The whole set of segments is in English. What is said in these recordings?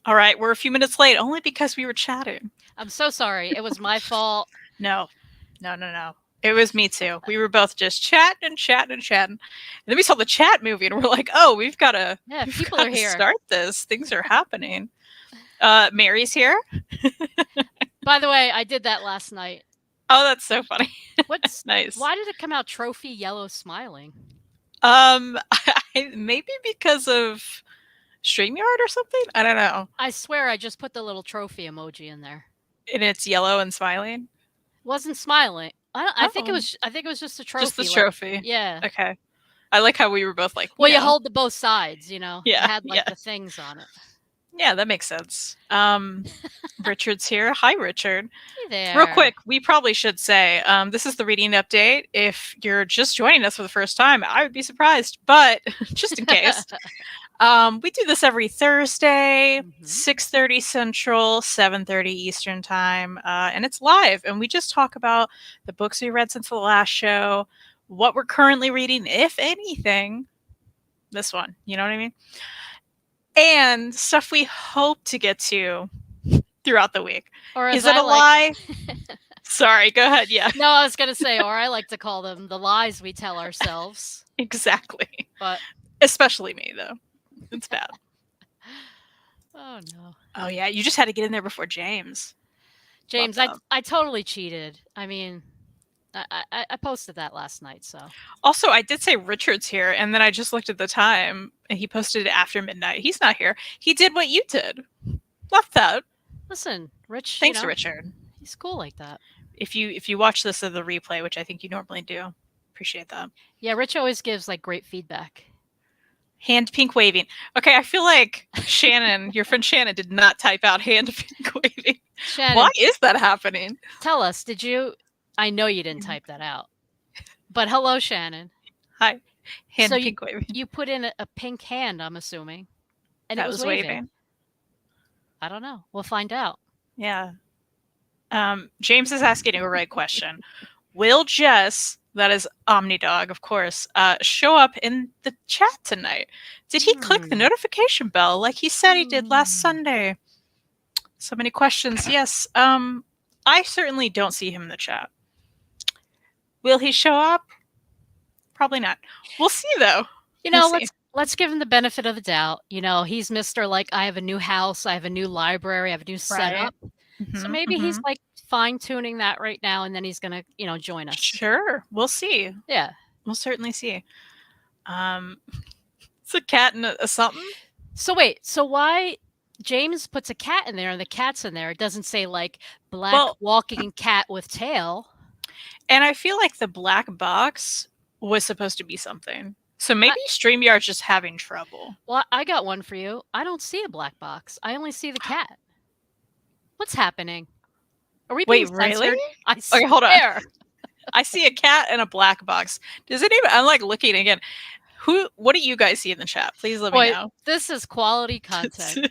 All right, we're a few minutes late only because we were chatting. I'm so sorry. It was my fault. No, no. It was me too. We were both just chatting and chatting and chatting. And then we saw the chat movie and we're like, oh, we've got to Yeah, we've people got are to here. start this. Things are happening. Mary's here. By the way, I did that last night. Oh, that's so funny. What's Nice. why did it come out trophy yellow smiling? Maybe because of StreamYard or something? I don't know. I swear I just put the little trophy emoji in there. And it's yellow and smiling. Wasn't smiling. Oh, I think it was just a just the trophy like trophy. yeah. Okay. I like how we were both like, Well, you hold the both sides, It yeah, had like yeah. the things on it. Yeah, that makes sense. Richard's here. Hi, Richard. Hey Real there. quick, we probably should say this is the reading update. If you're just joining us for the first time, I would be surprised, but just in case, we do this every Thursday, Mhm. 6:30 Central, 7:30 Eastern time, and it's live. And we just talk about the books we read since the last show, what we're currently reading, if anything. This one, you know what I mean? And stuff we hope to get to throughout the week. Or as Is it I a like lie? Sorry, go ahead. Yeah, No, I was going to say or I like to call them the lies we tell ourselves. exactly. But Especially me, though. It's bad. oh no. Oh, yeah, you just had to get in there before James. Love James, that. I totally cheated. I mean, I posted that last night, so Also, I did say Richard's here, and then I just looked at the time, and he posted it after midnight. He's not here. He did what you did. Love that. listen, Rich, Thanks, Richard. he's cool like that. If you watch this as the replay, which I think you normally do, appreciate that. Yeah, Rich always gives like great feedback. Hand pink waving. Okay, I feel like Shannon, your friend Shannon, did not type out hand pink waving. Why Shannon, is that happening? tell us, did you I know you didn't type that out. But hello, Shannon. Hi. So Hand pink waving. you put in a pink hand, I'm assuming, and it That was was waving. waving. I don't know. We'll find out. Yeah. James is asking a right question. Will Jess, that is Omnidog, of course, show up in the chat tonight? Did he click the Hmm. notification bell like he said he did last Hmm. Sunday? So many questions. Yes. I certainly don't see him in the chat. Will he show up? Probably not. We'll see though. We'll see. Let's give him the benefit of the doubt. He's Mr. like I have a new house, I have a new library, I have a new Right. setup. So Mm-hmm, maybe he's mm-hmm. like fine tuning that right now and then he's going to, join us. Sure. We'll see. Yeah. We'll certainly see. Um, it's a cat and a something. So wait, so why James puts a cat in there and the cat's in there? It doesn't say like black Well, walking cat with tail. and I feel like the black box was supposed to be something. So I, maybe StreamYard's just having trouble. well, I got one for you. I don't see a black box. I only see the cat. What's happening? Are we being Wait, really? censored? I Okay, hold on. swear. I see a cat and a black box. Does it even? I'm like looking again. What do you guys see in the chat? Please let me Boy, know. this is quality content.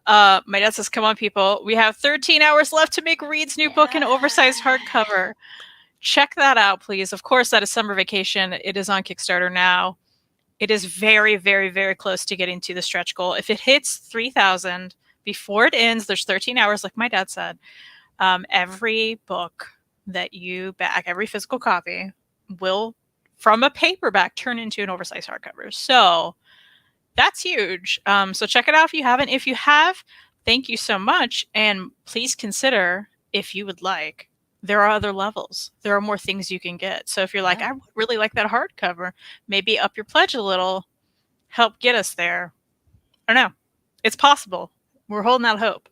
My dad says, "Come on, people! We have 13 hours left to make Reed's new book an oversized Yeah. hardcover. Check that out, please. Of course, that is Summer Vacation. It is on Kickstarter now. It is very, very, very close to getting to the stretch goal. If it hits 3,000 before it ends, there's 13 hours, like my dad said. Every book that you back, every physical copy, will, from a paperback, turn into an oversized hardcover. So that's huge. So check it out if you haven't. If you have, thank you so much. And please consider, if you would like, there are other levels. There are more things you can get. So if you're like, Yeah. I really like that hardcover, maybe up your pledge a little, help get us there. I don't know. It's possible. We're holding out hope.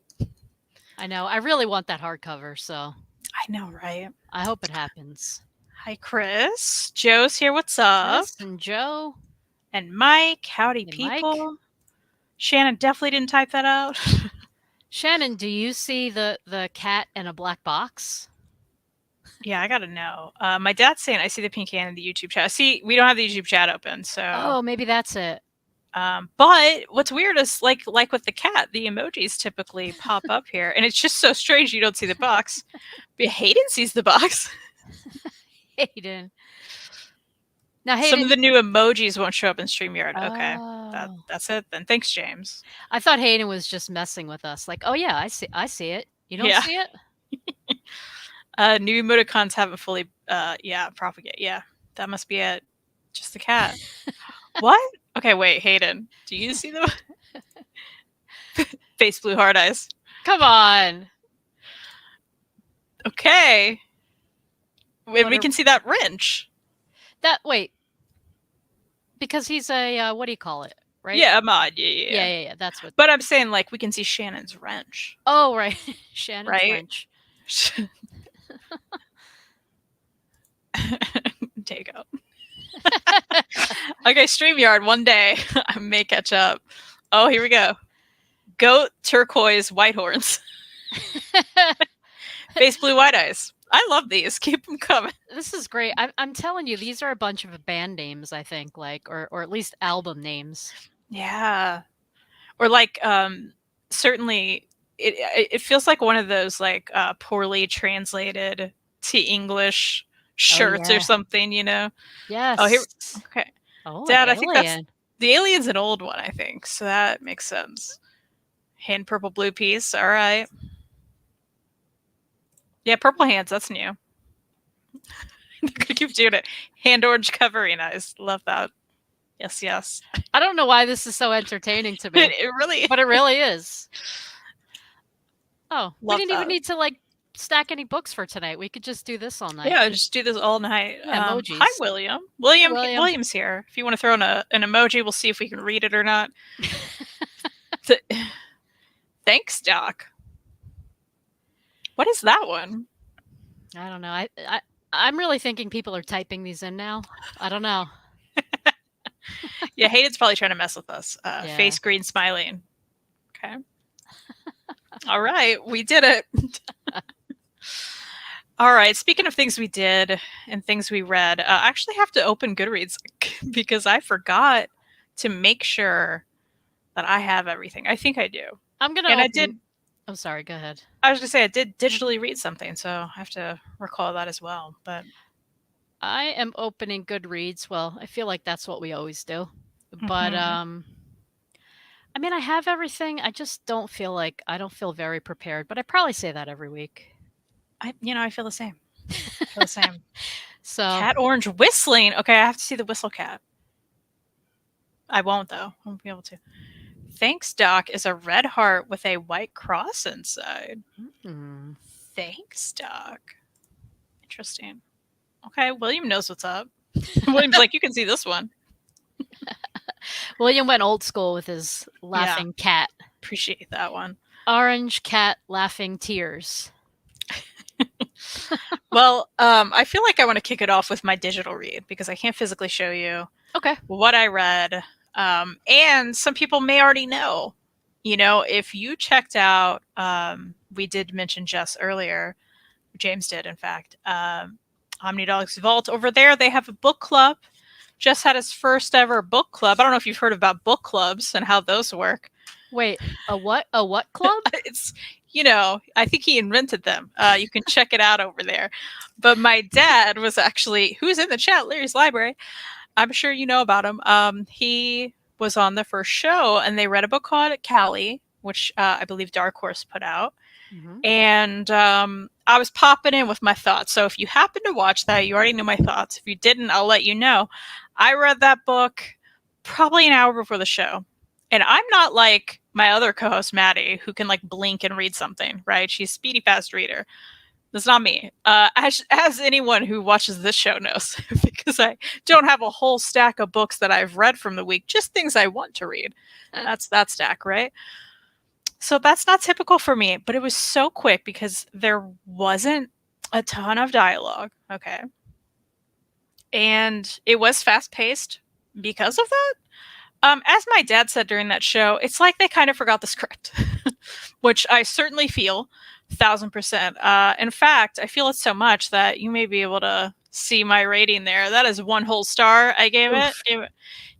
I know. I really want that hardcover, so I know, right? I hope it happens. Hi, Chris. Joe's here. What's up? Chris and Joe And Mike. Howdy, and Mike. people. Shannon definitely didn't type that out. Shannon, do you see the cat in a black box? Yeah, I gotta know. My dad's saying I see the pink hand in the YouTube chat. See, we don't have the YouTube chat open, so. Oh, maybe that's it. But what's weird is like with the cat, the emojis typically pop up here, and it's just so strange you don't see the box. But Hayden sees the box. Hayden. Now, Some of Hayden. the new emojis won't show up in StreamYard. Okay, Oh, that's it then. Thanks, James. I thought Hayden was just messing with us. Like, oh yeah, I see it. You don't Yeah. see it? New emoticons haven't fully, propagate. Yeah, that must be it. Just the cat. What? Okay, wait, Hayden. Do you see the face blue hard eyes? Come on. Okay. And What we a can see that wrench. that wait because he's a what do you call it? Right? Yeah, a mod. Yeah, Yeah, yeah, yeah. That's what. But I'm saying, like, we can see Shannon's wrench, Oh, right. Shannon's right? wrench. Take out. Okay, StreamYard, one day I may catch up. Oh, here we go. Goat, turquoise, white horns. Face blue, white eyes. I love these. Keep them coming. This is great. I'm telling you, these are a bunch of band names. I think, like, or at least album names. Yeah. Or like, certainly, it feels like one of those like poorly translated to English Oh shirts or yeah. something. Oh, here. Yes. Okay, Oh, an Dad. I think that's alien. the alien's an old one. I think so. That makes sense. Hand purple blue piece. All right. Yeah, purple hands. That's new. Keep doing it. Hand orange covering eyes. Love that. Yes, yes. I don't know why this is so entertaining to me, It really. but it really is. Oh, we Love didn't even that. need to like stack any books for tonight. We could just do this all night. Yeah, just do this all night. Yeah, Hi, emojis. William. Hey, William. William's here. If you want to throw in an emoji, we'll see if we can read it or not. Thanks, Doc. What is that one? I don't know. I'm really thinking people are typing these in now. I don't know. Yeah, Hayden's probably trying to mess with us. Yeah. Face green smiling. Okay. All right, we did it. All right, speaking of things we did and things we read, I actually have to open Goodreads because I forgot to make sure that I have everything. I think I do. I'm gonna. And open... I did. Oh, sorry. Go ahead. I was gonna say I did digitally read something, so I have to recall that as well. But I am opening Goodreads. Well, I feel like that's what we always do. But I mean, I have everything. I just don't feel like I don't feel very prepared. But I probably say that every week. I feel the same. I feel the same. So Cat orange whistling. Okay, I have to see the whistle cat. I won't though. I won't be able to. Thanks, Doc is a red heart with a white cross inside. Thanks, Doc. Interesting. Okay, William knows what's up. William's like, you can see this one. William went old school with his laughing cat. Appreciate that one. Orange cat laughing tears. Well, I feel like I want to kick it off with my digital read because I can't physically show you what I read. And some people may already know. If you checked out, we did mention Jess earlier. James did, in fact. Omnidog's Vault over there, they have a book club. Jess had his first ever book club. I don't know if you've heard about book clubs and how those work. Wait, a what? A what club? It's, I think he invented them. You can check it out over there. But my dad was actually, who's in the chat, Larry's Library. I'm sure you know about him. He was on the first show and they read a book called Callie, which I believe Dark Horse put out. Mm-hmm. And I was popping in with my thoughts. So if you happen to watch that, you already know my thoughts. If you didn't, I'll let you know. I read that book probably an hour before the show. And I'm not like my other co-host, Maddie, who can like blink and read something, right? She's a speedy, fast reader. That's not me. As anyone who watches this show knows, because I don't have a whole stack of books that I've read from the week, just things I want to read. That's that stack, right? So that's not typical for me, but it was so quick because there wasn't a ton of dialogue, okay? And it was fast-paced because of that. As my dad said during that show, it's like they kind of forgot the script, which I certainly feel 1,000%. In fact, I feel it so much that you may be able to see my rating there. That is 1 whole star. I gave it.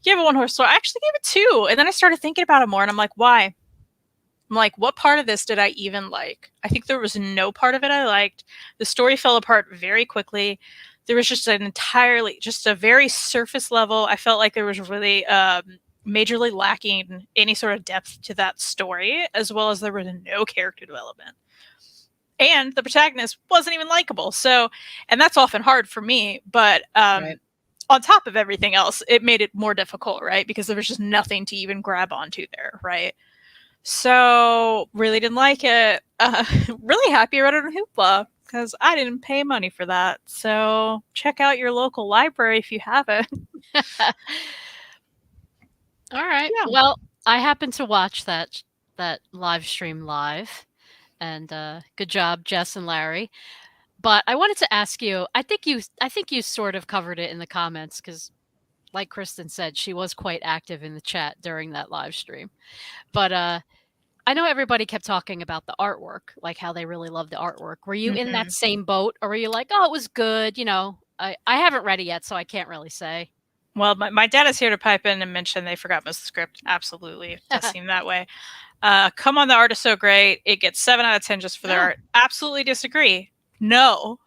Gave it 1 whole star. I actually gave it 2. And then I started thinking about it more and I'm like, why? I'm like, what part of this did I even like? I think there was no part of it I liked. The story fell apart very quickly. there was just just a very surface level. I felt like there was really majorly lacking any sort of depth to that story, as well as there was no character development. And the protagonist wasn't even likable. So, and that's often hard for me, but Right. on top of everything else, it made it more difficult, right? Because there was just nothing to even grab onto there, right? So, really didn't like it. Really happy I read it on Hoopla because I didn't pay money for that. So, check out your local library if you haven't. All right. Yeah. Well, I happened to watch that live stream live, and good job, Jess and Larry. But I wanted to ask you, I think you sort of covered it in the comments because, like Kristen said, she was quite active in the chat during that live stream. But I know everybody kept talking about the artwork, like how they really loved the artwork. Were you in that same boat, or were you like, oh, it was good? You know, I haven't read it yet, so I can't really say. Well, my dad is here to pipe in and mention they forgot most of the script. Absolutely. It does seem that way. Come on, the art is so great. It gets 7 out of 10 just for the art. Absolutely disagree. No.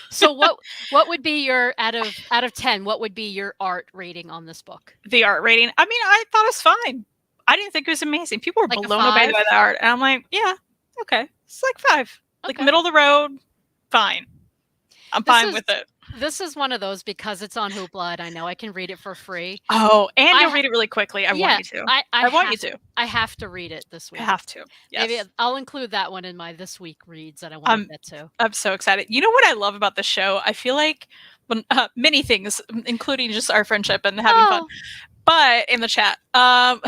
So what would be your out of 10, what would be your art rating on this book? The art rating. I mean, I thought it was fine. I didn't think it was amazing. People were Like blown away by the art. And I'm like, yeah, okay. It's like 5. Like middle of the road, fine. I'm fine with it. This is one of those because it's on Hoopla and I know I can read it for free. Oh, and you'll read it really quickly. I want you to. I want you to. I have to read it this week. I have to. Yes. Maybe I'll include that one in my this week reads that I want to get to. I'm so excited. You know what I love about the show? I feel like when, many things, including just our friendship and having fun. But in the chat. But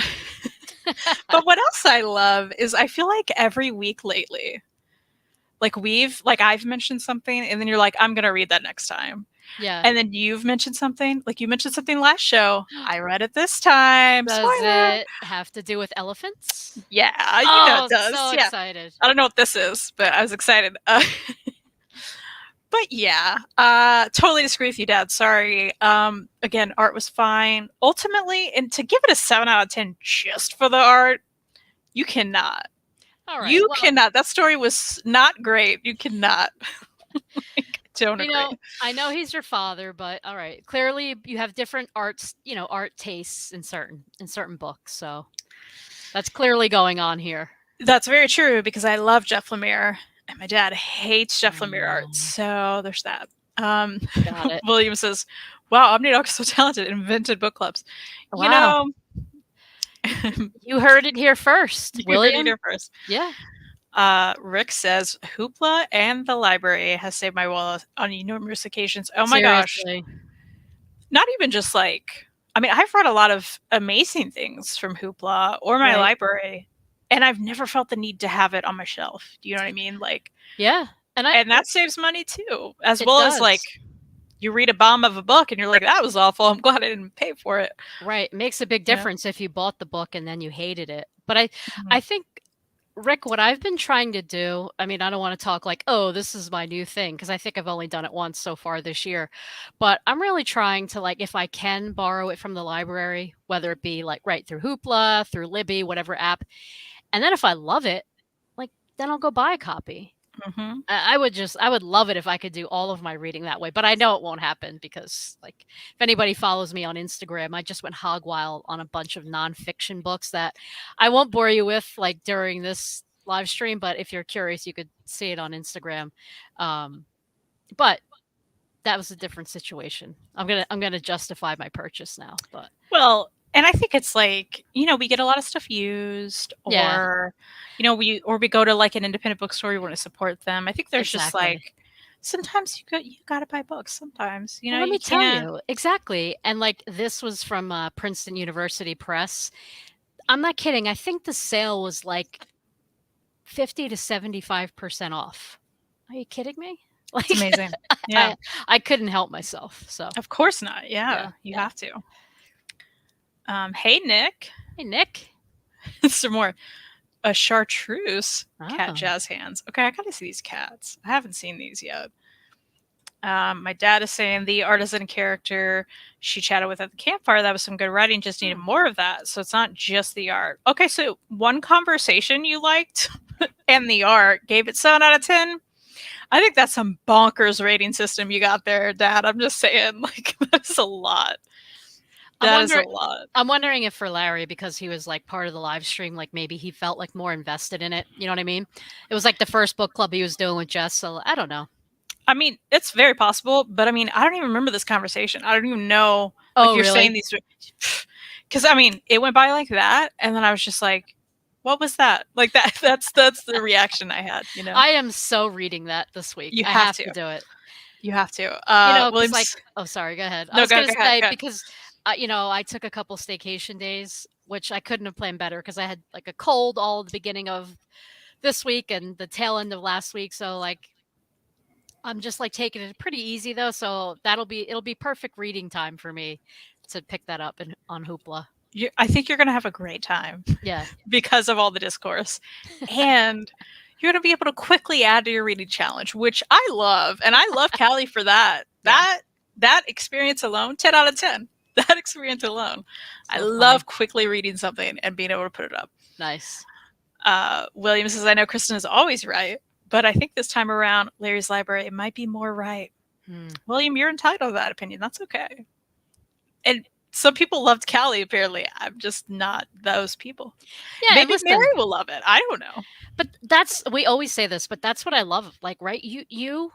what else I love is I feel like every week lately, like I've mentioned something and then you're like, I'm going to read that next time. Yeah. And then you've mentioned something, like you mentioned something last show. I read it this time. Does Spoiler. it have to do with elephants? Yeah, you know it does. So excited. I don't know what this is, but I was excited. But yeah, totally disagree with you, Dad. Sorry. Again, art was fine. Ultimately, and to give it a 7 out of 10 just for the art, you cannot. All right. You cannot. That story was not great. You cannot. Don't agree. Know, I know he's your father, but all right. Clearly, you have different art tastes in certain books. So that's clearly going on here. That's very true because I love Jeff Lemire and my dad hates Jeff Lemire art. So there's that. Got it. William says, wow, Omnidoc is so talented, invented book clubs. Wow. You know, you heard it here first, William. You heard it here first. Yeah. Rick says, Hoopla and the library has saved my wallet on numerous occasions. Oh my gosh. Not even just like, I mean, I've read a lot of amazing things from Hoopla or my library, and I've never felt the need to have it on my shelf. Do you know what I mean? Like, yeah. And that saves money too, as well as like, you read a bomb of a book and you're like, that was awful. I'm glad I didn't pay for it. Right. It makes a big difference if you bought the book and then you hated it. But I think, Rick, what I've been trying to do, I mean, I don't want to talk like, oh, this is my new thing, because I think I've only done it once so far this year. But I'm really trying to, like, if I can borrow it from the library, whether it be like right through Hoopla, through Libby, whatever app. And then if I love it, like, then I'll go buy a copy. I would love it if I could do all of my reading that way, but I know it won't happen because, like, if anybody follows me on Instagram, I just went hog wild on a bunch of nonfiction books that I won't bore you with, like, during this live stream, but if you're curious, you could see it on Instagram. But that was a different situation. I'm gonna justify my purchase now, but well. And I think it's like, you know, we get a lot of stuff used or, you know, we go to like an independent bookstore, we want to support them. I think there's just like, sometimes you got to buy books sometimes, you know. Well, let me tell you. Exactly. And like this was from Princeton University Press. I'm not kidding. I think the sale was like 50 to 75% off. Are you kidding me? Like, it's amazing. Yeah. I couldn't help myself. So of course not. Yeah. You have to. Hey, Nick. Hey, Nick. Some more. A chartreuse cat jazz hands. Okay, I gotta see these cats. I haven't seen these yet. My dad is saying the artisan character she chatted with at the campfire, that was some good writing, just needed more of that. So it's not just the art. Okay, so one conversation you liked and the art gave it 7 out of 10. I think that's some bonkers rating system you got there, Dad. I'm just saying, like, that's a lot. I'm That is a wondering lot. I'm wondering if for Larry, because he was, like, part of the live stream, like, maybe he felt, like, more invested in it, you know what I mean? It was, like, the first book club he was doing with Jess, so I don't know. I mean, it's very possible, but I mean, I don't even remember this conversation. I don't even know. Like Oh, you're saying really? these, because I mean, it went by like that, and then I was just like, "What was that?" Like that. That's the reaction I had. You know, I am so reading that this week. you I have have to. to do it. You have to. You know, because like Williams. oh, sorry, go ahead. I No, was gonna go ahead. say Go ahead. because, you know, I took a couple staycation days, which I couldn't have planned better because I had, like, a cold all the beginning of this week and the tail end of last week, so, like, I'm just, like, taking it pretty easy, though, so it'll be perfect reading time for me to pick that up on Hoopla. I think you're gonna have a great time Yeah. because of all the discourse, and you're gonna be able to quickly add to your reading challenge, which I love, and I love Callie for that. Yeah. That experience alone, 10 out of 10. That experience alone, I So funny. love quickly reading something and being able to put it up. Nice. William says, "I know Kristen is always right, but I think this time around, Larry's library it might be more right." Hmm. William, you're entitled to that opinion. That's okay. And some people loved Callie. Apparently, I'm just not those people. Yeah, and Maybe Mary listen, will love it. I don't know. but that's we always say this, but that's what I love, like, right? You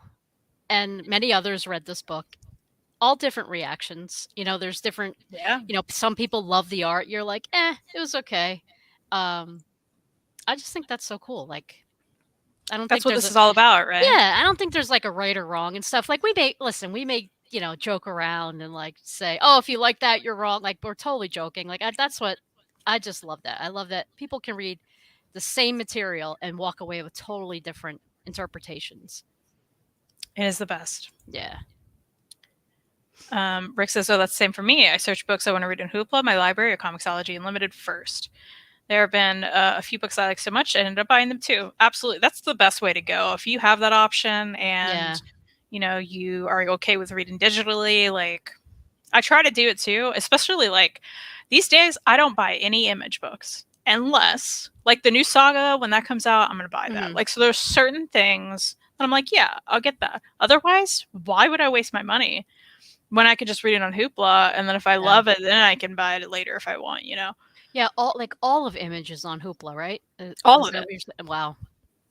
and many others read this book, all different reactions. You know, there's different, Yeah, you know, some people love the art. You're like, it was okay. Um, I just think that's so cool. Like, I don't that's think what there's this a is all about, right? yeah, I don't think there's like a right or wrong and stuff. Like we may, you know, joke around and like say, oh, if you like that, you're wrong. Like we're totally joking. Like that's what I just love that. I love that people can read the same material and walk away with totally different interpretations. It is the best. Yeah. Rick says, "Oh, that's the same for me. I search books I want to read in Hoopla, my library, or Comixology Unlimited first. There have been a few books I like so much, I ended up buying them too. Absolutely, that's the best way to go. If you have that option, Yeah. and you know you are okay with reading digitally, like I try to do it too. Especially like these days, I don't buy any image books unless like the new Saga when that comes out, I'm gonna buy that. Hmm. Like so, there's certain things that I'm like, yeah, I'll get that. Otherwise, why would I waste my money when I could just read it on Hoopla, and then if I Yeah. love it, then I can buy it later if I want, you know? Yeah. All of images on Hoopla, right? All Is of that it. what you're saying? Wow.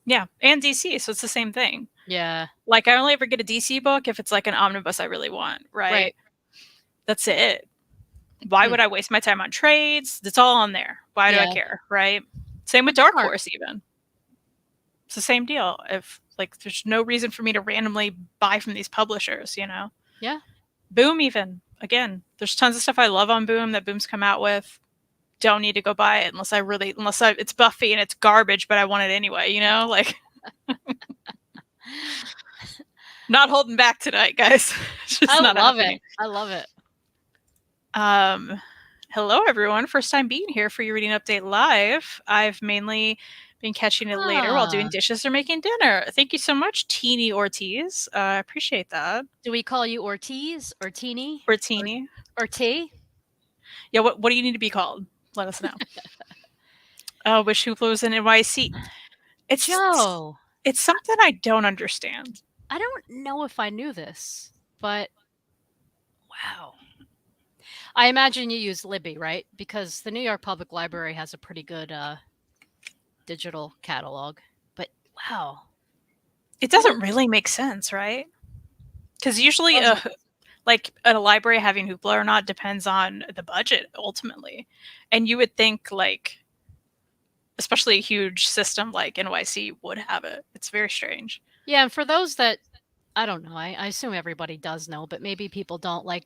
Yeah, and DC, so it's the same thing. Yeah. Like I only ever get a DC book if it's like an omnibus I really want, Right. right? That's it. Why Hmm. would I waste my time on trades? It's all on there. Why do I Yeah. care, right? Same with That's Dark smart. Horse even. It's the same deal. If like there's no reason for me to randomly buy from these publishers, you know? Yeah. Boom even. Again, there's tons of stuff I love on Boom that Boom's come out with. Don't need to go buy it unless it's Buffy and it's garbage, but I want it anyway, you know? Like not holding back tonight, guys. It's just I not love it. happening. I love it. Um, hello, everyone. First time being here for your reading update live. I've mainly been catching it later while doing Ah. dishes or making dinner. Thank you so much, Teeny Ortiz. I appreciate that. Do we call you Ortiz or Teeny Or or Teeny. T? Yeah, what do you need to be called? Let us know. Wish Hoopla was in NYC. It's Joe. it's something I don't understand. I don't know if I knew this, but wow. I imagine you use Libby, right? Because the New York Public Library has a pretty good digital catalog. But wow. It What a doesn't really make sense, right? Because usually, doesn't. like a library having Hoopla or not depends on the budget ultimately, and you would think like especially a huge system like NYC would have it. It's very strange. Yeah, and for those that I don't know, I assume everybody does know, but maybe people don't, like,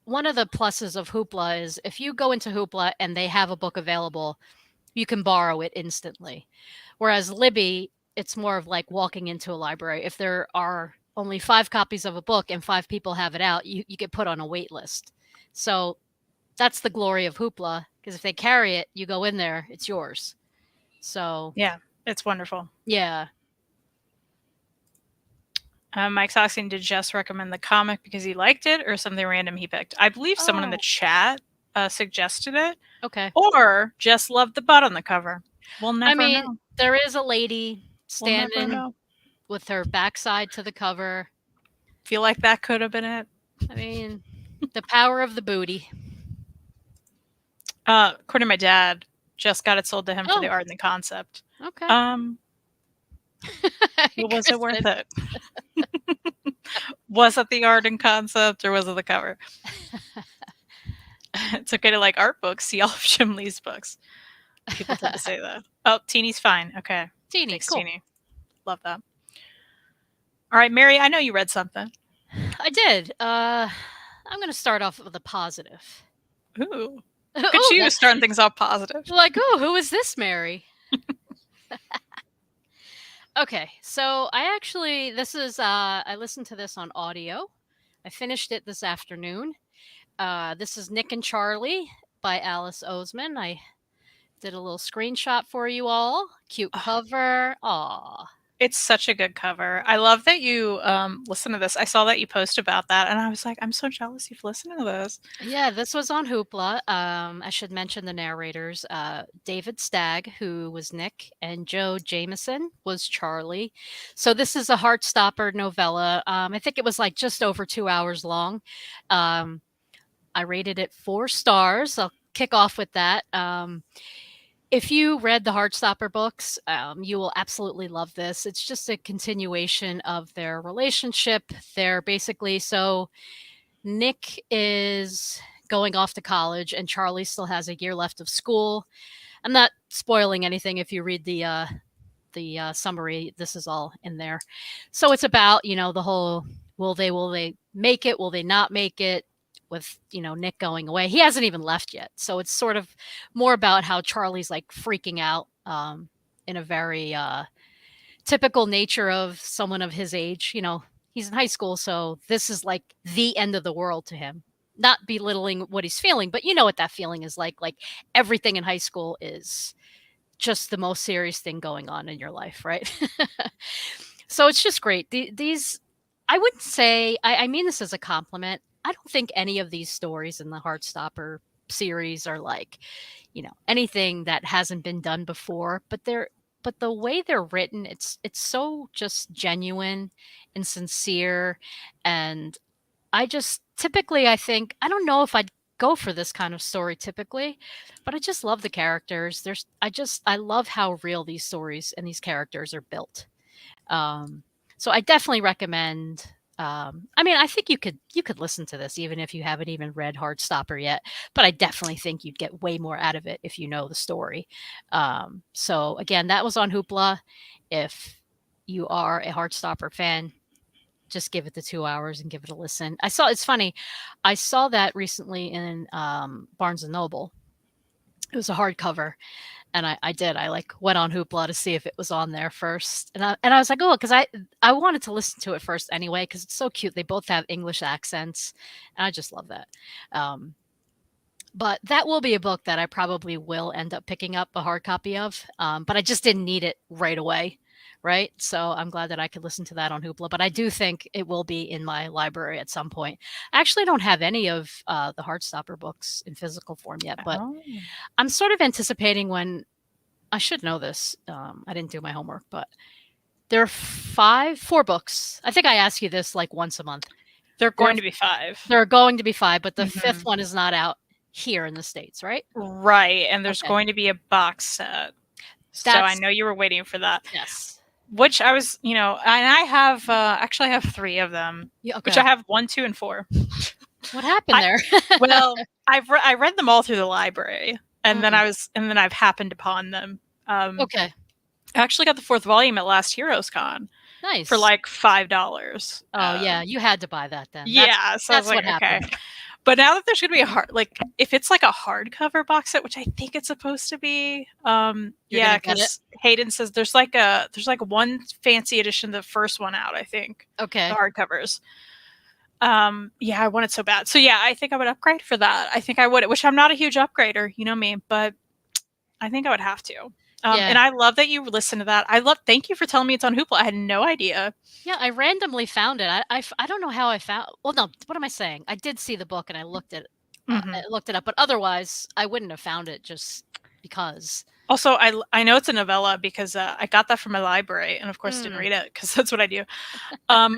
one of the pluses of Hoopla is if you go into Hoopla and they have a book available, you can borrow it instantly. Whereas Libby, it's more of like walking into a library. If there are only 5 copies of a book and 5 people have it out, you get put on a wait list. So that's the glory of Hoopla, because if they carry it, you go in there, it's yours. So Yeah, it's wonderful. yeah. Mike's asking, did Jess recommend the comic because he liked it or something random he picked? I believe someone in the Oh, chat suggested it, okay. or Jess loved the butt on the cover. We'll I never mean, know. there is a lady We'll never standing know. with her backside to the cover. Feel like that could have been it. I mean, the power of the booty. According to my dad, just got it sold to him for the Oh, art and the concept. okay. Um, but was it worth Kristen. it? Was it the art and concept or was it the cover? It's okay to like art books. See all of Jim Lee's books. People tend to say that. Oh, Teeny's fine. Okay. Teeny, Thanks, cool. Teeny. Love that. All right, Mary, I know you read something. I did. I'm gonna start off with a positive. Ooh. Look at Oh, you starting things off positive. like, oh, who is this Mary? Okay, so I listened to this on audio. I finished it this afternoon. This is Nick and Charlie by Alice Oseman. I did a little screenshot for you all. Cute cover. Aw. It's such a good cover. I love that you listen to this. I saw that you post about that, and I was like, I'm so jealous you've listened to this. Yeah, this was on Hoopla. I should mention the narrators. David Stagg, who was Nick, and Joe Jameson was Charlie. So this is a Heartstopper novella. I think it was like just over 2 hours long. I rated it 4 stars. I'll kick off with that. If you read the Heartstopper books, you will absolutely love this. It's just a continuation of their relationship. They're basically Nick is going off to college, and Charlie still has a year left of school. I'm not spoiling anything if you read the summary. This is all in there. So it's about the whole will they make it? Will they not make it? With Nick going away, he hasn't even left yet. So it's sort of more about how Charlie's like freaking out in a very typical nature of someone of his age. He's in high school, so this is like the end of the world to him. Not belittling what he's feeling, but you know what that feeling is like. Like everything in high school is just the most serious thing going on in your life, right? So it's just great. These, I wouldn't say, I mean this as a compliment. I don't think any of these stories in the Heartstopper series are like, anything that hasn't been done before, but the way they're written, it's so just genuine and sincere. And I just typically, I don't know if I'd go for this kind of story typically, but I just love the characters. I love how real these stories and these characters are built. So I definitely recommend. I mean, I think you could listen to this even if you haven't even read Heartstopper yet, but I definitely think you'd get way more out of it if you know the story. So again, that was on Hoopla. If you are a Heartstopper fan, just give it the 2 hours and give it a listen. It's funny, I saw that recently in Barnes and Noble. It was a hardcover, and I like went on Hoopla to see if it was on there first, and I was like, oh, because I wanted to listen to it first anyway because it's so cute. They both have English accents, and I just love that. But that will be a book that I probably will end up picking up a hard copy of, but I just didn't need it right away, right? So I'm glad that I could listen to that on Hoopla. But I do think it will be in my library at some point. I actually don't have any of the Heartstopper books in physical form yet, but Oh. I'm sort of anticipating when I should know this. I didn't do my homework, but there are 4 books. I think I ask you this like once a month. They're There, going to be 5. there are going to be 5, but the Mhm. 5th one is not out here in the States, right? Right, and there's Okay. going to be a box set. So I That's know you were waiting for that. yes. Which I was, and I have actually I have 3 of them, Yeah, which okay. I have 1, 2, and 4. What happened I there? well, I read them all through the library, and then Mm, I've happened upon them. okay. I actually got the 4th volume at last Heroes Con for Nice. like $5. Oh, yeah, you had to buy that then. Yeah, so I was That's like, what okay. happened. But now that there's gonna be if it's like a hardcover box set, which I think it's supposed to be, You're yeah, gonna get it? because Hayden says there's one fancy edition, the first one out, I think, the Okay. hardcovers. Yeah, I want it so bad. So yeah, I think I would upgrade for that. I think I would, which I'm not a huge upgrader, you know me, but I think I would have to. Yeah. And I love that you listen to that. Thank you for telling me it's on Hoopla. I had no idea. Yeah, I randomly found it. I don't know how I found. Well, no, what am I saying? I did see the book and I looked it Hmm. up, but otherwise I wouldn't have found it just because Also, I know it's a novella because I got that from my library, and of course didn't mm, read it because that's what I do. Um,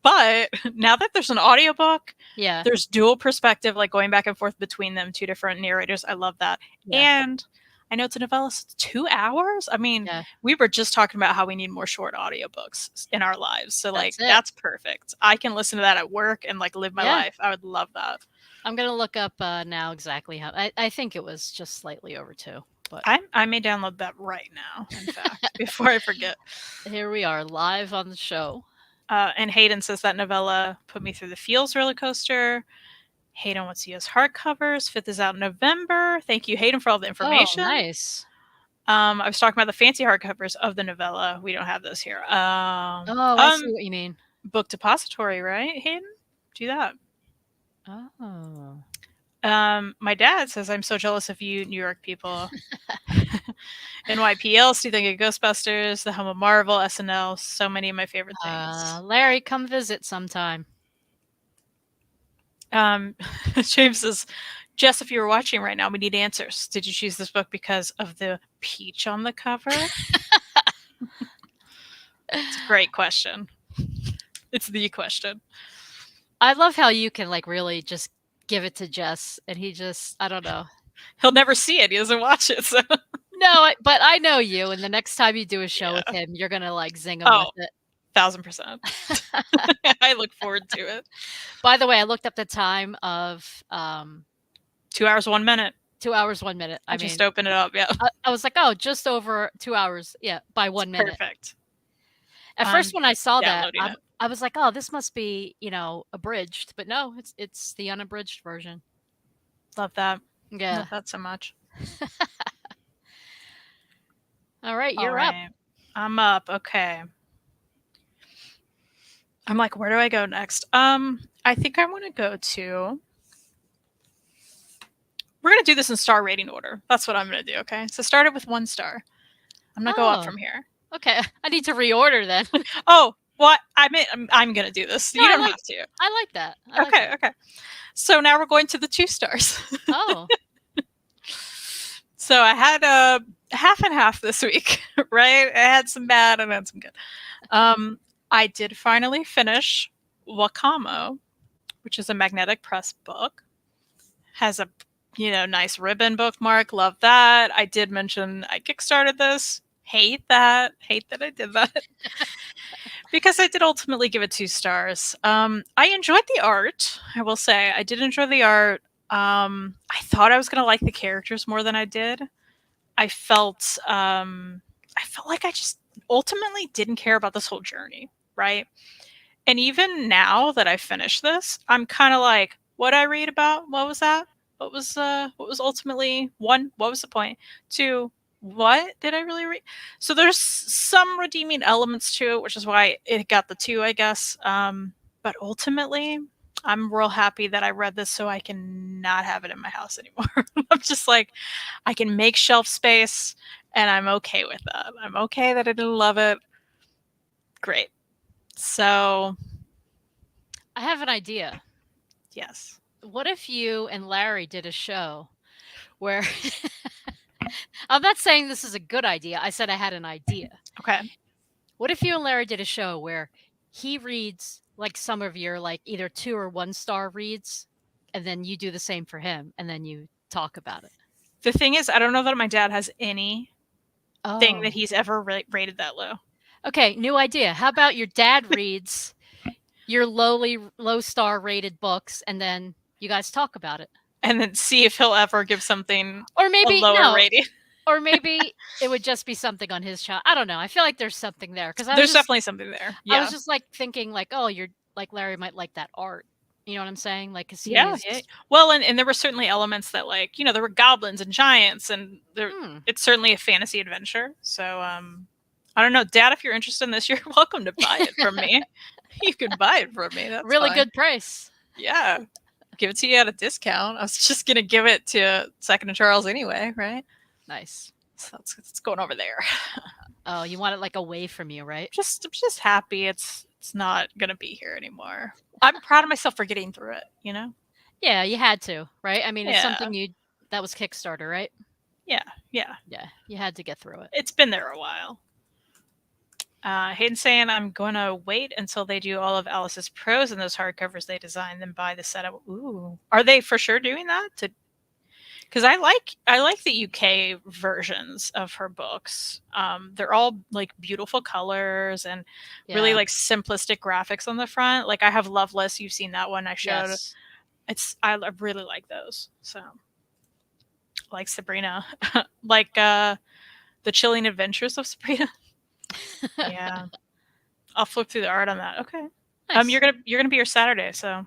but now that there's an audiobook, yeah, there's dual perspective, like going back and forth between them, two different narrators. I love that. yeah, And I know it's a novella, so it's 2 hours. I mean, yeah. we were just talking about how we need more short audiobooks in our lives. So like That's it. that's perfect. I can listen to that at work and like live my Yeah. life. I would love that. I'm gonna look up now exactly how. I think it was just slightly over 2, but I may download that right now, in fact, before I forget. here we are live on the show. And Hayden says that novella put me through the feels roller coaster. Hayden wants to use hardcovers. Fifth is out in November. Thank you, Hayden, for all the Oh, information. nice. I was talking about the fancy hardcovers of the novella. We don't have those here. Oh, I see what you mean. Book depository, right, Hayden? Do that. Oh. My dad says I'm so jealous of you, New York people. NYPL, do you think of Ghostbusters, The Home of Marvel, SNL? So many of my favorite things. Larry, come visit sometime. James says, Jess, if you were watching right now, we need answers. Did you choose this book because of the peach on the cover? It's a great question. It's the question. I love how you can like really just give it to Jess, and he just I don't know. He'll never see it. He doesn't watch it. So No, but I know you, and the next time you do a show yeah. with him, you're gonna like zing him with Oh, it. 1000%. I look forward to it. By the way, I looked up the time of 2 hours, 1 minute. 2 hours, 1 minute. I just open it up. Yeah. I was like, oh, just over 2 hours. Yeah, by 1 minute. Perfect. At first, when I saw that, Downloading it. I was like, oh, this must be abridged, but no, it's the unabridged version. Love that. Yeah. Love that so much. All right, All you're up. right. I'm up. Okay. I'm like, where do I go next? I think I want to go to. We're gonna do this in star rating order. That's what I'm gonna do. Okay. So start it with 1 star. I'm gonna go up Oh. from here. Okay, I need to reorder then. Oh, what? I'm gonna do this. No, You don't have to. I like that. I like Okay. that. Okay. So now we're going to the 2 stars. Oh, So I had a half and half this week, right? I had some bad and I had some good. I did finally finish Wakamo, which is a magnetic press book. Has a nice ribbon bookmark. Love that. I did mention I kickstarted this. Hate that. Hate that I did that. Because I did ultimately give it 2 stars. I enjoyed the art. I will say I did enjoy the art. I thought I was gonna like the characters more than I did. I felt like I just ultimately didn't care about this whole journey, right? And even now that I finished this, I'm kind of like, what I read about? What was that? What was ultimately 1? What was the point? 2, what did I really read? So there's some redeeming elements to it, which is why it got the 2, I guess. But ultimately, I'm real happy that I read this so I can not have it in my house anymore. I'm just like, I can make shelf space and I'm okay with that. I'm okay that I didn't love it. Great. So, I have an idea. yes. What if you and Larry did a show where I'm not saying this is a good idea. I said I had an idea. Okay. What if you and Larry did a show where he reads like some of your like either 2 or 1 star reads, and then you do the same for him, and then you talk about it? The thing is, I don't know that my dad has any thing that Oh. he's ever rated that low. Okay, new idea. How about your dad reads your low star rated books, and then you guys talk about it? And then see if he'll ever give something Or a maybe lower no. rating. Or maybe it would just be something on his channel. I don't know. I feel like there's something there because There's definitely something there. I Yeah. was just like thinking like, oh, you're like Larry might like that art. You know what I'm saying? Like, cause Yes. Well, and there were certainly elements that like, there were goblins and giants and it's certainly a fantasy adventure. So, I don't know, Dad, if you're interested in this, you're welcome to buy it from me. You can buy it from me. That's really fine. good price. Yeah. Give it to you at a discount. I was just going to give it to Second and Charles anyway, right? Nice. So it's going over there. Oh, you want it like away from you, right? I'm just happy it's not going to be here anymore. I'm proud of myself for getting through it, Yeah, you had to, right? I mean, it's Yeah. something that was Kickstarter, right? Yeah, yeah. Yeah, you had to get through it. It's been there a while. Hayden's saying I'm gonna wait until they do all of Alice's prose in those hardcovers they designed, then buy the set of. Ooh, are they for sure doing that? Because I like the UK versions of her books. They're all like beautiful colors and really Yeah. like simplistic graphics on the front. Like I have Loveless. You've seen that one I showed. Yes. I really like those. So like Sabrina, like the Chilling Adventures of Sabrina. Yeah, I'll flip through the art on that. Okay. Nice. You're gonna be your Saturday, so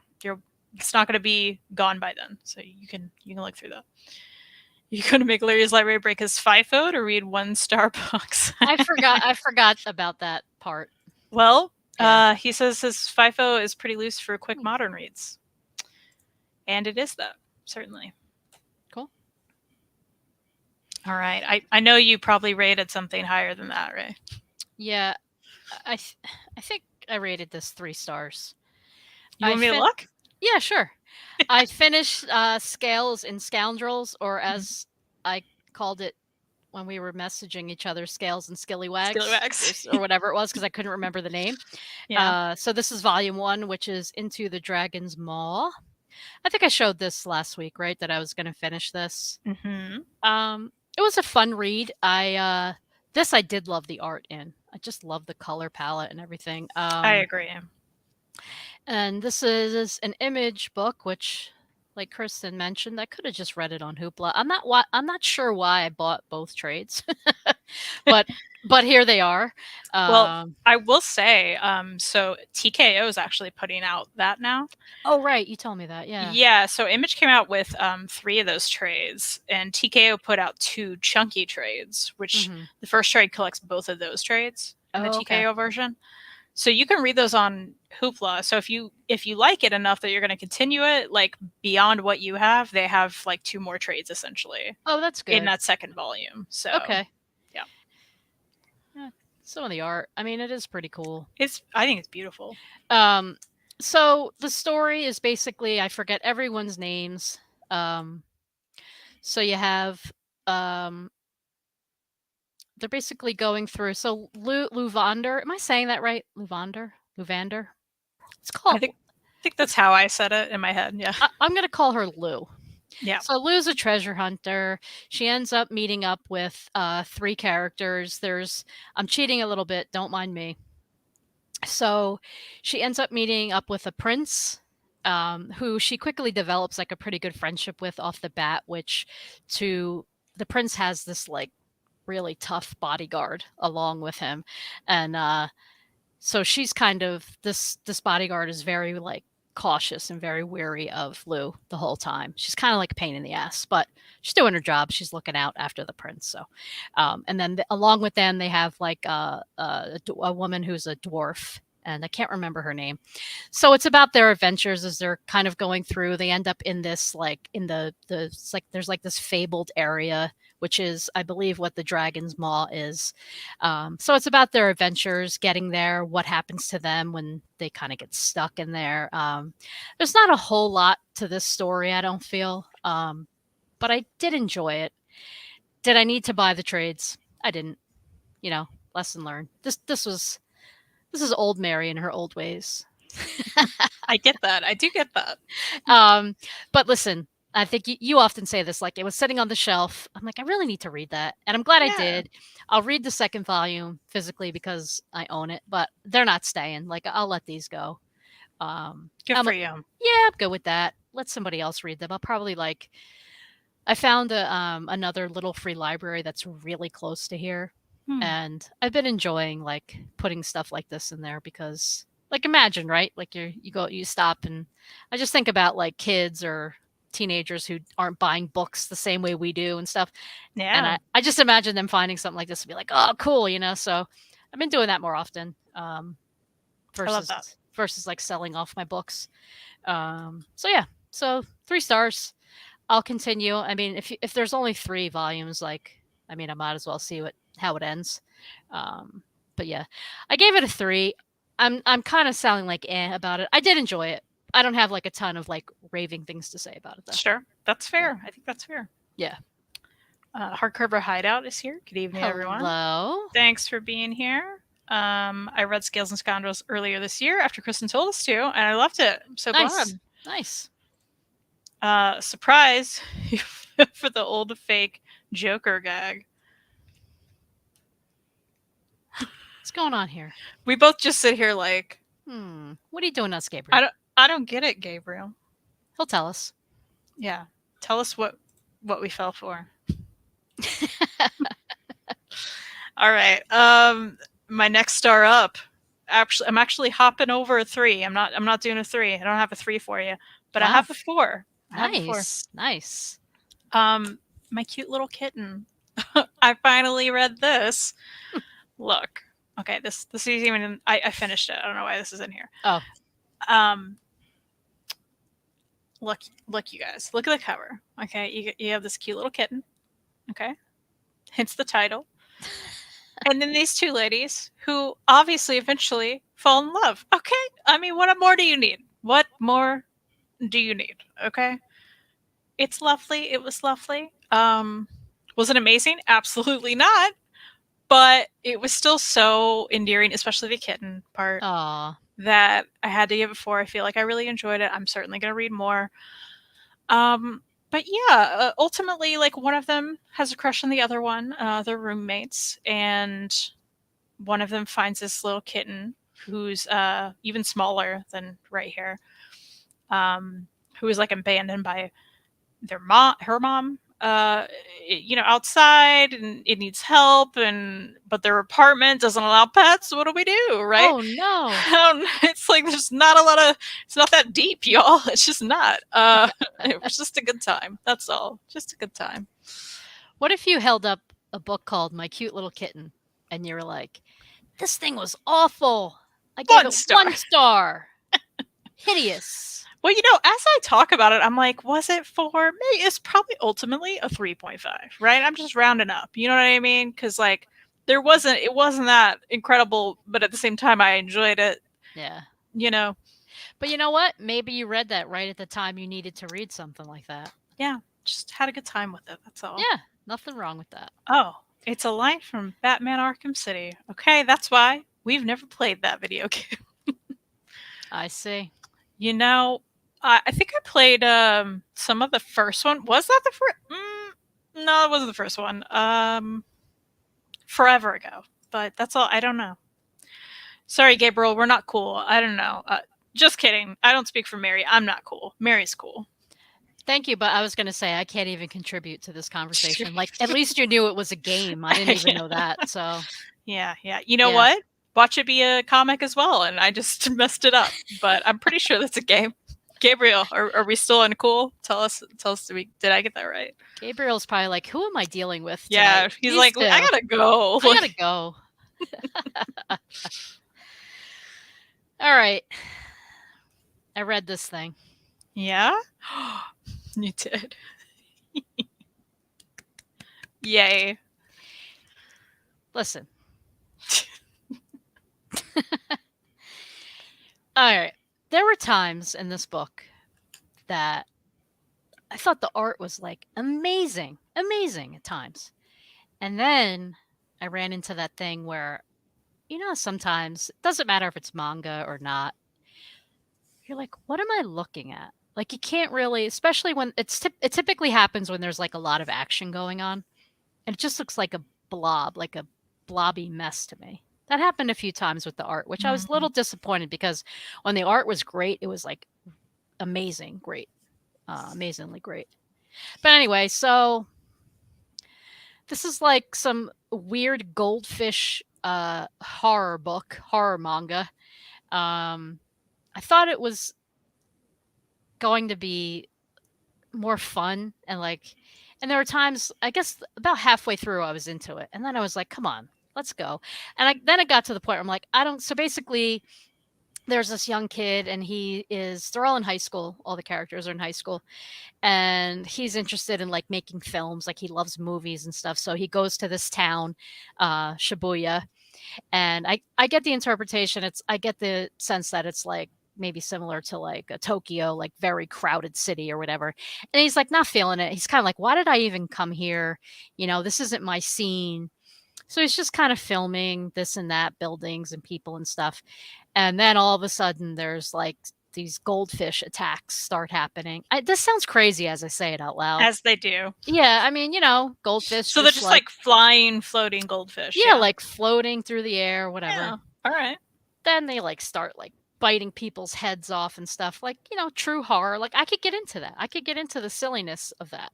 it's not gonna be gone by then. So you can look through that. You're gonna make Larry's library break his FIFO to read one star books. I forgot about that part. Well, Yeah. he says his FIFO is pretty loose for quick Hmm. modern reads, and it is that certainly. Cool. All right, I know you probably rated something higher than that, right? Yeah, I th- I think I rated this 3 stars. You I want me to fin look? Yeah, sure. I finished Scales and Scoundrels, or as I called it when we were messaging each other, Scales and Skillywags, Skillywags. or whatever it was, because I couldn't remember the name. Yeah. So this is volume 1, which is Into the Dragon's Maw. I think I showed this last week, right? That I was going to finish this. Mm-hmm. It was a fun read. I did love the art in. I just love the color palette and everything. I agree. And this is an image book, which, like Kristen mentioned, I could have just read it on Hoopla. I'm not sure why I bought both trades, but here they are. Well, Um, I will say, so TKO is actually putting out that now. oh right, you told me that. Yeah. Yeah, so Image came out with 3 of those trades, and TKO put out 2 chunky trades, which Hmm. the first trade collects both of those trades in the Oh, okay. TKO version. So you can read those on Hoopla. So if you like it enough that you're going to continue it, like beyond what you have, they have like 2 more trades essentially Oh, that's in good. that second volume. So Okay. yeah, Yeah. Some of the art. I mean, it is pretty cool. I think it's beautiful. Um, so the story is basically, I forget everyone's names. Um, so you have um they're basically going through, so Luvander, am I saying that right? Luvander. It's I called think that's let's how I said it in my head. Yeah. I'm going to call her Lou. Yeah. So Lou's a treasure hunter. She ends up meeting up with 3 characters. I'm cheating a little bit, don't mind me. So she ends up meeting up with a prince, who she quickly develops like a pretty good friendship with off the bat, which to the prince has this like really tough bodyguard along with him. And so she's kind of this bodyguard is very like cautious and very wary of Lou the whole time. She's kind of like a pain in the ass, but she's doing her job. She's looking out after the prince. So, and then along with them, they have like a woman who's a dwarf, and I can't remember her name. So it's about their adventures as they're kind of going through. They end up in this like in the it's like there's like this fabled area, which is I believe what the Dragon's Maw is. So it's about their adventures getting there, what happens to them when they kind of get stuck in there. There's not a whole lot to this story, I don't feel, but I did enjoy it. Did I need to buy the trades? I didn't. You know, lesson learned. This is old Mary in her old ways. I get that. I do get that. um, but listen, I think you often say this, like it was sitting on the shelf. I'm like, I really need to read that. And I'm glad I Yeah. did. I'll read the second volume physically because I own it, but they're not staying. Like I'll let these go. Good I'm for like, you. yeah, I'm good with that. Let somebody else read them. I'll probably like I found another little free library that's really close to here, Hmm. and I've been enjoying like putting stuff like this in there because, like, imagine right, like you stop and I just think about like kids or teenagers who aren't buying books the same way we do and stuff, and Yeah. I just imagine them finding something like this and be like, oh, cool, you know. So I've been doing that more often, I love that. versus like selling off my books. So yeah, so 3 stars. I'll continue. I mean, if there's only 3 volumes, like, I mean, I might as well see how it ends. But yeah, I gave it a 3. I'm kind of sounding like about it. I did enjoy it. I don't have like a ton of like raving things to say about it though. Sure. That's Yeah. fair. I think that's fair. Yeah. Hardcover Hideout is here. Good evening, everyone. Hello. Thanks for being here. I read Scales and Scoundrels earlier this year after Kristen told us to, and I loved it. I'm so Nice. glad. Nice. Surprise for the old fake Joker gag. What's going on here? We both just sit here like, What are you doing us, Gabriel? I don't get it, Gabriel. He'll tell us. Yeah, tell us what we fell for. All right. My next star up. Actually, I'm actually hopping over a 3. I'm not doing a 3. I don't have a 3 for you, but I Wow. have a 4. I have a 4. Nice. Nice. My cute little kitten. I finally read this. Look. Okay, this is even I finished it. I don't know why this is in here. Oh, Look, you guys. Look at the cover. Okay, you have this cute little kitten. Okay, hence the title. And then these two ladies who obviously eventually fall in love. Okay, I mean, what more do you need? What more do you need? Okay, it's lovely. It was lovely. Was it amazing? Absolutely not. But it was still so endearing, especially the kitten part, aw. that I had to give it 4. I feel like I really enjoyed it. I'm certainly going to read more. But yeah, ultimately, like one of them has a crush on the other one. They're roommates, and one of them finds this little kitten who's even smaller than right here, who is like abandoned by her mom, outside, and it needs help, but their apartment doesn't allow pets. What do we do, right? Oh no. It's like there's not a lot of. It's not that deep, y'all. It's just not. It was just a good time. That's all. Just a good time. What if you held up a book called My Cute Little Kitten and you were like, this thing was awful. I gave 1 it star. 1 star. Hideous. Well, as I talk about it, I'm like, was it 4? Maybe it's probably ultimately a 3.5, right? I'm just rounding up. You know what I mean? Because like it wasn't that incredible, but at the same time, I enjoyed it. Yeah. But you know what? Maybe you read that right at the time you needed to read something like that. Yeah, just had a good time with it. That's all. Yeah, nothing wrong with that. Oh, it's a line from Batman Arkham City. Okay, that's why we've never played that video game. I see. I think I played some of the first one. Was that the first? No, it wasn't the first one. Forever ago. But that's all. I don't know. Sorry, Gabriel. We're not cool. I don't know. Just kidding. I don't speak for Mary. I'm not cool. Mary's cool. Thank you, but I was going to say I can't even contribute to this conversation. Like, at least you knew it was a game. I didn't even know that. So Yeah. You know what? Watch it be a comic as well, and I just messed it up. But I'm pretty sure that's a game. Gabriel, are we still uncool? Tell us. Did I get that right? Gabriel's probably like, who am I dealing with tonight? Yeah, he's like, I gotta go. I gotta go. All right. I read this thing. Yeah? You did. Yay. Listen. All right. There were times in this book that I thought the art was like amazing at times. And then I ran into that thing where, sometimes it doesn't matter if it's manga or not. You're like, what am I looking at? Like, you can't really, especially when it typically happens when there's like a lot of action going on. And it just looks like a blob, like a blobby mess to me. That happened a few times with the art, which I was a little disappointed because when the art was great, it was like amazingly great. But anyway, so this is like some weird goldfish horror manga. I thought it was going to be more fun and there were times, I guess about halfway through I was into it. And then I was like, come on, let's go. And then it got to the point where I'm like, so basically there's this young kid and they're all in high school. All the characters are in high school. And he's interested in like making films. Like he loves movies and stuff. So he goes to this town, Shibuya. And I get the interpretation. I get the sense that it's like, maybe similar to like a Tokyo, like very crowded city or whatever. And he's like not feeling it. He's kind of like, why did I even come here? This isn't my scene. So he's just kind of filming this and that, buildings and people and stuff. And then all of a sudden, there's like these goldfish attacks start happening. This sounds crazy as I say it out loud. As they do. Yeah, I mean, goldfish. So they're just like flying, floating goldfish. Yeah, like floating through the air, whatever. Yeah. All right. Then they like start like biting people's heads off and stuff. Like, true horror. Like I could get into that. I could get into the silliness of that.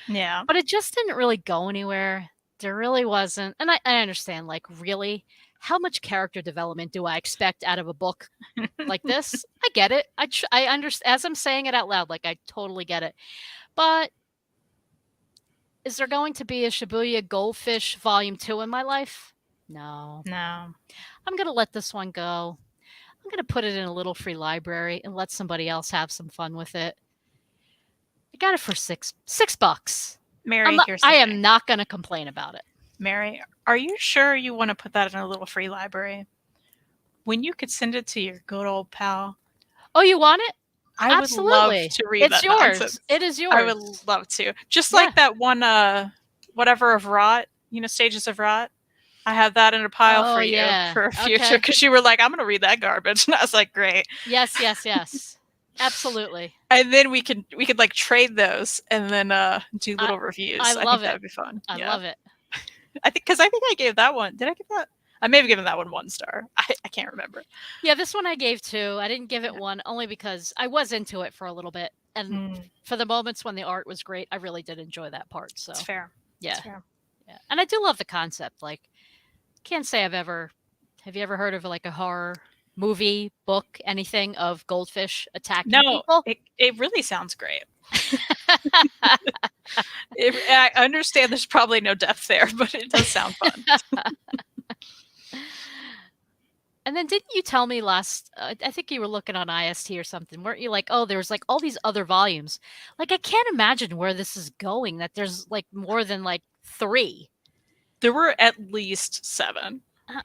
Yeah. But it just didn't really go anywhere. There really wasn't. And I understand, like, really, how much character development do I expect out of a book like this? I get it. I understand. As I'm saying it out loud, like, I totally get it. But is there going to be a Shibuya Goldfish Volume 2 in my life? No. No. I'm going to let this one go. I'm going to put it in a little free library and let somebody else have some fun with it. I got it for $6. Mary, I am not going to complain about it. Mary, are you sure you want to put that in a little free library? When you could send it to your good old pal. Oh, you want it? I would love to read that yours. nonsense. It is yours. I would love to. Just like that one, whatever of Rot, Stages of Rot. I have that in a pile for you for future because you were like, I'm going to read that garbage. And I was like, great. Yes. Absolutely. And then we could like trade those and then do little reviews. I love it. That would be fun. I love it. I think I gave that one. Did I give that? I may have given that one 1 star. I can't remember. Yeah, this one I gave 2. I didn't give it 1 only because I was into it for a little bit. And for the moments when the art was great, I really did enjoy that part. So it's fair. Yeah. It's fair. Yeah. And I do love the concept. Like, can't say have you ever heard of like a horror movie, book, anything of goldfish attacking people? It really sounds great. I understand there's probably no depth there, but it does sound fun. And then didn't you tell me I think you were looking on IST or something, weren't you like, oh, there's like all these other volumes. Like, I can't imagine where this is going, that there's like more than like 3. There were at least 7.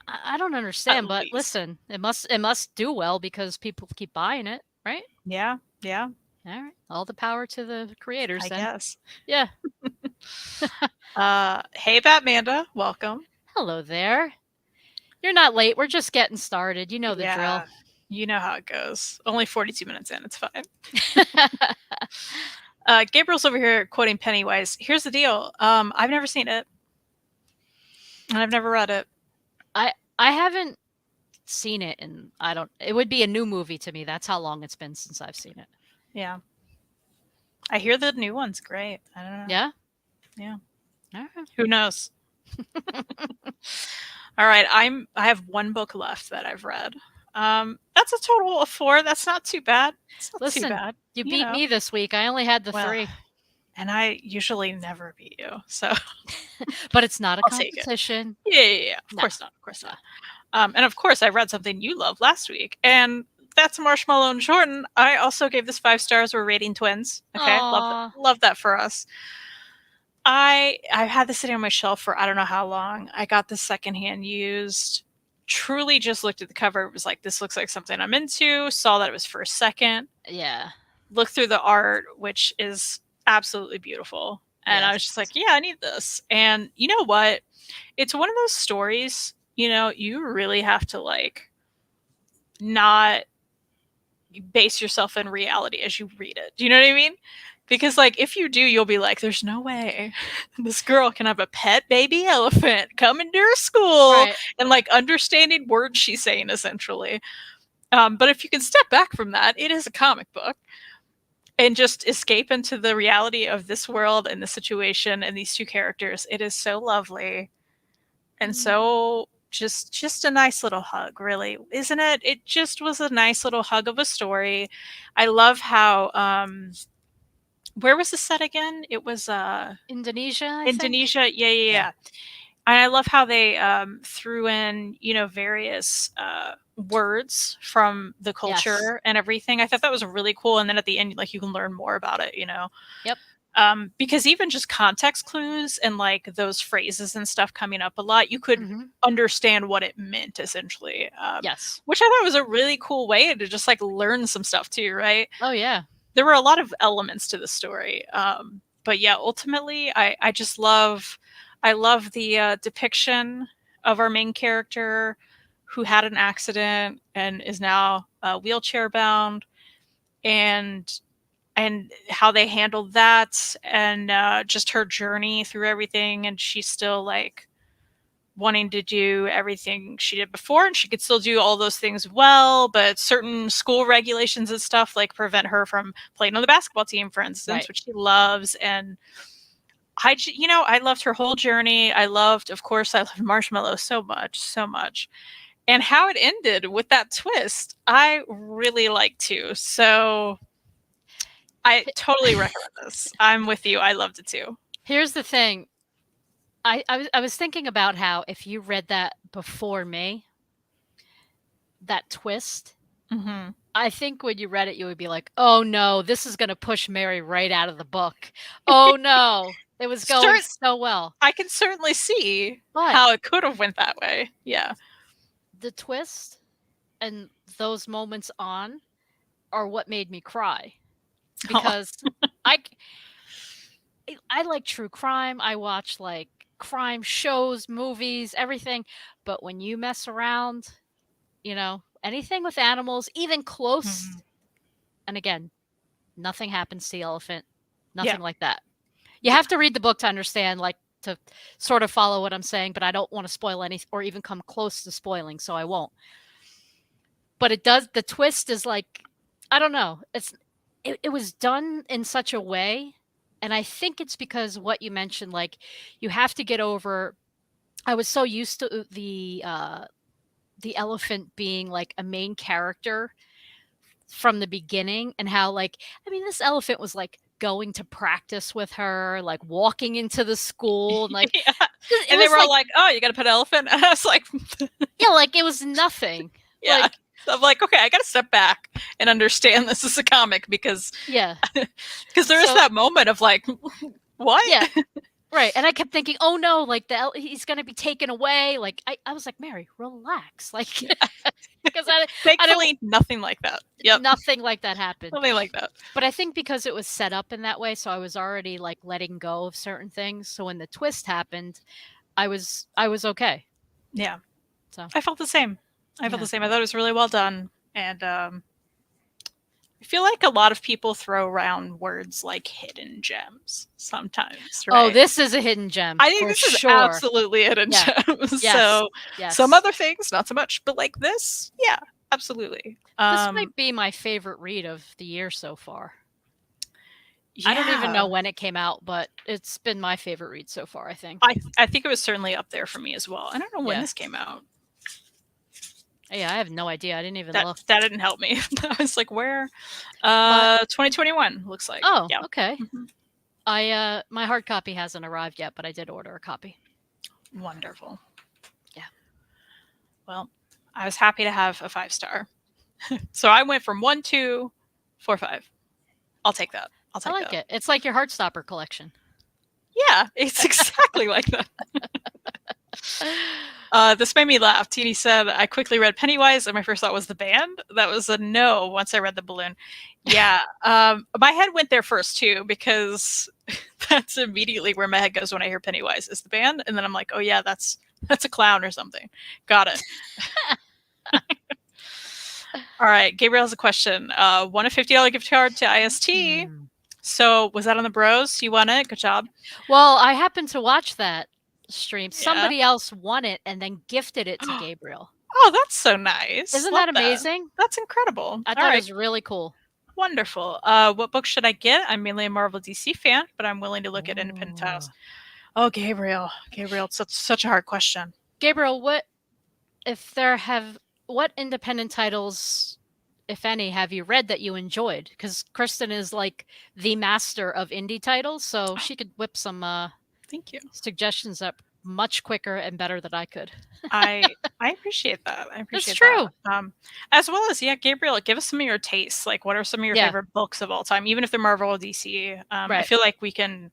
I don't understand, but listen, it must do well because people keep buying it, right? Yeah. All right. All the power to the creators, I guess. Yeah. Hey, Batmanda. Welcome. Hello there. You're not late. We're just getting started. You know the drill. You know how it goes. Only 42 minutes in. It's fine. Gabriel's over here quoting Pennywise. Here's the deal. I've never seen it. And I've never read it. I haven't seen it, and it would be a new movie to me. That's how long it's been since I've seen it. Yeah. I hear the new one's great. I don't know. Yeah? Yeah. All right. Who knows? All right. I have 1 book left that I've read. That's a total of 4. That's not too bad. It's not too bad. You beat me this week. I only had the 3. And I usually never beat you, so. But it's not a competition. Yeah. Of course not. And of course, I read something you loved last week, and that's Marshmallow and Jordan. I also gave this 5 stars. We're rating twins. Okay, love that for us. I've had this sitting on my shelf for I don't know how long. I got this secondhand used. Truly just looked at the cover. It was like, this looks like something I'm into. Saw that it was for a second. Yeah. Looked through the art, which is absolutely beautiful. And I was just like, yeah, I need this. And you know what? It's one of those stories, you really have to like not base yourself in reality as you read it. Do you know what I mean? Because like, if you do, you'll be like, there's no way this girl can have a pet baby elephant coming to her school and like understanding words she's saying essentially. But if you can step back from that, it is a comic book. And just escape into the reality of this world and the situation and these 2 characters. It is so lovely. And so just a nice little hug, really. Isn't it? It just was a nice little hug of a story. I love how, where was the set again? It was Indonesia, I Indonesia. think. Yeah. And I love how they threw in, various words from the culture and everything. I thought that was really cool. And then at the end, like, you can learn more about it, Yep. Because even just context clues and like those phrases and stuff coming up a lot, you could understand what it meant essentially. Yes. Which I thought was a really cool way to just like learn some stuff too, right? Oh yeah. There were a lot of elements to the story. But yeah, ultimately, I just love, I love the depiction of our main character who had an accident and is now wheelchair bound, and how they handled that, and just her journey through everything, and she's still like wanting to do everything she did before, and she could still do all those things well, but certain school regulations and stuff like prevent her from playing on the basketball team, for instance, Right. which she loves. And I loved her whole journey. I loved, of course, I loved Marshmallow so much, so much. And how it ended with that twist, I really liked too. So I totally recommend this. I'm with you. I loved it too. Here's the thing. I was thinking about how if you read that before me, that twist, Mm-hmm. I think when you read it, you would be like, "Oh no, this is going to push Mary right out of the book. Oh no, it was going so well." I can certainly see But how it could have went that way. Yeah. the twist and those moments on are what made me cry Oh. because I I like true crime. I watch like crime shows, movies, everything. But when you mess around, anything with animals, even close, Mhm. and again, nothing happens to the elephant, Yeah. nothing like that. You have to read the book to understand, like to sort of follow what I'm saying, but I don't want to spoil any or even come close to spoiling, so I won't. But the twist is like, I don't know. It was done in such a way, and I think it's because what you mentioned, like you have to get over. I was so used to the elephant being like a main character from the beginning, and how like, I mean, this elephant was like going to practice with her, like walking into the school, and like Yeah. it And they was were all like, like, "Oh, you got to put elephant." And I was like, yeah, like it was nothing. "Yeah." Like, I'm like, "Okay, I got to step back and understand this is a comic because yeah. there is So that moment of like, what?" yeah, right. And I kept thinking, oh no, like he's gonna be taken away. Like I was like, Mary, relax. Like because I don't Thankfully, nothing like that. Yep, nothing like that happened. nothing like that. But I think because it was set up in that way, so I was already like letting go of certain things. So when the twist happened, I was okay. Yeah, So I felt the same. I felt yeah. the same. I thought it was really well done, and I feel like a lot of people throw around words like hidden gems sometimes, Oh, right? this is a hidden gem I think for this is sure. absolutely hidden Yeah. gems. Yes. So some Yes. other things, not so much, but like this, yeah, absolutely. This might be my favorite read of the year so far. I don't even know Yeah, when it came out, but it's been my favorite read so far, I think. I think it was certainly up there for me as well. I don't know when Yeah. this came out. Yeah, I have no idea. I didn't even That look. that didn't help me. I was like, where? My 2021 looks like. Oh, Yeah. okay. Mhm. My hard copy hasn't arrived yet, but I did order a copy. Wonderful. Yeah. Well, I was happy to have a 5 star. So I went from 1, 2, 4, 5. I'll take that. I'll I take like that. it. It's like your Heartstopper collection. Yeah, it's exactly like that. This made me laugh. Teeny said, I quickly read Pennywise, and my first thought was the band. That was a no once I read the balloon. Yeah, my head went there first, too, because that's immediately where my head goes when I hear Pennywise is the band. And then I'm like, oh, yeah, that's a clown or something. Got it. All right, Gabriel has a question. Won a $50 gift card to IST. Mm. So was that on the Bros? You won it. Good job. Well, I happened to watch that stream. Yeah. Somebody else won it and then gifted it to Gabriel. Oh, that's so nice. Isn't Love that that. amazing? That's incredible. I All thought it right, was really cool. wonderful. What book should I get? I'm mainly a Marvel DC fan, but I'm willing to look at independent titles. Ooh. Oh, Gabriel. Gabriel, it's such a hard question. Gabriel, what independent titles, if any, have you read that you enjoyed? Because Kristen is like the master of indie titles, so she could whip some Thank you. suggestions up much quicker and better than I could. I appreciate that. I It's appreciate that. true. As well as, yeah, Gabriel, give us some of your tastes. Like, what are some of your Yeah, favorite books of all time, even if they're Marvel or DC? I right. feel like we can.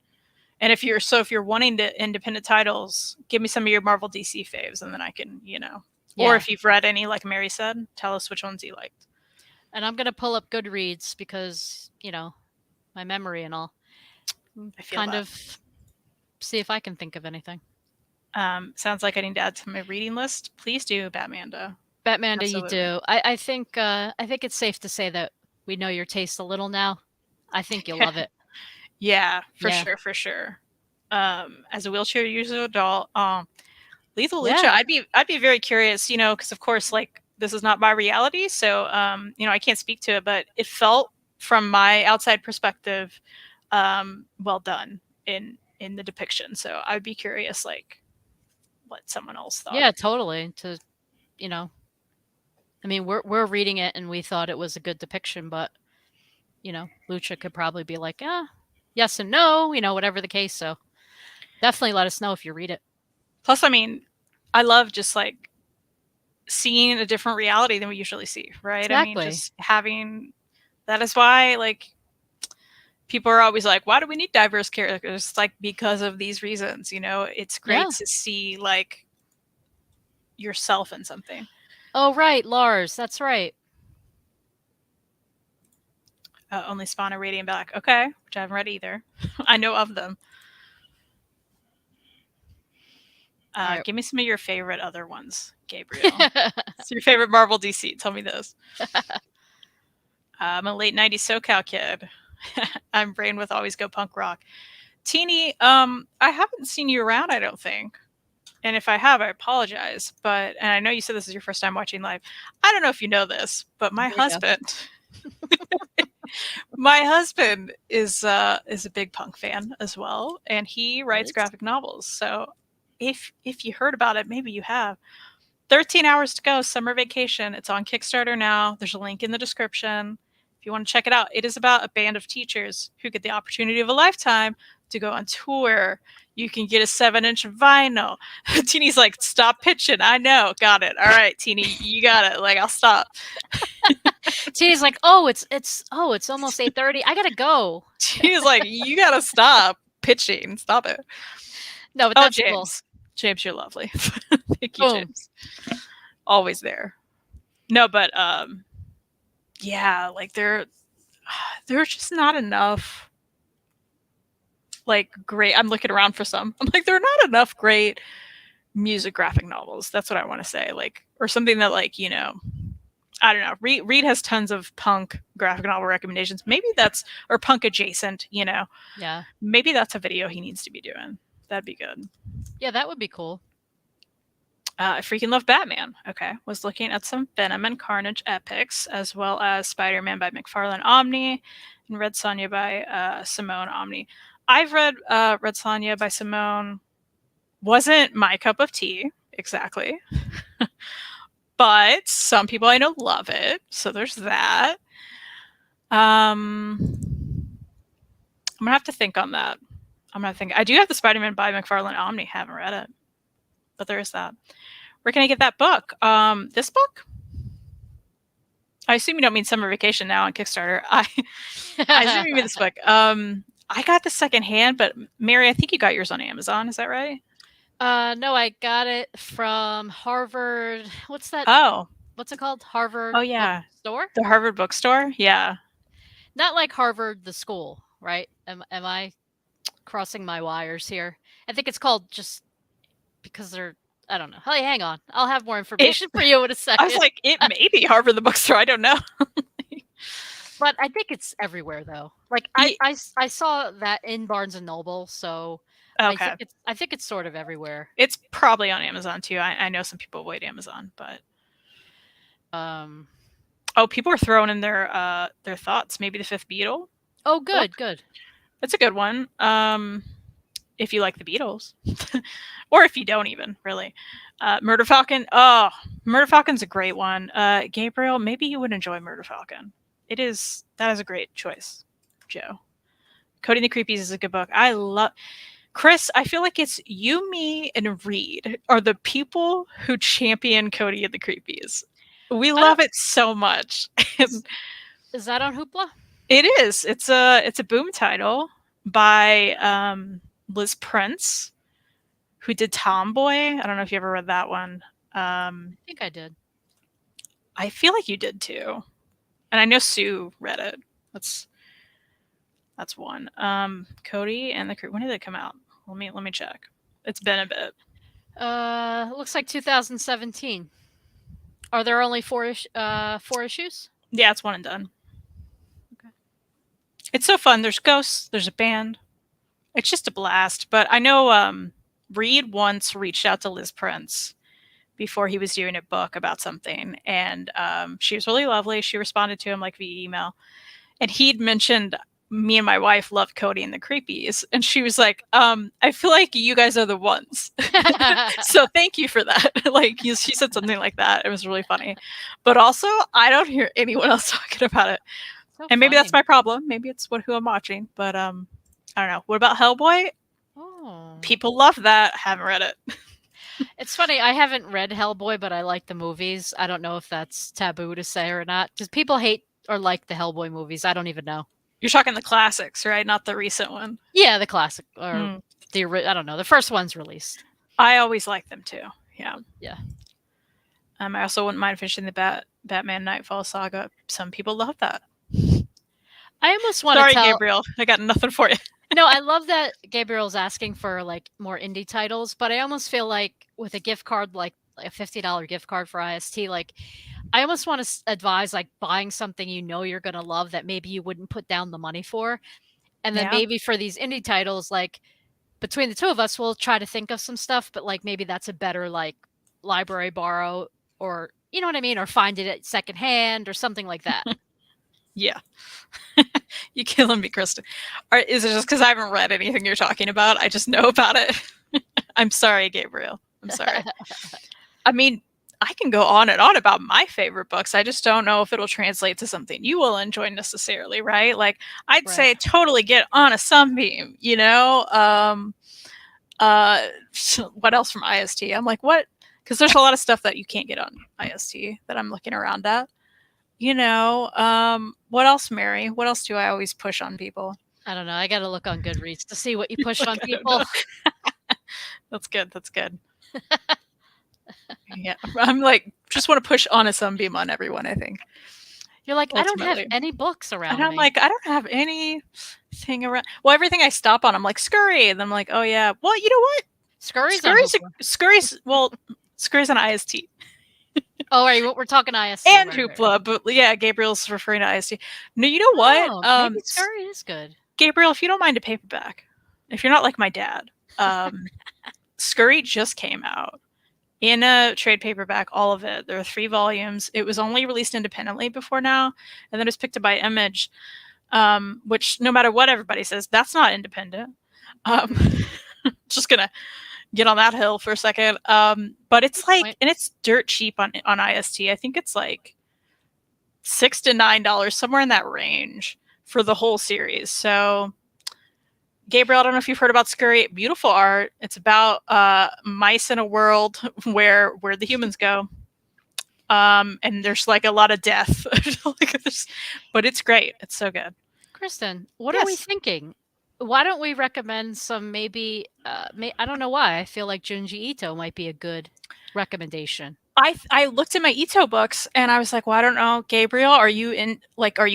And if you're wanting to independent titles, give me some of your Marvel DC faves, and then I can, or Yeah. if you've read any, like Mary said, tell us which ones you liked. And I'm gonna pull up Goodreads because, my memory and all. I feel Kind that. of see if I can think of anything. Sounds like I need to add to my reading list. Please do, Batmanda. Batman, do you Absolutely. do? I think it's safe to say that we know your taste a little now. I think you'll love it. Yeah, for Yeah. sure, for sure. As a wheelchair user adult, Lethal Lucha, Yeah. I'd be very curious, because of course, like, this is not my reality, so I can't speak to it, but it felt from my outside perspective, well done in the depiction. So I'd be curious, like, what someone else thought. Yeah, totally. You know, I mean, we're reading it and we thought it was a good depiction, but Lucha could probably be like, yes and no, whatever the case. So definitely let us know if you read it. Plus, I mean, I love just like seeing a different reality than we usually see, right? I mean, Exactly. just having that is why, like, people are always like, why do we need diverse characters? It's like, because of these reasons, it's great Yeah. to see, like, yourself in something. Oh, right, Lars. That's right. Only Spawn and Radiant Black. Okay, which I haven't read either. I know of them. All Give me some of your favorite other ones, Gabriel. right. What's your favorite Marvel DC? Tell me this. I'm a late 90s SoCal kid. I'm brain with always go punk rock. Teeny, I haven't seen you around, I don't think. And if I have, I apologize. And I know you said this is your first time watching live. I don't know if you know this, but my Here we go. husband, my husband is a big punk fan as well, and he writes Nice. graphic novels. So if you heard about it, maybe you have. 13 hours to go, summer vacation. It's on Kickstarter now. There's a link in the description if you want to check it out. It is about a band of teachers who get the opportunity of a lifetime to go on tour. You can get a 7-inch vinyl. Teeny's like, stop pitching. I know. Got it. All right, Teeny, you got it. Like, I'll stop. Teeny's like, it's almost 8:30. I gotta go. She's like, you got to stop pitching. Stop it. No, but Oh, that's cool. James. James, you're lovely. Thank you, Boom. James. Always there. No, but yeah, like there's just not enough like great. I'm looking around for some. I'm like, there are not enough great music graphic novels. That's what I want to say. Like, or something that, like, I don't know. Reed has tons of punk graphic novel recommendations. Maybe that's, or punk adjacent, Yeah. maybe that's a video he needs to be doing. That'd be good. Yeah, that would be cool. I freaking love Batman. Okay. Was looking at some Venom and Carnage epics, as well as Spider-Man by McFarlane Omni and Red Sonja by Simone Omni. I've read Red Sonja by Simone. Wasn't my cup of tea, exactly. But some people I know love it. So there's that. I'm gonna have to think on that. I'm gonna think. I do have the Spider-Man by McFarlane Omni. Haven't read it, but there is that. Where can I get that book? This book? I assume you don't mean Summer Vacation now on Kickstarter. I assume you mean this book. I got the secondhand, but Mary, I think you got yours on Amazon. Is that right? No, I got it from Harvard. What's that? Oh, What's it called? Harvard oh yeah, Bookstore? the Harvard Bookstore. Yeah. Not like Harvard the school, right? Am I crossing my wires here? I think it's called just because they're I don't know. Hey, hang on. I'll have more It. information for you in a I was second. like, it may be Harvard the Bookstore. I don't know. But I think it's everywhere though. Like I saw that in Barnes and Noble, so Okay. I think it's sort of everywhere. It's probably on Amazon too. I know some people avoid Amazon, but Um people are throwing in their thoughts. Maybe the Fifth Beatle Oh, book. good. It's a good one. If you like the Beatles, or if you don't even really. Murder Falcon. Oh, Murder Falcon's a great one. Gabriel, maybe you would enjoy Murder Falcon. That is a great choice, Joe. Coding the Creepies is a good book. I love Chris, I feel like it's you, me, and Reed are the people who champion Cody and the Creepies. We I don't. love it so much. And Is that on Hoopla? it is. It's a boom title by Liz Prince, who did Tomboy. I don't know if you ever read that one. I think I did. I feel like you did too. And I know Sue read it. That's one. Cody and the Creep. When did it come out? Let me check. It's been a bit. Looks like 2017. Are there only four issues? Yeah, it's one and done. Okay. It's so fun. There's ghosts. There's a band. It's just a blast. But I know Reed once reached out to Liz Prince before he was doing a book about something, and she was really lovely. She responded to him like via email, and he'd mentioned me and my wife love Cody and the Creepies, and she was like, I feel like you guys are the ones. So thank you for that. Like she said something like that. It was really funny. But also I don't hear anyone else talking about it. So And maybe funny. that's my problem. Maybe it's who I'm watching. But I don't know. What about Hellboy? Oh. People love that. Haven't read it. It's funny, I haven't read Hellboy, but I like the movies. I don't know if that's taboo to say or not. Because people hate or like the Hellboy movies. I don't even know. You're talking the classics, right? Not the recent one. Yeah, the classic or I don't know. The first one's released. I always like them too. Yeah. Yeah. I also wouldn't mind finishing the Batman Nightfall saga. Some people love that. I almost want Sorry, to tell Gabriel. I got nothing for you. No, I love that Gabriel's asking for like more indie titles, but I almost feel like with a gift card, like a $50 gift card for IST, like I almost want to advise like buying something you know you're going to love that maybe you wouldn't put down the money for. And then maybe for these indie titles, like between the two of us, we'll try to think of some stuff, but like maybe that's a better like library borrow or you know what I mean? Or find it at secondhand or something like that. Yeah. You killing me, Kristen. Is it just because I haven't read anything you're talking about? I just know about it. I'm sorry, Gabriel. I'm sorry. I mean, I can go on and on about my favorite books. I just don't know if it'll translate to something you will enjoy necessarily, right? Like, I'd say totally get on a Sunbeam, you know? What else from IST? I'm like, what? Because there's a lot of stuff that you can't get on IST that I'm looking around at. You know, what else, Mary? What else do I always push on people? I don't know. I got to look on Goodreads to see what you push on people. That's good. That's good. Yeah, I'm like, just want to push on a Sunbeam on everyone, I think. You're like, ultimately. I don't have any books around and I'm like, I don't have anything around. Well, everything I stop on, I'm like, Scurry. And I'm like, oh, yeah. Well, you know what? Scurry's on IST. Oh, we're talking IST. And Hoopla, but yeah, Gabriel's referring to IST. No, you know what? Maybe Scurry is good. Gabriel, if you don't mind a paperback, if you're not like my dad, Scurry just came out in a trade paperback, all of it. There are 3 volumes. It was only released independently before now, and then it was picked up by Image, which no matter what everybody says, that's not independent. Just gonna get on that hill for a second. But it's like, and it's dirt cheap on IST. I think it's like $6 to $9, somewhere in that range for the whole series. So, Gabriel, I don't know if you've heard about Scurry. Beautiful art. It's about mice in a world where the humans go. And there's like a lot of death. But it's great. It's so good. Kristen, what are we thinking? Why don't we recommend some maybe, I don't know why. I feel like Junji Ito might be a good recommendation. I looked at my Ito books and I was like, well, I don't know, Gabriel, are you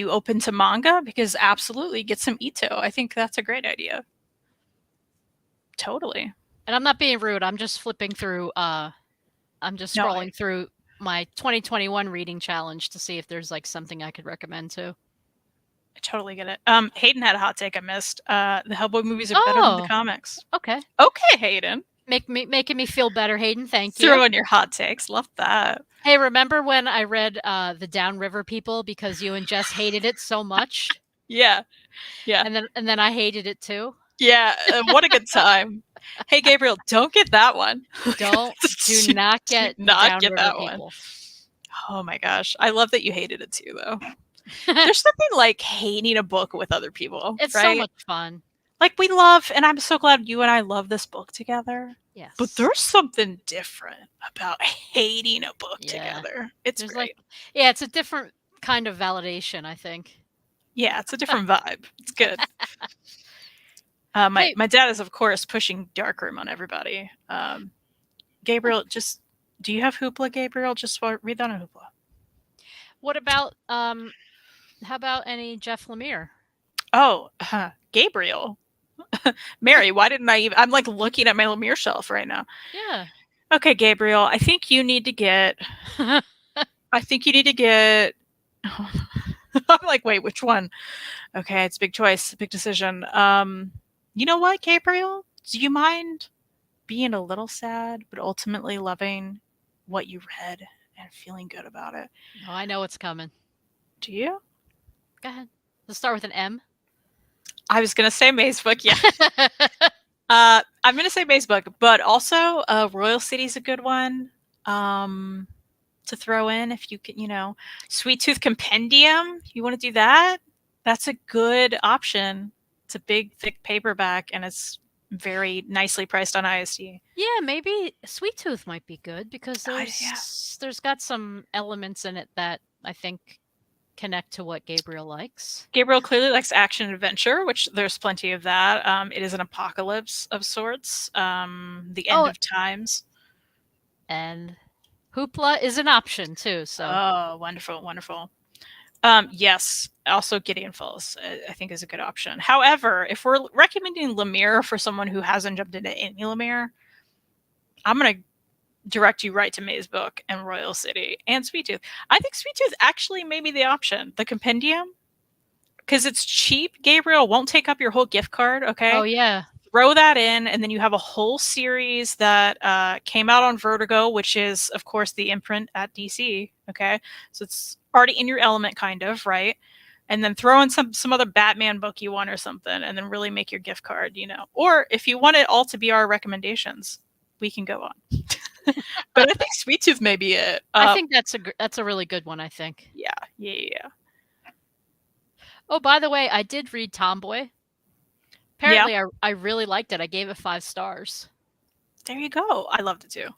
open to manga? Because absolutely get some Ito. I think that's a great idea. Totally. And I'm not being rude. I'm just flipping through, I'm just scrolling through my 2021 reading challenge to see if there's like something I could recommend too. I totally get it. Hayden had a hot take I missed. The Hellboy movies are better than the comics. Okay. Okay, Hayden. Making me feel better, Hayden. Thank you. Throw in your hot takes. Love that. Hey, remember when I read the Downriver People because you and Jess hated it so much? Yeah. And then I hated it too. Yeah. What a good time. Hey, Gabriel, don't get that one. Do not get that one. Oh my gosh. I love that you hated it too, though. There's something like hating a book with other people. It's so much fun. Like, we love, and I'm so glad you and I love this book together. But Yes. there's something different about hating a book Yeah. together. It's There's like great. yeah, it's a different kind of validation, I think. Yeah, it's a different vibe. It's good. My Hey, my dad is, of course, pushing Darkroom on everybody. Gabriel, just do you have Hoopla, Gabriel? Just read that on Hoopla. what about how about any Jeff Lemire? Oh, Gabriel. Mary, why didn't I even? I'm like looking at my Lemire shelf right now. Yeah. Okay, Gabriel, I think you need to get. I think you need to get. I'm like, wait, which one? Okay, it's a big choice, big decision. You know what, Gabriel? Do you mind being a little sad, but ultimately loving what you read and feeling good about it? Oh, I know what's coming. Do you? Go ahead. Let's start with an M. I was gonna say Maze Book, yeah. I'm gonna say Maze Book, but also Royal City's a good one to throw in if you can, Sweet Tooth Compendium. You want to do that? That's a good option. It's a big, thick paperback, and it's very nicely priced on ISD. Yeah, maybe Sweet Tooth might be good because Yeah. there's got some elements in it that I think connect to what Gabriel likes. Gabriel clearly likes action and adventure, which there's plenty of that. It is an apocalypse of sorts, the end Oh, of times. and Hoopla is an option too, so Oh, wonderful, wonderful. Yes, also Gideon Falls, I think is a good option. However, if we're recommending Lemire for someone who hasn't jumped into any Lemire, I'm gonna direct you right to Maze Book and Royal City and Sweet Tooth. I think Sweet Tooth actually may be the option. The compendium, because it's cheap. Gabriel won't take up your whole gift card. oh Okay, yeah. throw that in, and then you have a whole series that came out on Vertigo, which is, of course, the imprint at DC. Okay, so it's already in your element, kind of, right? And then throw in some other Batman book you want or something, and then really make your gift card. Or if you want it all to be our recommendations, we can go on. But I think Sweet Tooth may be it. I think that's a really good one, I think. Yeah, yeah, yeah, Oh, by the way, I did read Tomboy. yeah. Apparently I really liked it. I gave it 5 stars. There you go. I loved it too.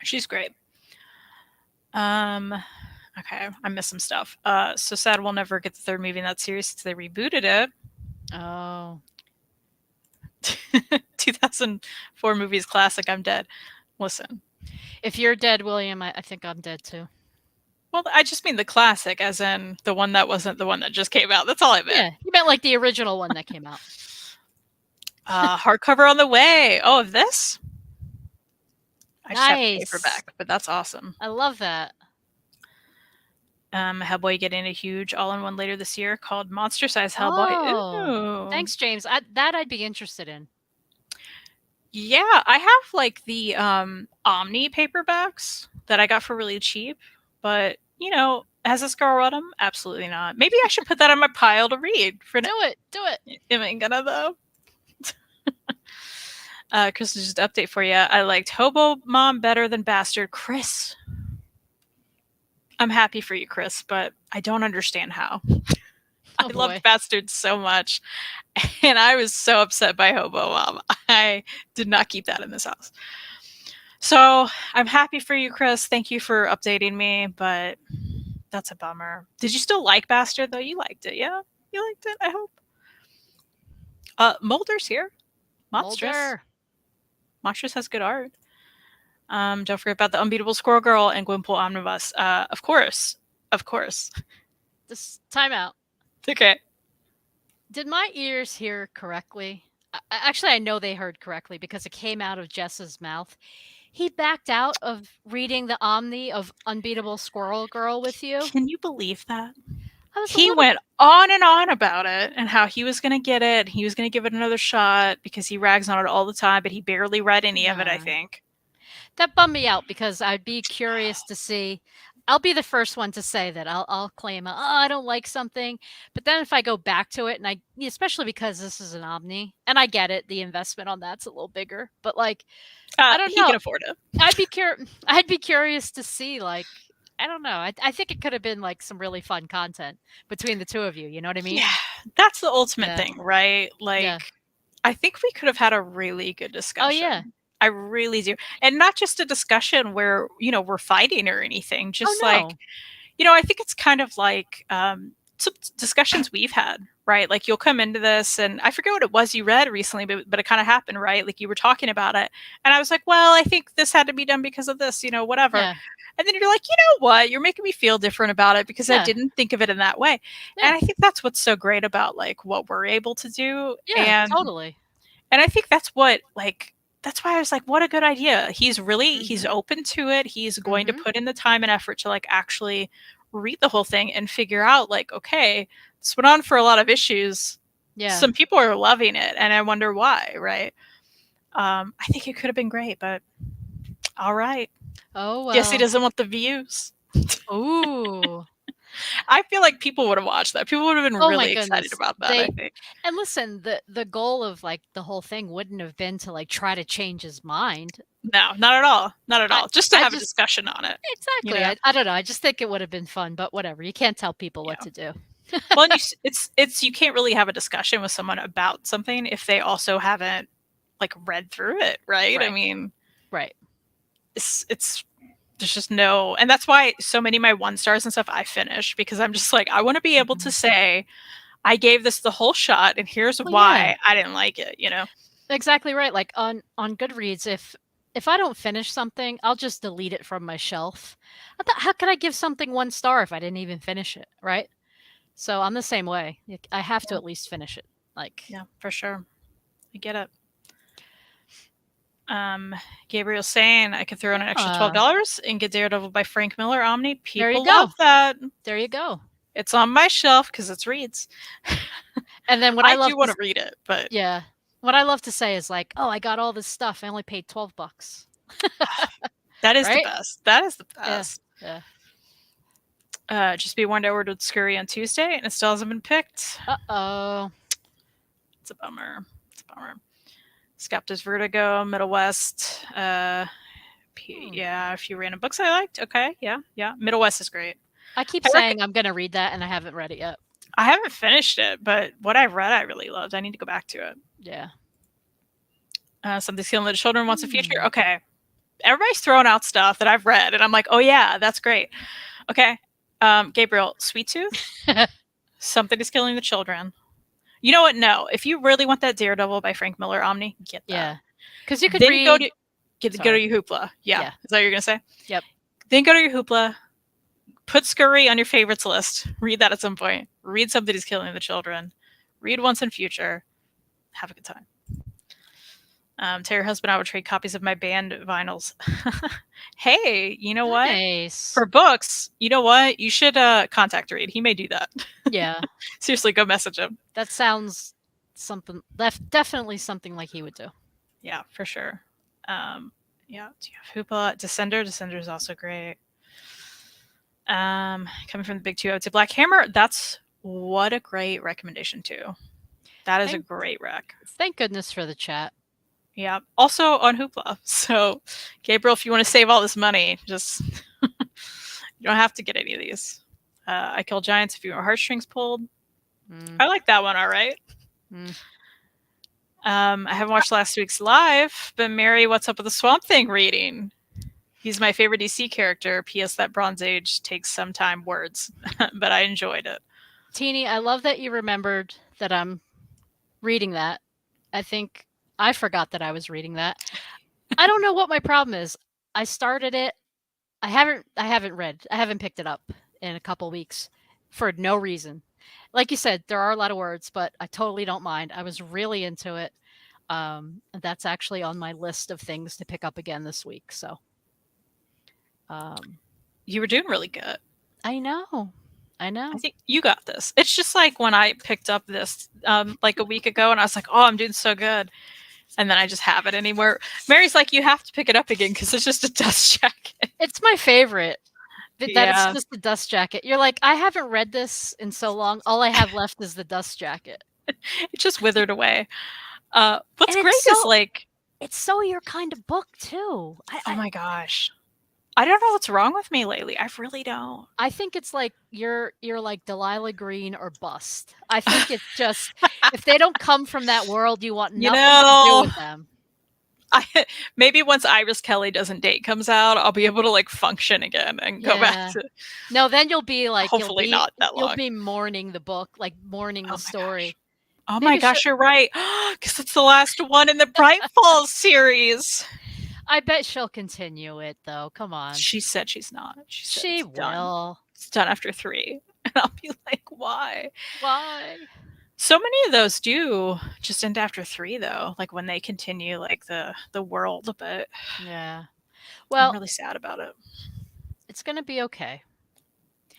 She's great. Okay, I missed some stuff. So sad we'll never get the third movie in that series since they rebooted it. Oh. 2004 movie's classic. I'm dead. Listen. If you're dead, William, I think I'm dead too. Well, I just mean the classic, as in the one that wasn't the one that just came out. That's all I meant. Yeah, you meant like the original one that came out. Hardcover on the way. Oh, of this? I just have Nice. paperback, but that's awesome. I love that. Hellboy getting a huge all-in-one later this year called Monster Size Hellboy. Oh. Ooh. Thanks, James. I'd be interested in. Yeah, I have like the Omni paperbacks that I got for really cheap, but has this girl read them? Absolutely not. Maybe I should put that on my pile to read for Do it. Do it. Am I gonna though? Chris, just an update for you. I liked Hobo Mom better than Bastard. Chris, I'm happy for you, Chris, but I don't understand how. Oh, I boy. loved Bastard so much, and I was so upset by Hobo Mom. I did not keep that in this house. So I'm happy for you, Chris. Thank you for updating me, but that's a bummer. Did you still like Bastard, though? You liked it, yeah? You liked it, I hope. Mulder's here. Monstrous. Mulder. Monstrous has good art. Don't forget about the Unbeatable Squirrel Girl and Gwynpool Omnibus. Of course. Of course. This timeout. Okay. Did my ears hear correctly? Actually, I know they heard correctly because it came out of Jess's mouth. He backed out of reading the Omni of Unbeatable Squirrel Girl with you. Can you believe that? I was He went on and on about it and how he was going to get it. He was going to give it another shot because he rags on it all the time, but he barely read any of it, I think. That bummed me out because I'd be curious to see. I'll be the first one to say that I'll claim, I don't like something. But then if I go back to it, and especially because this is an Omni, and I get it, the investment on that's a little bigger. But like, I don't know. He can afford it. I'd be curious to see like I don't know. I think it could have been like some really fun content between the two of you. You know what I mean? Yeah, that's the ultimate Yeah. thing, right? Yeah. Like, I think we could have had a really good Oh yeah. discussion. I really do. And not just a discussion where, we're fighting or anything, Oh just like, no. I think it's kind of like some discussions we've had, right? Like you'll come into this, and I forget what it was you read recently, but it kind of happened, right? Like you were talking about it, and I was like, well, I think this had to be done because of this, whatever. Yeah. And then you're like, you know what? You're making me feel different about it because I Yeah. didn't think of it in that way. Yeah. And I think that's what's so great about like what we're able to do. Yeah. And Totally. and I think that's why I was like, what a good idea. He's Mhm. open to it. He's going to Mhm. put in the time and effort to like actually read the whole thing and figure out like, okay, this went on for a lot of issues. Yeah. Some people are loving it, and I wonder why, right? I think it could have been great, but all right. Oh Guess he well. doesn't want the views. Ooh. I feel like people would have watched that. People would have been Oh my really excited goodness. about that, I They think. and listen, the goal of like the whole thing wouldn't have been to like try to change his mind. No, not at all. Not at I all. Just to I have a just discussion on it, you exactly. know? I don't know. I just think it would have been fun, but whatever. You can't tell people what Yeah. to do. Well, and it's you can't really have a discussion with someone about something if they also haven't like read through it, right? I Right. mean, Right. it's there's just no, and that's why so many of my 1 stars and stuff I finish, because I'm just like, I want to be able to Mhm. say I gave this the whole shot and here's Well, yeah. why I didn't like it. Exactly right. Like on Goodreads, if I don't finish something, I'll just delete it from my shelf. How could I give something 1 star if I didn't even finish it, right? So I'm the same way. I have to Yeah, at least finish it. Like, yeah, for sure. I get it. Um, Gabriel saying I could throw in an extra yeah, $12 and get Daredevil by Frank Miller Omni. there you People love go. that. There you go. It's on my shelf because it's reads. And then what I I love do to want to read it, but yeah, what I love to say is like, "Oh, I got all this stuff. I only paid $12." that is the Right? best. That is the Yeah. best. Yeah. Just be warned, I ordered Scurry on Tuesday and it still hasn't been picked. Uh-oh. It's a bummer. It's a bummer. Skepta's Vertigo, Middle West. Hmm. Yeah, a few random books I liked. Okay, yeah, yeah. Middle West is great. I keep I, rec- saying I'm gonna read that, and I haven't read it yet. I haven't finished it, but what I've read I really loved. I need to go back to it. Yeah. Something's Killing the Children Wants a Future. Hmm. Okay. Everybody's throwing out stuff that I've read, and I'm like, oh yeah, that's great. Okay. Gabriel, Sweet Tooth, Something is Killing the Children. You know what? No. If you really want that Daredevil by Frank Miller Omni, get that. Yeah. Because you could Then go read to go to sorry. your Hoopla. Yeah. Yeah. Is that what you're gonna say? Yep. Then go to your Hoopla. Put Scurry on your favorites list. Read that at some point. Read Something is Killing the Children. Read Once in Future. Have a good time. Tell your husband I would trade copies of my band vinyls. Hey, you know what? Nice. For books, you know what? You should contact Reed. He may do that. Yeah. Seriously, go message him. That sounds something definitely something like he would do. Yeah, for sure. Yeah, do you have Hoopla? Descender? Descender is also great. Coming from the big two, I would say Black Hammer. That's what a great recommendation too. That is a Thank great rec. thank goodness for the chat. Yeah. Also on Hoopla. So, Gabriel, if you want to save all this money, just you don't have to get any of these. I Kill Giants if you want heartstrings pulled. Mm. I like that one. All right. Mm. I haven't watched last week's live, but Mary, what's up with the Swamp Thing reading? He's my favorite DC character. P.S. That Bronze Age takes some time words, but I enjoyed it. Teeny, I love that you remembered that I'm reading that. I think I forgot that I was reading that. I don't know what my problem is. I started it. I haven't picked it up in a couple weeks for no reason. Like you said, there are a lot of words, but I totally don't mind. I was really into it. That's actually on my list of things to pick up again this week. So, You were doing really good. I know. I know. I think you got this. It's just like when I picked up this like a week ago and I was like, oh, I'm doing so good. And then I just have it anywhere. Mary's like, you have to pick it up again because it's just a dust jacket. It's my favorite. That it's Yeah. just the dust jacket. You're like, I haven't read this in so long. All I have left is the dust jacket. It just withered away. What's And great is like, it's so your kind of book too. oh my gosh. I don't know what's wrong with me lately. I really don't. I think it's like you're like Delilah Green or bust. I think it's just if they don't come from that world, you want You nothing to do know, with them. I maybe once Iris Kelly Doesn't Date comes out, I'll be able to like function again and go back Yeah. to No, then you'll be like hopefully not that you'll long. be mourning the book, like mourning the Oh my gosh. story. Oh my Maybe she'll gosh, you're right. Because it's the last one in the Bright Falls series. I bet she'll continue it though. Come on. She said she's not. She said She it's done. will. It's done after 3. And I'll be like, why? Why? So many of those do just end after 3 though, like when they continue like the world, but Yeah. I'm Well, really sad about it. it's going to be okay.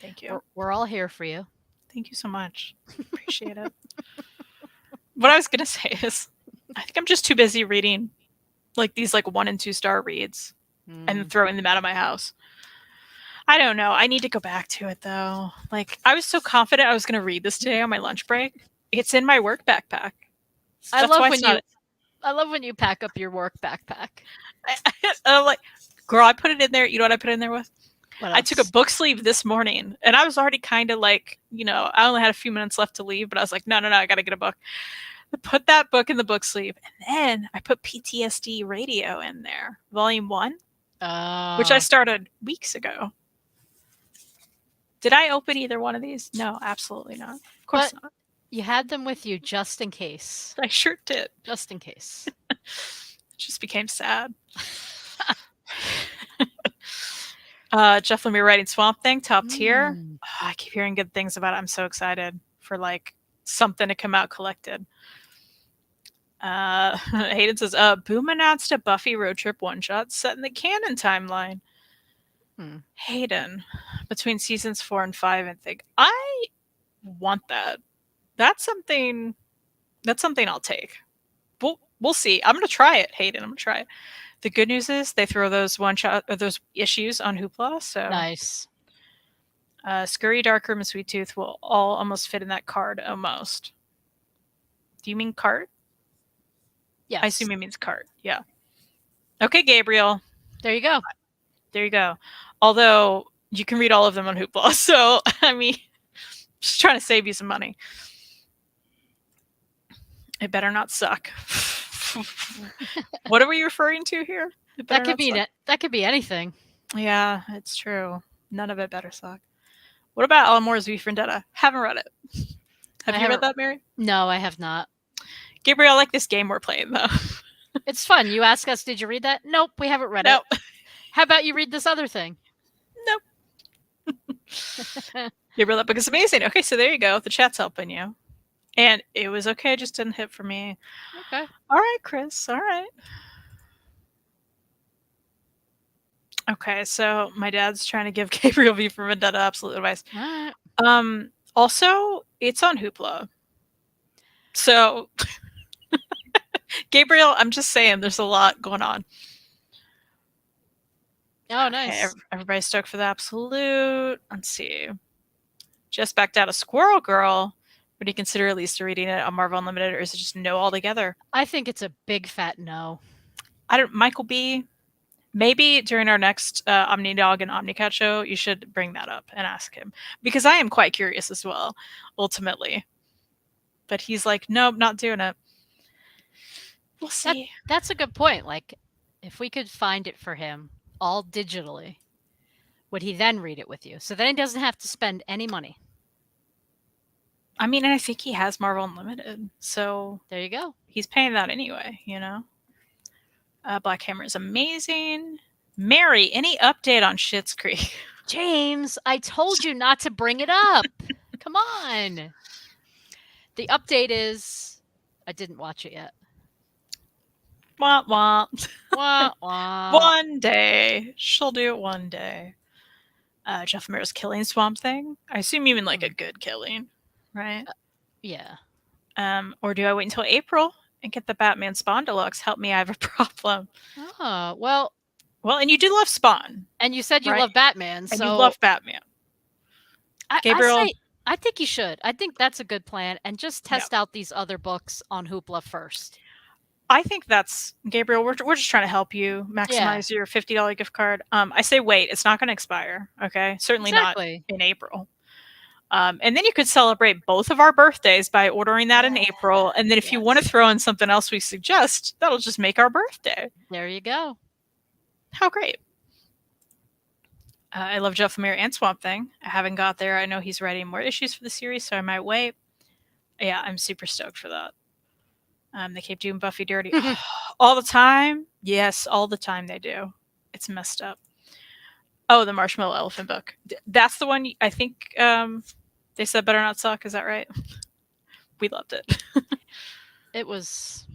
Thank you. We're all here for you. Thank you so much. Appreciate it. What I was gonna say is I think I'm just too busy reading like these like 1 and 2 star reads and Mm. throwing them out of my house. I don't know. I need to go back to it though. Like I was so confident I was gonna read this today on my lunch break. It's in my work backpack. I That's love why when it's not. you pack up your work backpack. I'm like, girl, I put it in there. You know what I put it in there with? What I took a else? book sleeve this morning, and I was already kind of like, I only had a few minutes left to leave, but I was like, no, I got to get a book. I put that book in the book sleeve, and then I put PTSD Radio in there, Volume 1, which I started weeks ago. Did I open either one of these? No, absolutely not. Of course not. You had them with you just in case. I sure did. Just in case. It just became sad. Jeff Lemire writing Swamp Thing, top tier. Mm. Oh, I keep hearing good things about it. I'm so excited for like something to come out collected. Hayden says, Boom announced a Buffy road trip one shot set in the canon timeline. Hayden, between seasons 4 and 5, and think I want that. That's something I'll take. We'll see. I'm gonna try it, Hayden. I'm gonna try it. The good news is they throw those one shot or those issues on Hoopla. So Nice. Scurry, Darkroom, and Sweet Tooth will all almost fit in that card almost. Do you mean cart? Yes. I assume it means cart. Yeah. Okay, Gabriel. There you go. There you go. Although you can read all of them on Hoopla. So, I mean, just trying to save you some money. It better not suck. What are we referring to here? That could be anything. Yeah, it's true. None of it better suck. What about Alan Moore's V for Vendetta? Haven't read it. Have you read that, Mary? No, I have not. Gabriel, I like this game we're playing, though. It's fun. You ask us, did you read that? Nope, we haven't read it. How about you read this other thing? Nope. Gabriel, that book is amazing. Okay, so there you go. The chat's helping you. And it was okay, just didn't hit for me. Okay. All right, Chris. All right. Okay, so my dad's trying to give Gabriel V for Vendetta absolute advice. All right. Also, it's on Hoopla. So, Gabriel, I'm just saying there's a lot going on. Oh, nice. Okay, everybody's stoked for the absolute. Let's see. Just backed out of Squirrel Girl. Would you consider at least reading it on Marvel Unlimited, or is it just no altogether? I think it's a big fat no. Michael B., maybe during our next OmniDog and OmniCat show, you should bring that up and ask him. Because I am quite curious as well, ultimately. But he's like, nope, not doing it. We'll see. That's a good point. Like, if we could find it for him all digitally, would he then read it with you? So then he doesn't have to spend any money. I mean, and I think he has Marvel Unlimited. So there you go. He's paying that anyway, Black Hammer is amazing. Mary, any update on Schitt's Creek? James, I told you not to bring it up. Come on. The update is I didn't watch it yet. Wah, wah. Wah, wah. One day. She'll do it one day. Jeff Lemire's killing Swamp Thing. I assume you mean like a good killing, right? Yeah. Or do I wait until April and get the Batman Spawn Deluxe? Help me, I have a problem. Oh, well, and you do love Spawn. And you said you love Batman, so... And you love Batman. Gabriel... I think you should. I think that's a good plan. And just test out these other books on Hoopla first. I think that's Gabriel. We're just trying to help you Yeah, maximize your $50 gift card. I say wait, it's not going to expire. Okay, certainly not exactly. in April. And then you could celebrate both of our birthdays by ordering that in April. And then if you want to Yes. throw in something else we suggest, that'll just make our birthday. There you go. How great! I love Jeff Lemire and Swamp Thing. I haven't got there. I know he's writing more issues for the series, so I might wait. Yeah, I'm super stoked for that. They keep doing Buffy dirty all the time. Yes, all the time they do. It's messed up. Oh, the Marshmallow Elephant book. That's the one I think they said better not suck. Is that right? We loved it. It was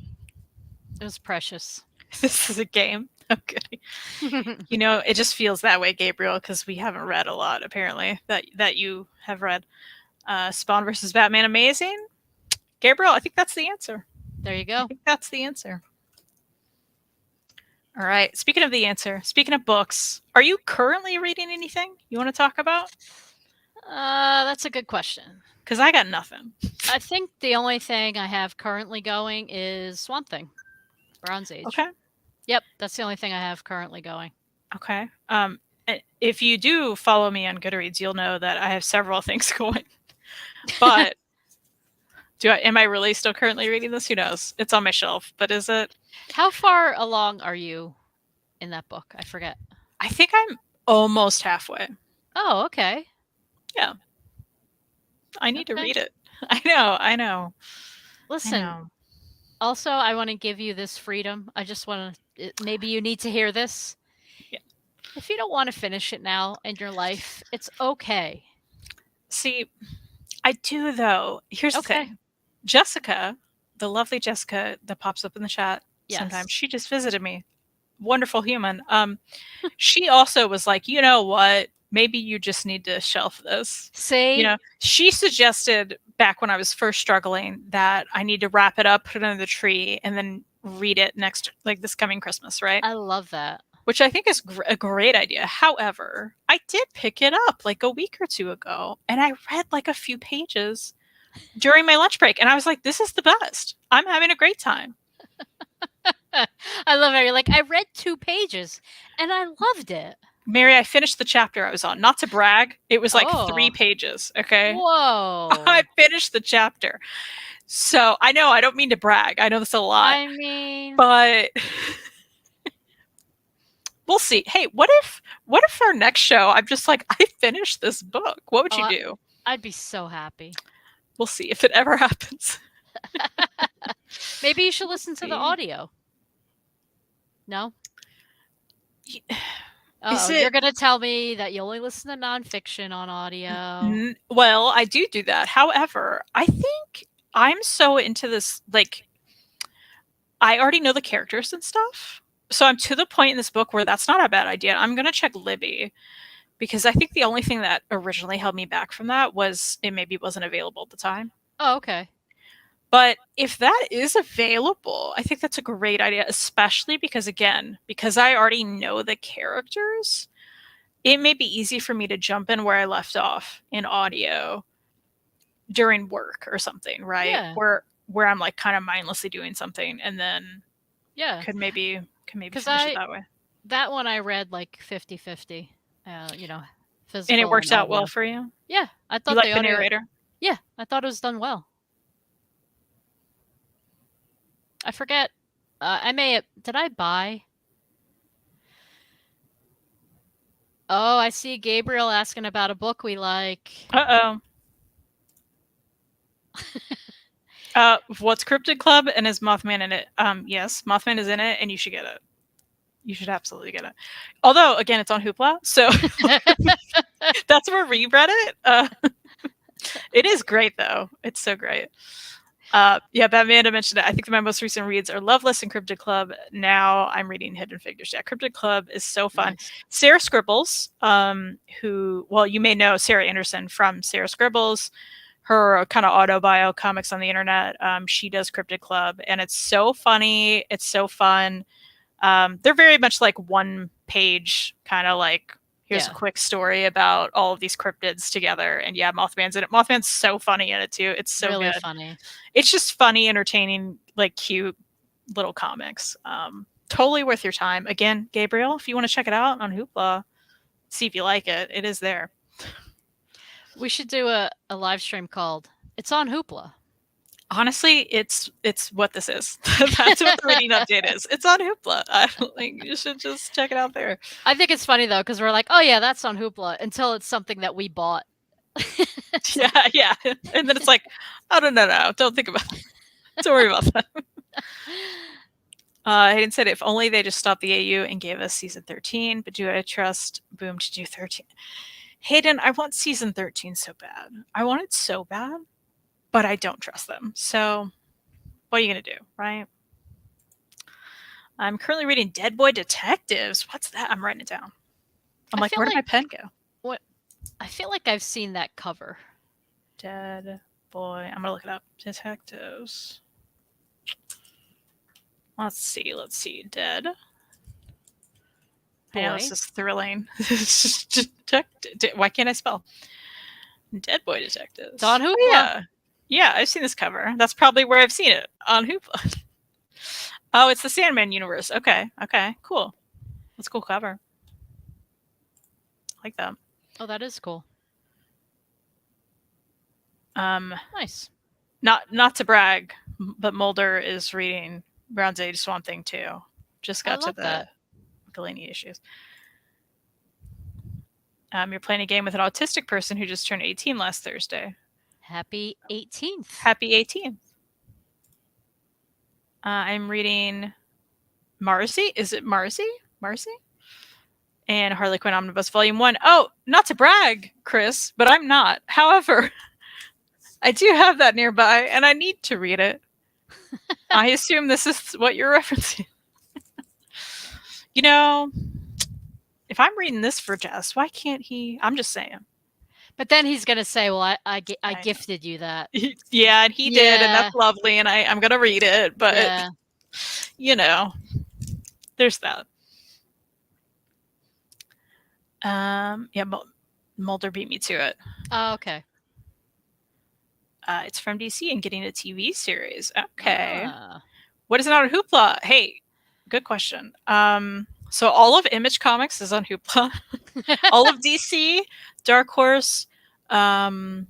precious. This is a game. Okay. You know, it just feels that way, Gabriel, because we haven't read a lot apparently that you have read. Spawn versus Batman, amazing. Gabriel, I think that's the answer. There you I go. think that's the answer. All right. Speaking of the answer, speaking of books, are you currently reading anything you want to talk about? That's a good question. Because I got nothing. I think the only thing I have currently going is Swamp Thing, Bronze Age. Okay. Yep, that's the only thing I have currently going. Okay. If you do follow me on Goodreads, you'll know that I have several things going. But am I really still currently reading this? Who knows? It's on my shelf, but is it? How far along are you in that book? I forget. I think I'm almost halfway. Oh, okay. Yeah. I need to Okay. read it. I know. Listen, also, I want to give you this freedom. I just want to, maybe you need to hear this. Yeah. If you don't want to finish it now in your life, it's okay. See, I do though. Here's the Okay. thing. Jessica, the lovely Jessica that pops up in the chat Yes. sometimes, she just visited me. Wonderful human. She also was like, you know what? Maybe you just need to shelf this. See? You know, she suggested back when I was first struggling that I need to wrap it up, put it under the tree, and then read it this coming Christmas, right? I love that. Which I think is a great idea. However, I did pick it up like a week or two ago, and I read like a few pages during my lunch break, and I was like, this is the best. I'm having a great time. I love how you're like, I read 2 pages and I loved it. Mary, I finished the chapter I was on. Not to brag, it was like 3 Oh. pages, okay? Whoa. I finished the chapter. So I know I don't mean to brag. I know this a lot. I mean, But we'll see. Hey, what if our next show I'm just like, I finished this book? What would you do? I'd be so happy. We'll see if it ever happens. Maybe you should listen to the audio. No? You're going to tell me that you only listen to nonfiction on audio. Well, I do that. However, I think I'm so into this, like, I already know the characters and stuff. So I'm to the point in this book where that's not a bad idea. I'm going to check Libby because I think the only thing that originally held me back from that was it maybe wasn't available at the time. Oh, okay. But if that is available, I think that's a great idea, especially because, again, because I already know the characters, it may be easy for me to jump in where I left off in audio during work or something, right? Yeah. Where I'm like kind of mindlessly doing something and then could maybe finish it that way. That one I read like 50-50, physical. And it works out well for you? Yeah. I thought you like the narrator? Yeah, I thought it was done well. I forget. Did I buy? Oh, I see Gabriel asking about a book we like. Uh-oh. What's Cryptid Club and is Mothman in it? Yes, Mothman is in it and you should get it. You should absolutely get it. Although, again, it's on Hoopla, so that's where we read it. It is great, though. It's so great. Yeah, but Amanda mentioned it. I think my most recent reads are Loveless and Cryptid Club. Now I'm reading Hidden Figures. Yeah, Cryptid Club is so fun. Nice. Sarah Scribbles, who, well, you may know Sarah Anderson from Sarah Scribbles, her kind of auto-bio comics on the internet. She does Cryptid Club, and it's so funny. It's so fun. They're very much like one page, kind of like, here's a quick story about all of these cryptids together. And yeah, Mothman's in it. Mothman's so funny in it too. It's so really good. Funny. It's just funny, entertaining, like cute, little comics. Totally worth your time. Again, Gabriel, if you want to check it out on Hoopla, see if you like it. It is there. We should do a live stream called It's on Hoopla. Honestly, it's what this is. That's what the reading update is. It's on Hoopla. You should just check it out there. I think it's funny though, because we're like, oh yeah, that's on Hoopla, until it's something that we bought. Yeah. And then it's like, oh, no. Don't think about that. Don't worry about that. Hayden said, if only they just stopped the AU and gave us season 13, but do I trust Boom to do 13? Hayden, I want season 13 so bad. I want it so bad, but I don't trust them. So what are you going to do, right? I'm currently reading Dead Boy Detectives. What's that? I'm writing it down. I'm like, where did my pen go? What? I feel like I've seen that cover. Dead Boy. I'm going to look it up. Detectives. Let's see. Dead. Boy. I know this is thrilling. Why can't I spell? Dead Boy Detectives. It's on Hoopla. Yeah, I've seen this cover. That's probably where I've seen it, on Hoopla. Oh, it's the Sandman universe. Okay, cool. That's a cool cover. I like that. Oh, that is cool. Nice. Not to brag, but Mulder is reading Bronze Age Swamp Thing too. Just got to the Galeni issues. You're playing a game with an autistic person who just turned 18 last Thursday. Happy 18th. Happy 18th. I'm reading Marcy. Is it Marcy? And Harley Quinn Omnibus Volume 1. Oh, not to brag, Chris, but I'm not. However, I do have that nearby, and I need to read it. I assume this is what you're referencing. If I'm reading this for Jess, why can't he? I'm just saying. But then he's going to say, well, I gifted you that. Yeah, and he did, and that's lovely, and I'm going to read it. But, there's that. Yeah, Mulder beat me to it. Oh, okay. It's from DC and getting a TV series. Okay. What is it on Hoopla? Hey, good question. So all of Image Comics is on Hoopla. All of DC, Dark Horse, Boom.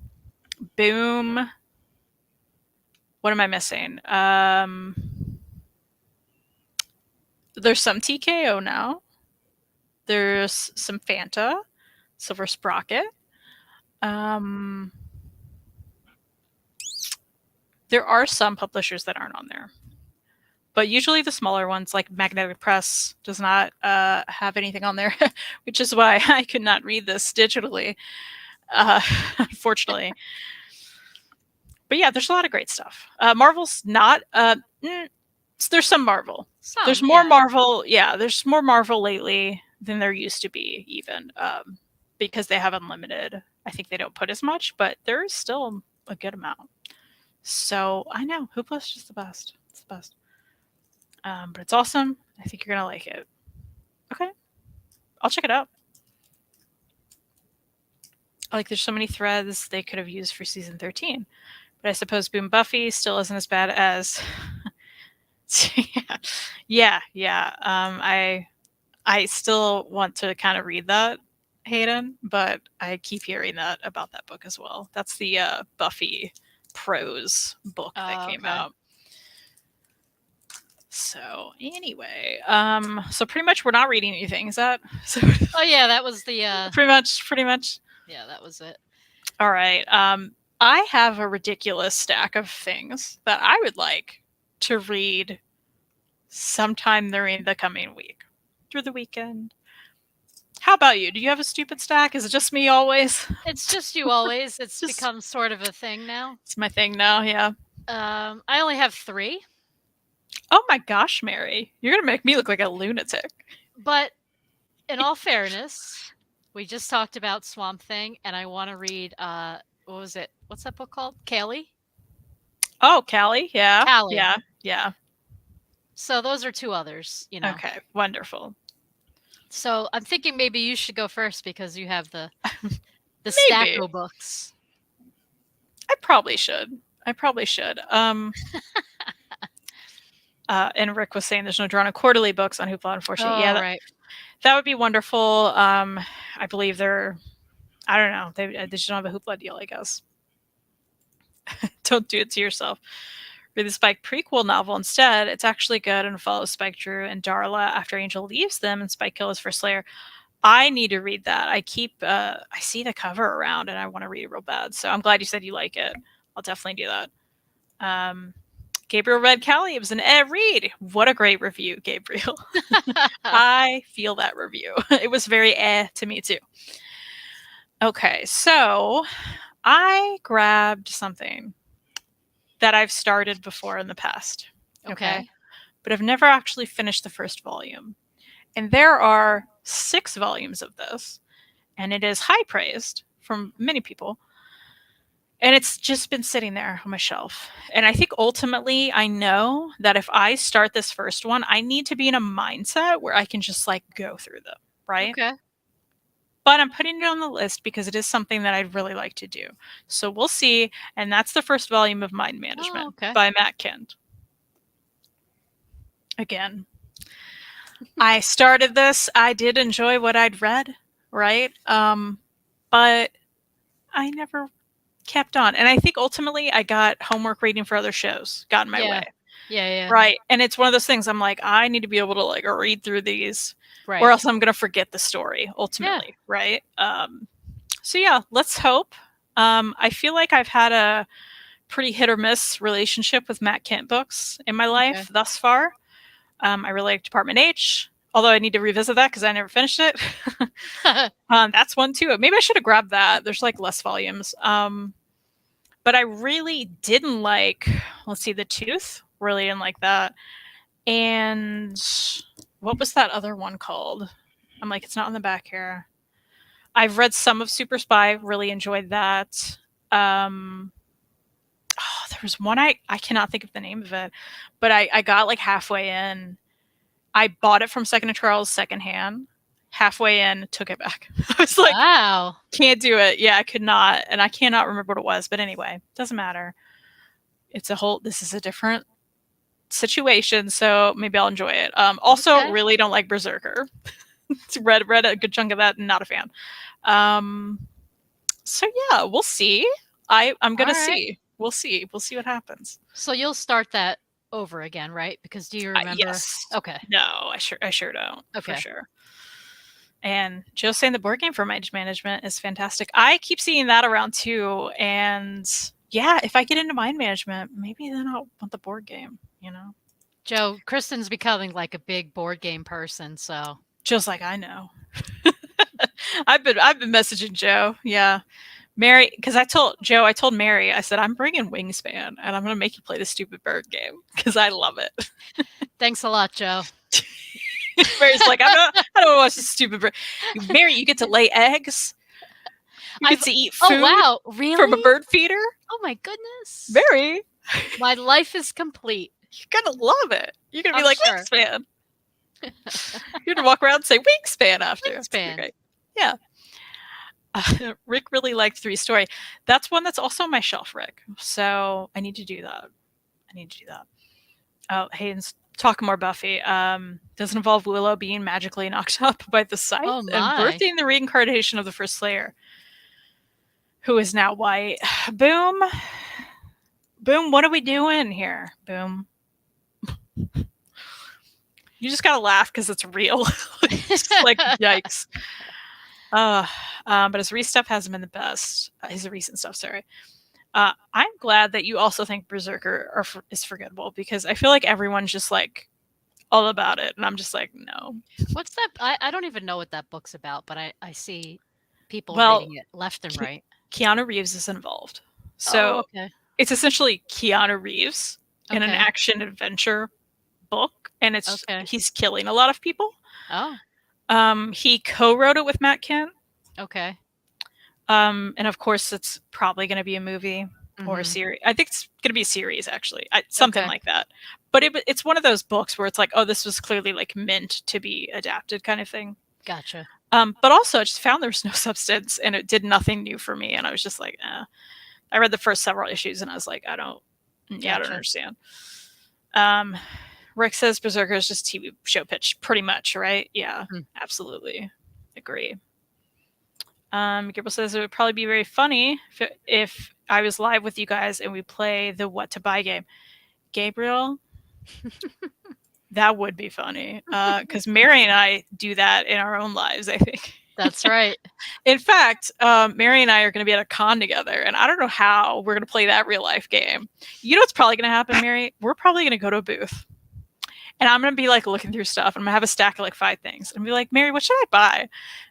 What am I missing? There's some TKO now. There's some Fanta, Silver Sprocket. There are some publishers that aren't on there. But usually the smaller ones, like Magnetic Press, does not have anything on there, which is why I could not read this digitally, unfortunately. But yeah, there's a lot of great stuff. Marvel's not... there's some Marvel. There's more Marvel. Yeah, there's more Marvel lately than there used to be, even, because they have unlimited. I think they don't put as much, but there is still a good amount. So I know Hoopla's just the best. It's the best. But it's awesome. I think you're gonna like it. Okay, I'll check it out. Like, there's so many threads they could have used for season 13, but I suppose Boom Buffy still isn't as bad as. Yeah. I still want to kind of read that, Hayden, but I keep hearing that about that book as well. That's the Buffy prose book that came out. So anyway, so pretty much we're not reading anything. Is that? Oh yeah, that was the. Pretty much. Yeah, that was it. All right. I have a ridiculous stack of things that I would like to read sometime during the coming week, through the weekend. How about you? Do you have a stupid stack? Is it just me always? It's just you always. It's become sort of a thing now. It's my thing now, yeah. I only have 3. Oh my gosh, Mary. You're going to make me look like a lunatic. But in all fairness, we just talked about Swamp Thing, and I want to read, what was it? What's that book called? Callie? Oh, Callie, yeah. Callie. Yeah. So those are 2 others, Okay, wonderful. So I'm thinking maybe you should go first because you have the stack of books. I probably should. And Rick was saying there's no drawn quarterly books on Hoopla, unfortunately. Yeah, Oh, right. that would be wonderful. I believe they're, I don't know, they just don't have a Hoopla deal, I guess. Don't do it to yourself. Read the Spike prequel novel instead. It's actually good and follows Spike, Drew, and Darla after Angel leaves them and Spike kills his first Slayer. I need to read that. I see the cover around and I want to read it real bad. So I'm glad you said you like it. I'll definitely do that. Um, Gabriel read Callie. It was an read. What a great review, Gabriel. I feel that review. It was very to me too. Okay, so I grabbed something that I've started before in the past. Okay. But I've never actually finished the first volume. And there are 6 volumes of this, and it is high praised from many people. And it's just been sitting there on my shelf. And I think ultimately I know that if I start this first one, I need to be in a mindset where I can just like go through them, right? Okay. But I'm putting it on the list because it is something that I'd really like to do. So we'll see. And that's the first volume of Mind Management by Matt Kent. Again, I started this. I did enjoy what I'd read, right? But I never kept on. And I think ultimately I got homework reading for other shows got in my way. Yeah. Right. And it's one of those things I'm like, I need to be able to like read through these Right. or else I'm going to forget the story ultimately. Yeah. Right. So yeah, let's hope. I feel like I've had a pretty hit or miss relationship with Matt Kent books in my life thus far. I really like Department H, although I need to revisit that because I never finished it. That's one too. Maybe I should have grabbed that. There's like less volumes. But I really didn't like, let's see, The Tooth. Really didn't like that. And what was that other one called? I'm like, it's not on the back here. I've read some of Super Spy. Really enjoyed that. There was one I cannot think of the name of it, but I got like halfway in. I bought it from Second and Charles secondhand. Halfway in, took it back. I was like, wow, can't do it. Yeah, I could not. And I cannot remember what it was. But anyway, doesn't matter. This is a different situation. So maybe I'll enjoy it. Also, really don't like Berserker. read a good chunk of that. Not a fan. So yeah, we'll see. I'm going to see. We'll see. We'll see what happens. So you'll start that over again, right? Because do you remember? Yes. Okay. No, I sure don't. Okay. For sure. And Joe saying the board game for Mind Management is fantastic. I keep seeing that around too. And yeah, if I get into Mind Management, maybe then I'll want the board game, you know? Joe, Kristen's becoming like a big board game person, so. Joe's like, I know. I've been messaging Joe. Yeah. Mary, because I told Mary, I said, I'm bringing Wingspan and I'm going to make you play the stupid bird game because I love it. Thanks a lot, Joe. Mary's like, I don't watch this stupid bird. Mary, you get to lay eggs. You get to eat food really? From a bird feeder. Oh my goodness. Mary. My life is complete. You're going to love it. You're going to be like, sure. Wingspan. You're going to walk around and say Wingspan after. Wingspan. Great. Yeah. Rick really liked 3 Story. That's one that's also on my shelf, Rick. So I need to do that. Oh, Hayden's talking more Buffy. Doesn't involve Willow being magically knocked up by the scythe and birthing the reincarnation of the first Slayer, who is now white. Boom. Boom, what are we doing here? Boom. You just gotta laugh because it's real. It's like, yikes. But his recent stuff hasn't been the best. His recent stuff, sorry. I'm glad that you also think Berserker is forgettable because I feel like everyone's just like all about it, and I'm just like, no. What's that? I don't even know what that book's about, but I see people reading it left and right. Keanu Reeves is involved, so it's essentially Keanu Reeves in an action adventure book, and it's he's killing a lot of people. He co-wrote it with Matt Kent. Okay. And of course, it's probably going to be a movie or a series. I think it's going to be a series, actually, something like that. But it's one of those books where it's like, oh, this was clearly like meant to be adapted, kind of thing. Gotcha. But also, I just found there was no substance, and it did nothing new for me. And I was just like, I read the first several issues, and I was like, I don't understand. Rick says Berserker is just TV show pitch, pretty much, right? Yeah, Mm. absolutely. Agree. Gabriel says it would probably be very funny if I was live with you guys and we play the What to Buy game. Gabriel, that would be funny because Mary and I do that in our own lives, I think. That's right. In fact, Mary and I are going to be at a con together, and I don't know how we're going to play that real life game. You know what's probably going to happen, Mary? We're probably going to go to a booth. And I'm going to be like looking through stuff and I'm going to have a stack of like 5 things and be like, Mary, what should I buy?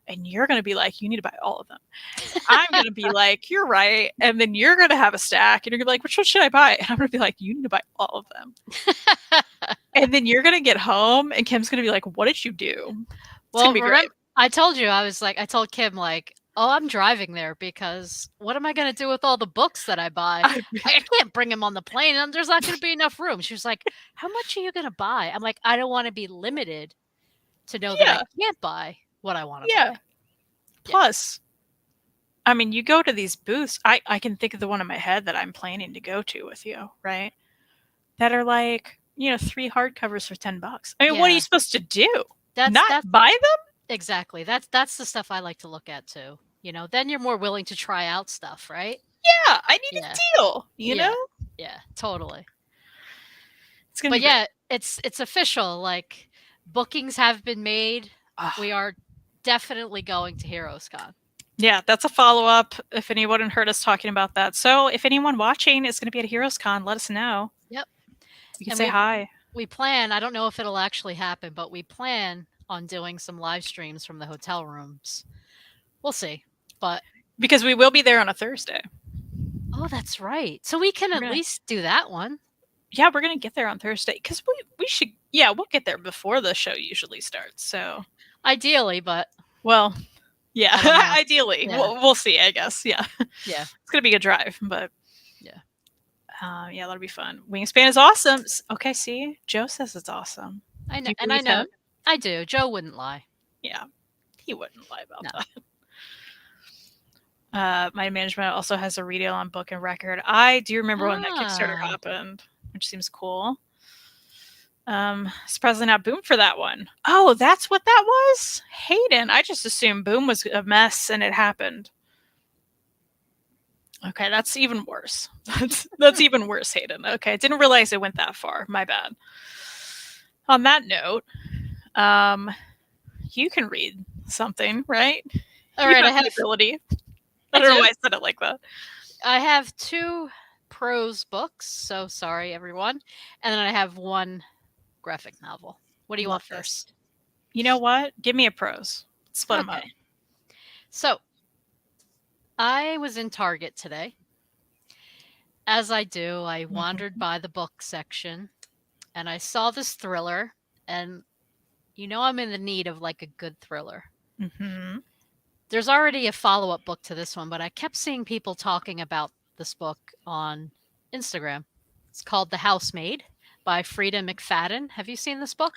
And you're going to be like, you need to buy all of them. I'm going to be like, you're right. And then you're going to have a stack and you're going to be like, which one should I buy? And I'm going to be like, you need to buy all of them. And then you're going to get home and Kim's going to be like, what did you do? It's going to be great. I told you, I told Kim, like, oh, I'm driving there because what am I going to do with all the books that I buy? I can't bring them on the plane and there's not going to be enough room. She was like, how much are you going to buy? I'm like, I don't want to be limited to know that I can't buy what I want to buy. Plus, I mean, you go to these booths, I can think of the one in my head that I'm planning to go to with you, right? That are like, 3 hardcovers for $10. I mean, what are you supposed to do? Not buy them? Exactly. That's the stuff I like to look at too. Then you're more willing to try out stuff, right? Yeah, I need a deal, you know? Yeah, totally. It's gonna be it's official. Like, bookings have been made. We are definitely going to HeroesCon. Yeah, that's a follow-up if anyone heard us talking about that. So if anyone watching is going to be at HeroesCon, let us know. Yep. You can say hi. We plan, I don't know if it'll actually happen, but we plan on doing some live streams from the hotel rooms. We'll see. But because we will be there on a Thursday. Oh, that's right. So we can at least do that one. Yeah, we're going to get there on Thursday because we should. Yeah, we'll get there before the show usually starts. So ideally, but yeah, ideally, yeah. We'll see. I guess. Yeah, yeah, it's gonna be a drive, but yeah, that'll be fun. Wingspan is awesome. Okay, see, Joe says it's awesome. I know, and I know, him? I do. Joe wouldn't lie. Yeah, he wouldn't lie about that. My management also has a retail on Book and Record. I do remember when that Kickstarter happened, which seems cool. Surprisingly not Boom for that one. Oh, that's what that was? Hayden. I just assumed Boom was a mess and it happened. Okay, that's even worse. That's even worse, Hayden. Okay, didn't realize it went that far. My bad. On that note, you can read something, right? All right, I have ability. I don't know why I said it like that. I have 2 prose books, so sorry everyone, and then I have 1 graphic novel. What do you want first? You know what? Give me a prose. Split them up. So, I was in Target today. As I do, I wandered by the book section and I saw this thriller, and I'm in the need of like a good thriller. Mm-hmm. There's already a follow-up book to this one, but I kept seeing people talking about this book on Instagram. It's called The Housemaid by Frida McFadden. Have you seen this book?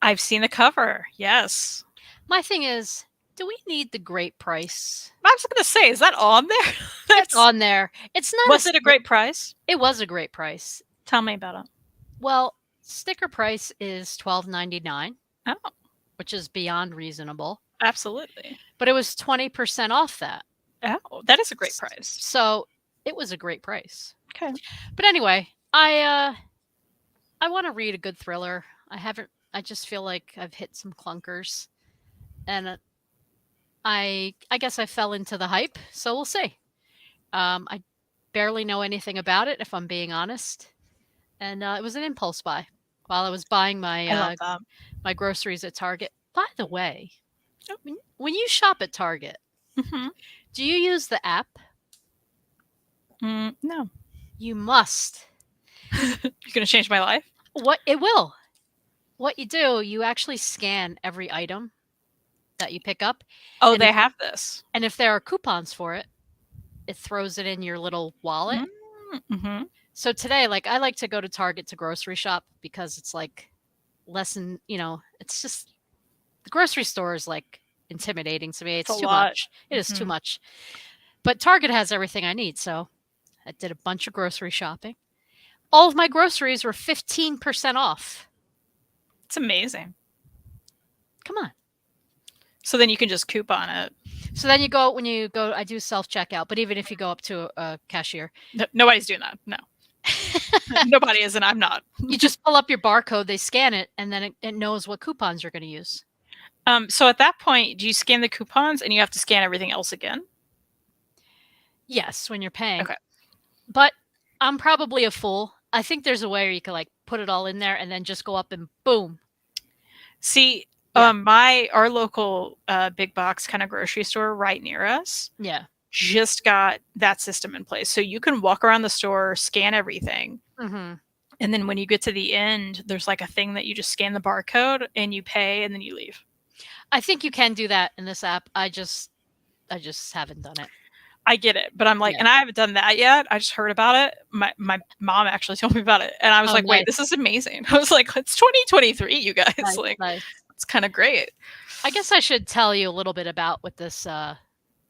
I've seen the cover, yes. My thing is, do we need the great price? I was going to say, is that on there? It's on there. It's not. Was it a great price? It was a great price. Tell me about it. Well, sticker price is $12.99. Oh. Which is beyond reasonable. Absolutely. But it was 20% off that. Oh, that is a great price. So it was a great price. Okay. But anyway, I want to read a good thriller. I just feel like I've hit some clunkers. And I guess I fell into the hype, so we'll see. I barely know anything about it, if I'm being honest. And it was an impulse buy while I was buying my my groceries at Target. By the way, when you shop at Target, do you use the app? No. You must. You're going to change my life? It will. What you do, you actually scan every item that you pick up. Oh, they have this. And if there are coupons for it, it throws it in your little wallet. Mm-hmm. So today, I like to go to Target to grocery shop because it's less than, it's just, the grocery store is intimidating to me. It's too much. It is too much. But Target has everything I need. So I did a bunch of grocery shopping. All of my groceries were 15% off. It's amazing. Come on. So then you can just coupon it. So then when you go, I do self-checkout, but even if you go up to a cashier, Nobody's doing that. No. Nobody is, and I'm not. you just pull up your barcode, they scan it, and then it knows what coupons you're going to use. So at that point, do you scan the coupons and you have to scan everything else again? Yes, when you're paying. Okay. But I'm probably a fool. I think there's a way where you could like put it all in there and then just go up and boom. See, Yeah. our local big box kind of grocery store right near us Yeah. just got that system in place. So you can walk around the store, scan everything, Mm-hmm. and then when you get to the end, there's like a thing that you just scan the barcode and you pay, and then you leave. I think you can do that in this app. I just haven't done it. I get it, but I'm like, Yeah. and I haven't done that yet. I just heard about it. My mom actually told me about it, and I was Oh, like, wait, nice. this is amazing. I was like, it's 2023, you guys. Nice, Like, nice. it's kind of great. I guess I should tell you a little bit about what this. Do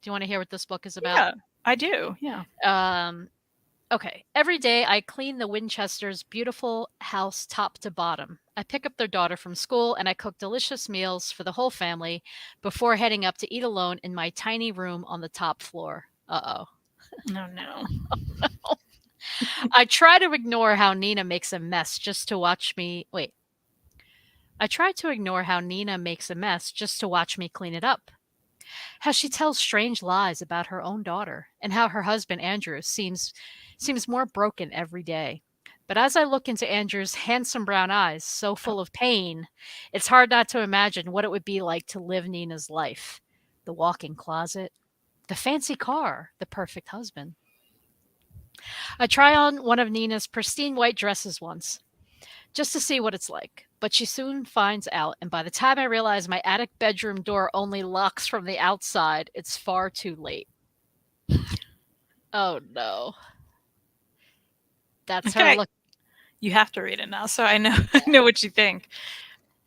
you want to hear what this book is about? Yeah, I do. Yeah. Okay. Every day I clean the Winchesters' beautiful house top to bottom. I pick up their daughter from school and I cook delicious meals for the whole family before heading up to eat alone in my tiny room on the top floor. Uh-oh. No, no. I try to ignore how Nina makes a mess just to watch me. Wait. I try to ignore how Nina makes a mess just to watch me clean it up. How she tells strange lies about her own daughter, and how her husband Andrew seems more broken every day. But as I look into Andrew's handsome brown eyes, so full of pain, it's hard not to imagine what it would be like to live Nina's life. The walk-in closet, the fancy car, the perfect husband. I try on one of Nina's pristine white dresses once, just to see what it's like. But she soon finds out, and by the time I realize my attic bedroom door only locks from the outside, it's far too late. Oh no. That's her Okay. look. You have to read it now, so I know I know what you think.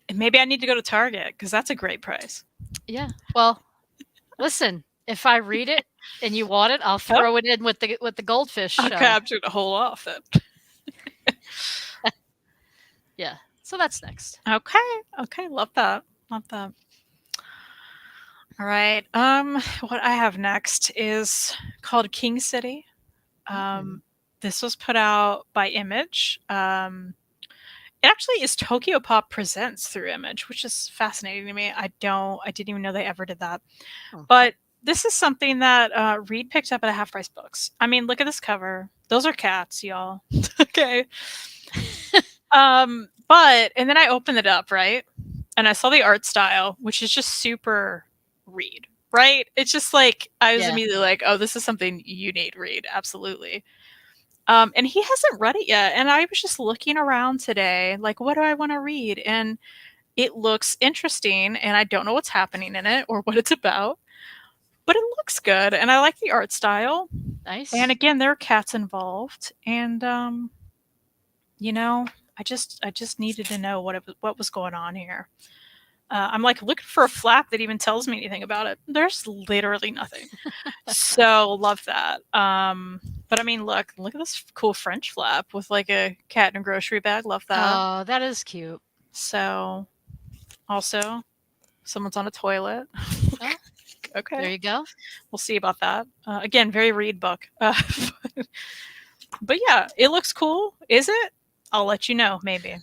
And maybe I need to go to Target because that's a great price. Yeah. Well, listen, if I read it and you want it, I'll Oh, throw it in with the goldfish. okay, I'm just gonna hold off then. Yeah. So that's next. Okay, love that. Love that. All right. What I have next is called King City. Mm. This was put out by Image. It actually is Tokyo Pop Presents through Image, which is fascinating to me. I didn't even know they ever did that. Oh. But this is something that Reed picked up at a Half Price Books. I mean, look at this cover. Those are cats, y'all. Okay. But and then I opened it up, right? And I saw the art style, which is just super Reed, right? It's just like I was Yeah. immediately like, oh, this is something you need, Reed. Absolutely. And he hasn't read it yet. And I was just looking around today, like, what do I want to read? And it looks interesting, and I don't know what's happening in it or what it's about, but it looks good, and I like the art style. Nice. And again, there are cats involved, and you know, I just needed to know what was going on here. I'm like looking for a flap that even tells me anything about it. There's literally nothing. So love that. But I mean, look at this cool French flap with like a cat in a grocery bag. Love that. Oh, that is cute. So also, someone's on a toilet. Oh, Okay, there you go. we'll see about that. Again, very Reed book. But yeah, it looks cool. Is it? I'll let you know. Maybe.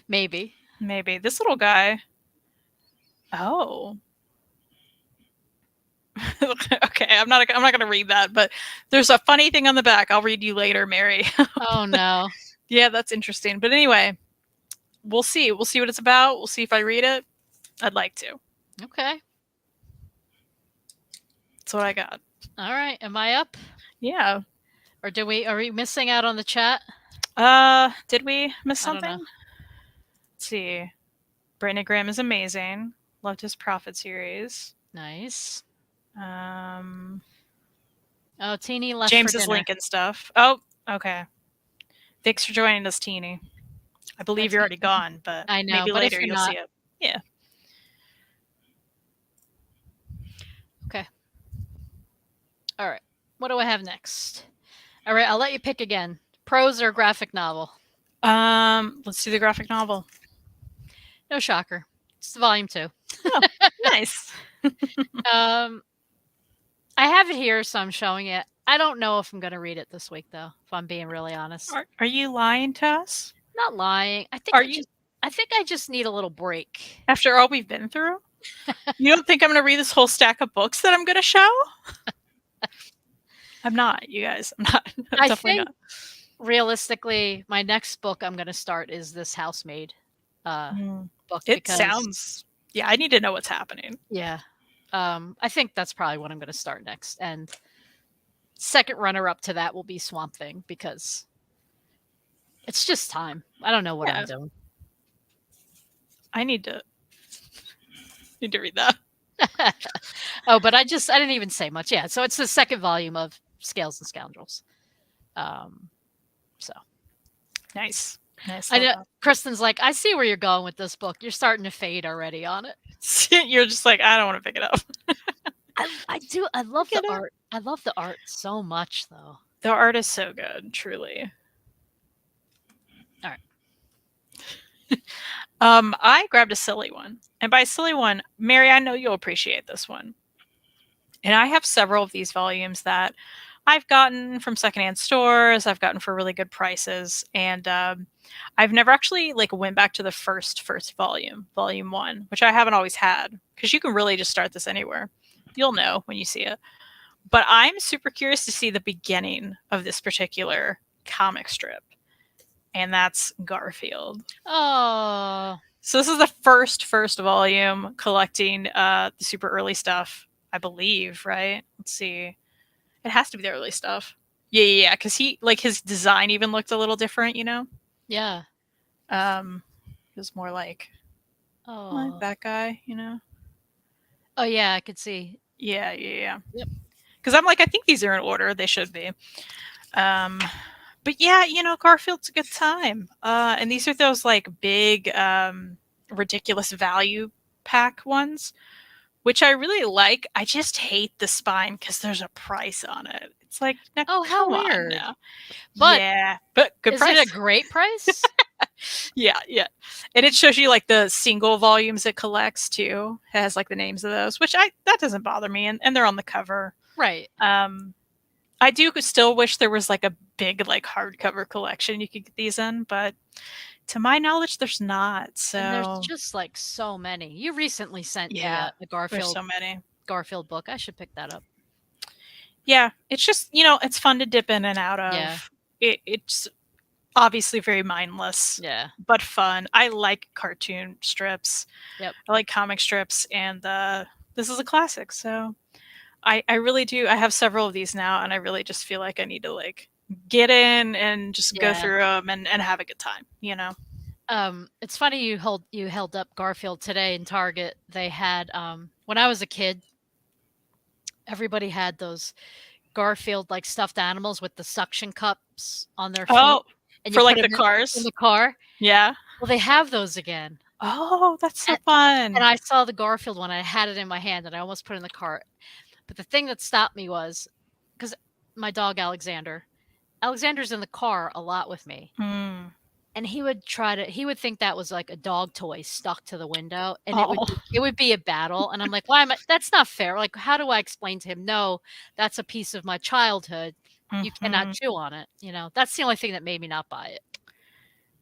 Maybe. Maybe this little guy. Oh. Okay, I'm not going to read that, but there's a funny thing on the back. I'll read you later, Mary. Oh no. Yeah, that's interesting. But anyway, we'll see. We'll see what it's about. We'll see if I read it. I'd like to. Okay. That's what I got. All right. Am I up? Yeah. Or are we missing out on the chat? Did we miss I don't something? know. Let's see. Brandon Graham is amazing. Loved his Prophet series. Nice. Um, Oh, Teeny left for James's dinner. Lincoln stuff. Oh, okay. Thanks for joining us, Teeny. I believe That's you're me. already gone, but I know, maybe but if later you're you'll not, see it. Yeah. okay. All right. What do I have next? All right, I'll let you pick again. Prose or graphic novel? Let's do the graphic novel. No shocker. It's volume 2. Oh, nice. Um, I have it here, so I'm showing it. I don't know if I'm gonna read it this week, though, if I'm being really honest. Are you lying to us? Not lying. Are you I think I just need a little break. after all we've been through? You don't think I'm going to read this whole stack of books that I'm going to show? I'm not, you guys. I'm not. I'm I definitely think not. realistically, my next book I'm gonna start is this Housemaid book It because sounds. Yeah, I need to know what's happening. yeah, I think that's probably what I'm gonna start next. And second runner up to that will be Swamp Thing because it's just time. I don't know what I'm Yeah, doing. I need to read that. Oh, but I didn't even say much. Yeah, so it's the second volume of Scales and Scoundrels. So Nice. Nice. I Love know that. Kristen's like, I see where you're going with this book. You're starting to fade already on it. You're just like, I don't want to pick it up. I do. I love Pick the it up. art. I love the art so much, though. The art is so good, truly. All right. I grabbed a silly one. And by silly one, Mary, I know you'll appreciate this one. And I have several of these volumes that I've gotten from secondhand stores. I've gotten for really good prices, and I've never actually like went back to the first volume, volume 1, which I haven't always had because you can really just start this anywhere. You'll know when you see it. But I'm super curious to see the beginning of this particular comic strip, and that's Garfield. Oh, So this is the first volume collecting the super early stuff, I believe, right? Let's see. It has to be the early stuff. Yeah, because he like his design even looked a little different, you know. yeah. It was more like Oh, that guy, you know. oh yeah. I could see. Yeah. Yep. Because I'm like, I think these are in order. They should be. Um, but yeah, you know, Garfield's a good time. And these are those like big, ridiculous value pack ones, which I really like. I just hate the spine because there's a price on it. It's like, now, Oh, how come on weird. now. But Yeah, but good is it a price. great price? Yeah. And it shows you like the single volumes it collects too. It has like the names of those, which that doesn't bother me, and they're on the cover. Right. I do still wish there was like a big like hardcover collection you could get these in, but to my knowledge, there's not. And there's So just like so many. You recently sent me yeah, a there's so many. Garfield book. I should pick that up. Yeah, it's just it's fun to dip in and out Yeah. of. It's obviously very mindless, Yeah. but fun. I like cartoon strips. Yep. I like comic strips, and this is a classic. So I really do. I have several of these now, and I really just feel like I need to like get in and just go Yeah. through them and have a good time. You know. It's funny you held up Garfield today in Target. They had when I was a kid, everybody had those Garfield like stuffed animals with the suction cups on their feet, Oh, and you for put like them the in cars. the car. Yeah. Well, they have those again. Oh, that's so And fun. I saw the Garfield one, I had it in my hand, and I almost put it in the cart. But the thing that stopped me was because my dog Alexander's in the car a lot with me, Mm. and he would think that was like a dog toy stuck to the window, and Oh. it would be a battle, and I'm like, "Why am I that's not fair." Like, how do I explain to him, "No, that's a piece of my childhood. You cannot Hmm. chew on it," you know? That's the only thing that made me not buy it.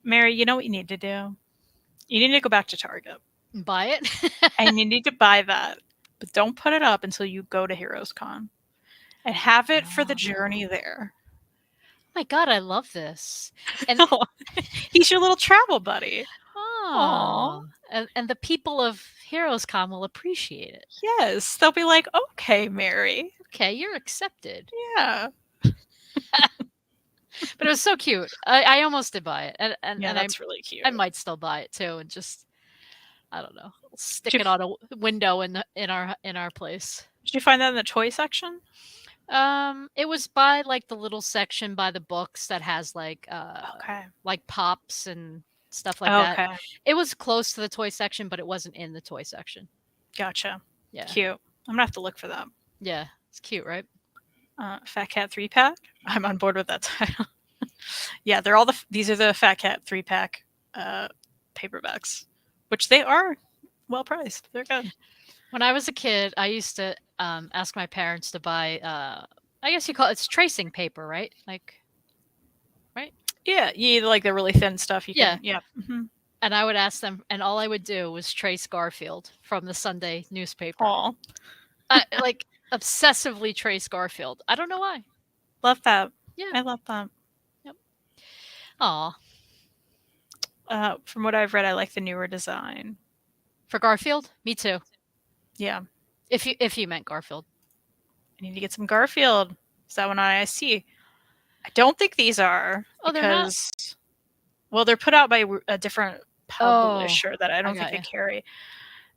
Mary, you know what you need to do? You need to go back to Target Buy it? and you need to buy that, but don't put it up until you go to Heroes Con and have it for the journey Oh. there. My god, I love this. And He's your little travel buddy. Aw. oh, and the people of HeroesCon will appreciate it. Yes. They'll be like, okay, Mary. Okay, you're accepted. Yeah. But it was so cute. I almost did buy it, and Yeah, and that's really cute. I might still buy it too, and just I don't know, stick Did it you, on a window in our place. did you find that in the toy section? It was by like the little section by the books that has Okay. like pops and stuff like that. Okay. It was close to the toy section, but it wasn't in the toy section. Gotcha. Yeah. Cute. I'm gonna have to look for that. Yeah. It's cute, right? Fat Cat 3-pack. I'm on board with that title. Yeah, these are the Fat Cat 3-pack paperbacks. which they are well priced. They're good. When I was a kid, I used to ask my parents to buy. I guess you call it's tracing paper, right? Like, right? Yeah, you like the really thin stuff. You Yeah. can, yeah. And I would ask them, and all I would do was trace Garfield from the Sunday newspaper. Aw, Like obsessively trace Garfield. I don't know why. love that. Yeah. I love that. Yep. Aw. From what I've read, I like the newer design. For Garfield? Me too. Yeah, If you meant Garfield. I need to get some Garfield. Is that one on IST? I don't think these are Oh, they're not? because, well, they're put out by a different Oh, publisher that I I don't think got they you. carry.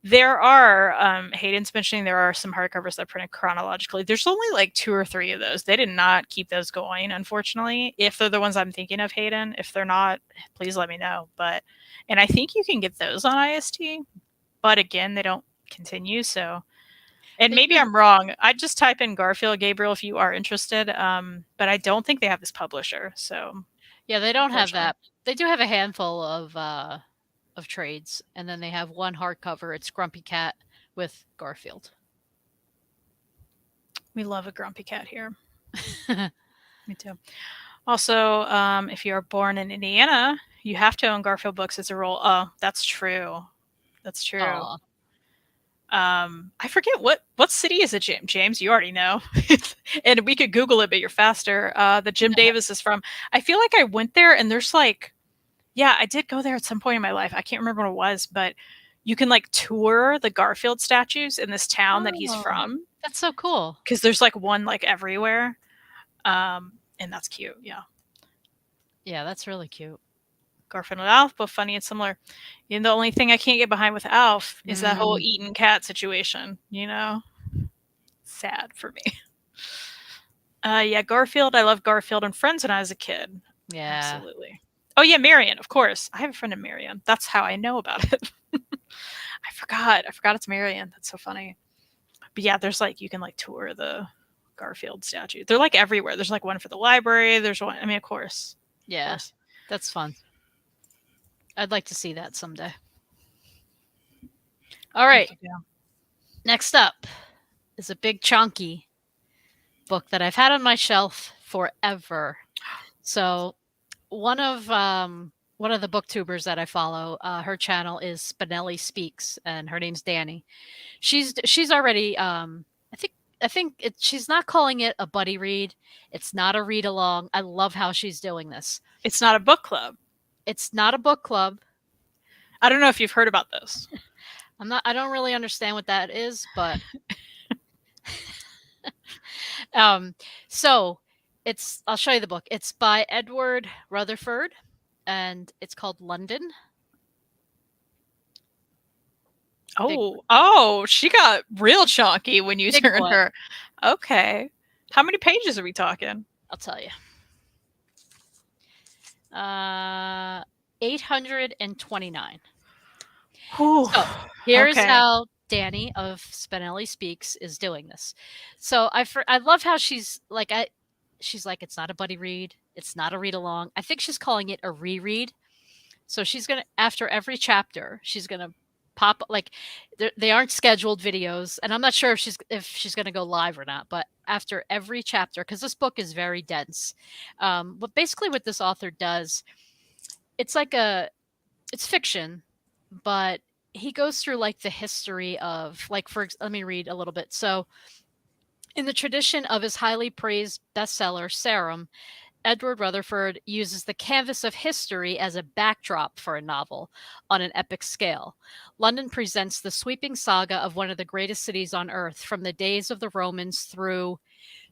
There are, Hayden's mentioning there are some hardcovers that are printed chronologically. There's only like 2 or 3 of those. They did not keep those going, unfortunately. If they're the ones I'm thinking of, Hayden, if they're not, please let me know. But, and I think you can get those on IST, but again, they don't continue. So, and They maybe do. I'm wrong. I'd just type in Garfield Gabriel if you are interested. But I don't think they have this publisher. So, Yeah, they don't have unfortunately, that. They do have a handful of trades, and then they have one hardcover. It's Grumpy Cat with Garfield. we love a grumpy cat here. Me too. Also, if you are born in Indiana, you have to own Garfield books as a rule. Oh, that's true. That's true. Aw. I forget what city is it, James? James, you already know, and we could Google it, but you're faster. The Jim Davis is from. I feel like I went there, and there's like, yeah, I did go there at some point in my life. I can't remember what it was, but you can like tour the Garfield statues in this town that he's Oh, from that's so cool. because there's like one like everywhere, and that's cute. Yeah. Yeah, that's really cute. Garfield and Alf, both funny and similar. And the only thing I can't get behind with Alf is that whole Mm, eaten cat situation, you know? Sad for me. Yeah, Garfield. I loved Garfield and Friends when I was a kid. yeah. Absolutely. Oh yeah, Marion, of course. I have a friend in Marion. That's how I know about it. I forgot. I forgot it's Marion. That's so funny. But yeah, there's like you can like tour the Garfield statue. They're like everywhere. There's like one for the library. There's one. I mean, of course, of Yeah. course. That's fun. I'd like to see that someday. All We right. could go. Next up is a big chunky book that I've had on my shelf forever. So one of the booktubers that I follow, her channel is Spinelli Speaks, and her name's Danny. She's already she's not calling it a buddy read. It's not a read along. I love how she's doing this. It's not a book club. It's not a book club. I don't know if you've heard about this. I don't really understand what that is, but so I'll show you the book. It's by Edward Rutherford, and it's called London. Oh, she got real chunky when you Big turned boy. her. Okay. How many pages are we talking? I'll tell you. 829. Whew. So here's Okay. how Danny of Spinelli Speaks is doing this. So I love how she's like it's not a buddy read, it's not a read along. I think she's calling it a reread. So she's gonna after every chapter, she's gonna pop like they aren't scheduled videos, and I'm not sure if she's gonna go live or not. But after every chapter, because this book is very dense, but basically what this author does, it's like it's fiction, but he goes through like the history of let me read a little bit. So in the tradition of his highly praised bestseller Serum, Edward Rutherford uses the canvas of history as a backdrop for a novel on an epic scale. London presents the sweeping saga of one of the greatest cities on earth, from the days of the Romans through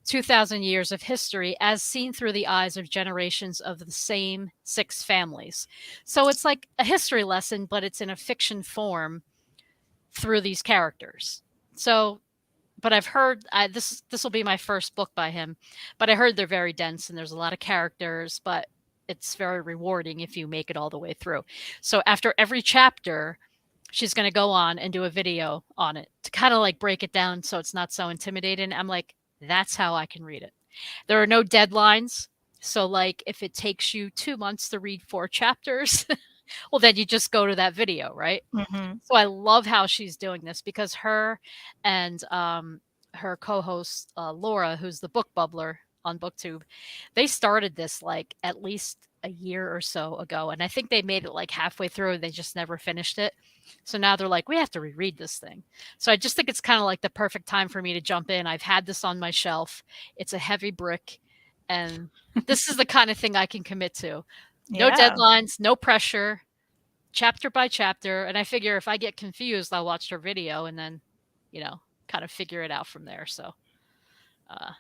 2,000 years of history, as seen through the eyes of generations of the same 6 families. So it's like a history lesson, but it's in a fiction form through these characters. So but I've heard this will be my first book by him, but I heard they're very dense and there's a lot of characters, but it's very rewarding if you make it all the way through. So after every chapter, she's going to go on and do a video on it to kind of like break it down so it's not so intimidating. I'm like, that's how I can read it. There are no deadlines. So like if it takes you 2 months to read 4 chapters, Well, then you just go to that video, right? Mhm. So I love how she's doing this because her and her co-host Laura, who's the book bubbler on BookTube, they started this like at least a year or so ago, and I think they made it like halfway through and they just never finished it. So now they're like, we have to reread this thing. So I just think it's kind of like the perfect time for me to jump in. I've had this on my shelf. It's a heavy brick, and this is the kind of thing I can commit to. No Yeah. deadlines, no pressure, chapter by chapter. And I figure if I get confused, I'll watch her video and then, kind of figure it out from there. So uh,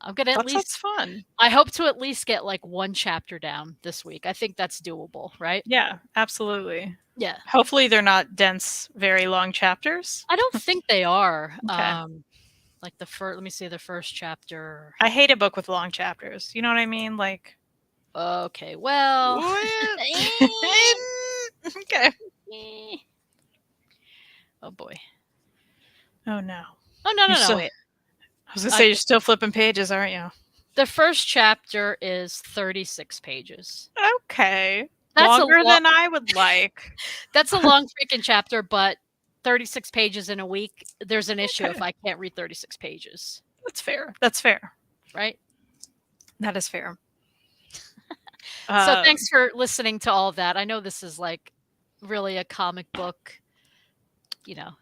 I'm going to at That least, sounds fun. I hope to at least get like one chapter down this week. I think that's doable, right? Yeah, absolutely. Yeah. Hopefully they're not dense, very long chapters. I don't think they are. Okay. Like let me see the first chapter. I hate a book with long chapters. You know what I mean? Like, Okay, well. okay. Oh boy. Oh no. Oh, no, You're no, no, still, wait. I was gonna say you're still flipping pages, aren't you? The first chapter is 36 pages. Okay. That's Longer than I would like. That's a long freaking chapter, but 36 pages in a week, there's an issue if I can't read 36 pages. That's fair. That's fair. Right? That is fair. So thanks for listening to all of that. I know this is like really a comic book,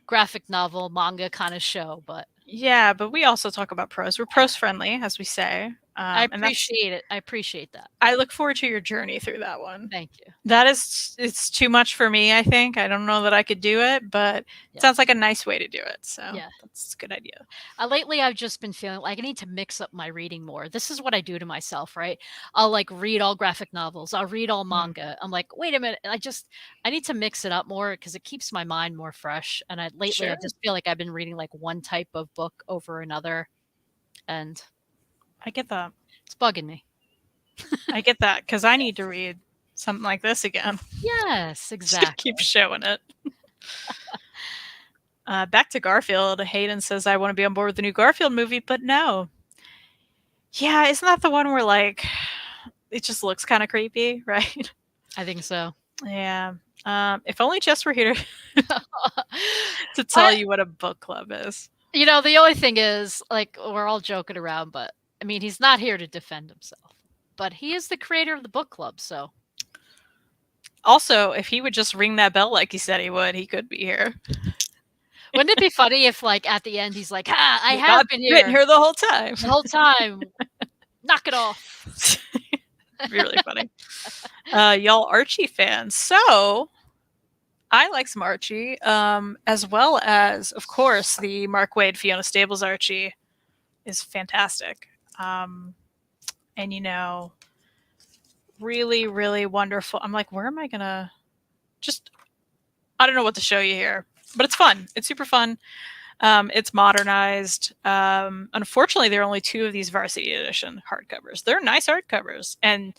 graphic novel, manga kind of show, but yeah, but we also talk about prose. We're prose friendly, as we say. I And appreciate it. I appreciate that. I look forward to your journey through that one. Thank you. It's too much for me, I think. I don't know that I could do it, but it sounds like a nice way to do it. So that's a good idea. Lately, I've just been feeling like I need to mix up my reading more. This is what I do to myself, right? I'll like read all graphic novels. I'll read all manga. I'm like, wait a minute. I need to mix it up more because it keeps my mind more fresh. And I just feel like I've been reading like one type of book over another. And I get that. It's bugging me. I get that because I need to read something like this again. Yes, exactly. Keep showing it. Back to Garfield. Hayden says, I want to be on board with the new Garfield movie, but no. Yeah, isn't that the one where, like, it just looks kind of creepy, right? I think so. Yeah. If only Jess were here to tell you what a book club is. The only thing is, like, we're all joking around, but, I mean, he's not here to defend himself. But he is the creator of the book club, so. Also, if he would just ring that bell like he said he would, he could be here. Wouldn't it be funny if, like, at the end, he's like, I have been here. Been here the whole time. The whole time. Knock it off. Really funny. Y'all Archie fans. So, I like some Archie, as well as, of course, the Mark Waid, Fiona Staples Archie is fantastic. And, really, really wonderful. I'm like, where am I going to I don't know what to show you here, but it's fun. It's super fun. It's modernized. Unfortunately, there are only 2 of these Varsity Edition hardcovers. They're nice hardcovers. And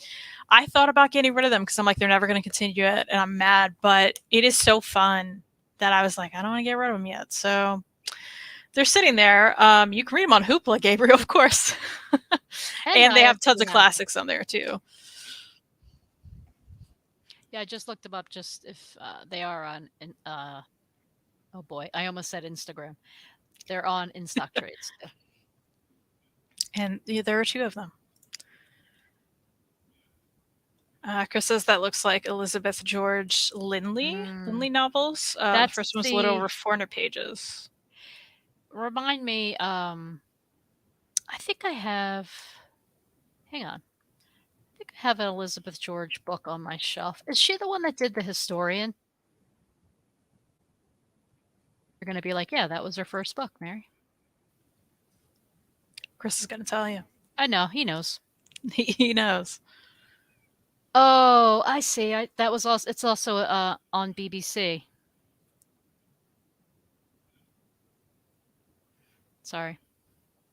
I thought about getting rid of them because I'm like, they're never going to continue it. And I'm mad. But it is so fun that I was like, I don't want to get rid of them yet. So they're sitting there. You can read them on Hoopla, Gabriel, of course. And they have tons of classics on there, too. Yeah, I just looked them up just if they are on, oh boy, I almost said Instagram. They're on In Stock Trades. And there are 2 of them. Chris says that looks like Elizabeth George Lindley novels. The first one's a little over 400 pages. Remind me, I think I have, hang on. I think I have an Elizabeth George book on my shelf. Is she the one that did The Historian? You're going to be like, yeah, that was her first book, Mary. Chris is going to tell you. I know. He knows. He knows. Oh, I see. It's also on BBC. Sorry.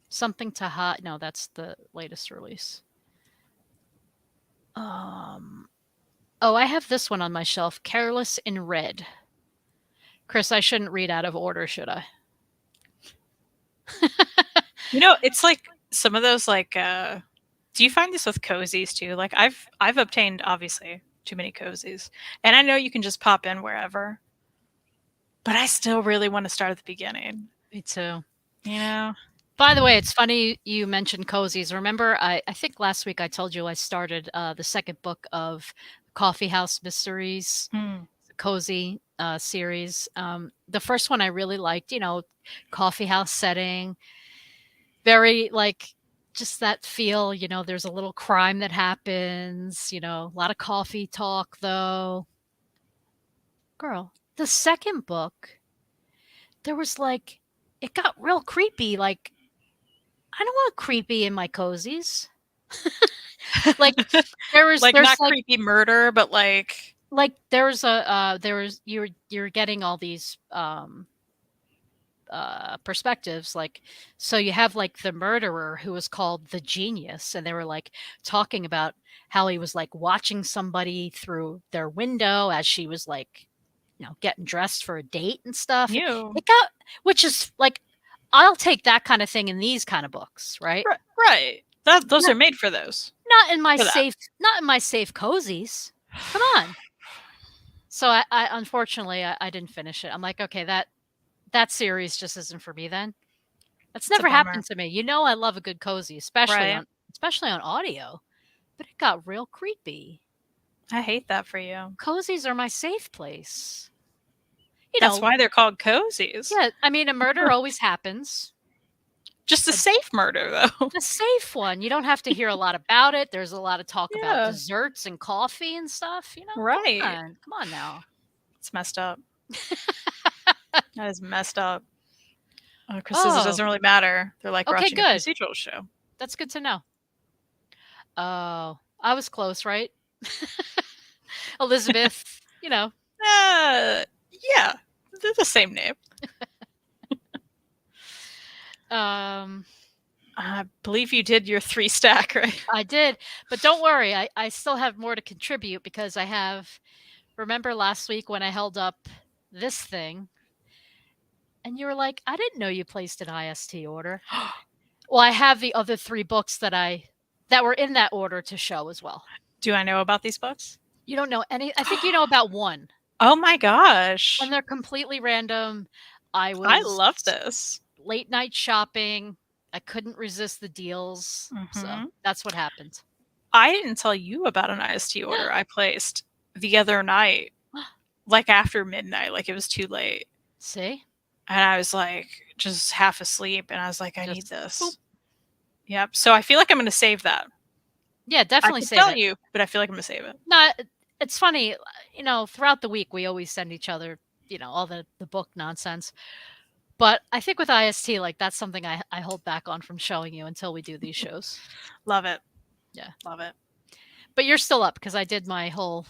Something to Hide. No, that's the latest release. Oh, I have this one on my shelf, Careless in Red. Chris, I shouldn't read out of order, should I? It's like some of those, like, do you find this with cozies too? Like I've obtained, obviously, too many cozies. And I know you can just pop in wherever, but I still really want to start at the beginning. Me too. You know? By the way, it's funny you mentioned cozies. Remember, I think last week I told you I started the second book of Coffee House Mysteries, Hmm. cozy series. The first one I really liked, you know, coffee house setting, very like just that feel, you know, there's a little crime that happens, you know, a lot of coffee talk though. Girl, the second book, there was like, it got real creepy. Like, I don't want creepy in my cozies. Like Like there's not creepy murder, but like there's a there was you're getting all these perspectives, like, so you have like the murderer who was called the genius, and they were like talking about how he was like watching somebody through their window as she was like, you know, getting dressed for a date and stuff. you. It got, which is like, I'll take that kind of thing in these kind of books, right? Right. Those are made for those. Not in my For that. safe, not in my safe cozies. Come on. So I unfortunately I didn't finish it. I'm like, okay, that series just isn't for me then. That's It's a never bummer. happened to me. You know I love a good cozy, Right. especially on audio, but it got real creepy. I hate that for you. Cozies are my safe place. You That's know, why they're called cozies. yeah, I mean a murder always happens. Just a A, safe murder, though. a safe one. You don't have to hear a lot about it. There's a lot of talk about Yeah. desserts and coffee and stuff, you know? Right. Come on now. It's messed up. That is messed up. Chris says it Oh, doesn't really matter. They're like okay, watching a good. procedural show. That's good to know. Oh, I was close, right? Elizabeth, you know. Uh, yeah. They're the same name. Um, I believe you did your 3 stack, right? I did, but don't worry, I still have more to contribute because I have, remember last week when I held up this thing and you were like, I didn't know you placed an IST order. Well, I have the other 3 books that were in that order to show as well. Do I know about these books? You don't know any, I think you know about one, Oh my gosh. and they're completely random. I I was love this. late night shopping. I couldn't resist the deals. So Hmm. that's what happened. I didn't tell you about an IST order I placed the other night, like after midnight, like it was too late. See? And I was like just half asleep and I was like, I need Just boop. this. Yep. So I feel like I'm going to save that. Yeah, I definitely could save tell it. you, but I feel like I'm going to save it. No, it's funny, you know, throughout the week we always send each other, you know, all the book nonsense. But I think with IST, like that's something I hold back on from showing you until we do these shows. Love it. Yeah. Love it. But you're still up because I did my whole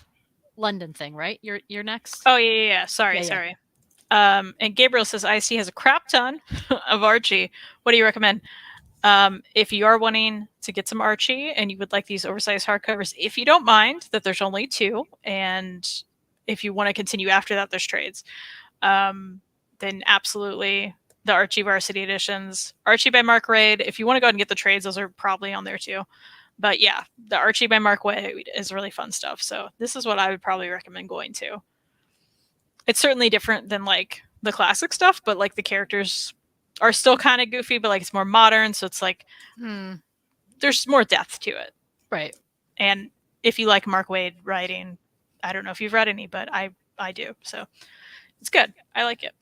London thing, right? You're next? Oh, yeah. Sorry. Yeah, yeah. Sorry. And Gabriel says IST has a crap ton of Archie. What do you recommend? If you are wanting to get some Archie and you would like these oversized hardcovers, if you don't mind that there's only 2, and if you want to continue after that, there's trades. Then absolutely the Archie Varsity editions. Archie by Mark Waid. If you want to go ahead and get the trades, those are probably on there too. But yeah, the Archie by Mark Waid is really fun stuff. So this is what I would probably recommend going to. It's certainly different than like the classic stuff, but like the characters are still kind of goofy, but like it's more modern, so it's like there's more depth to it. Right. And if you like Mark Waid writing, I don't know if you've read any, but I do. So it's good. I like it.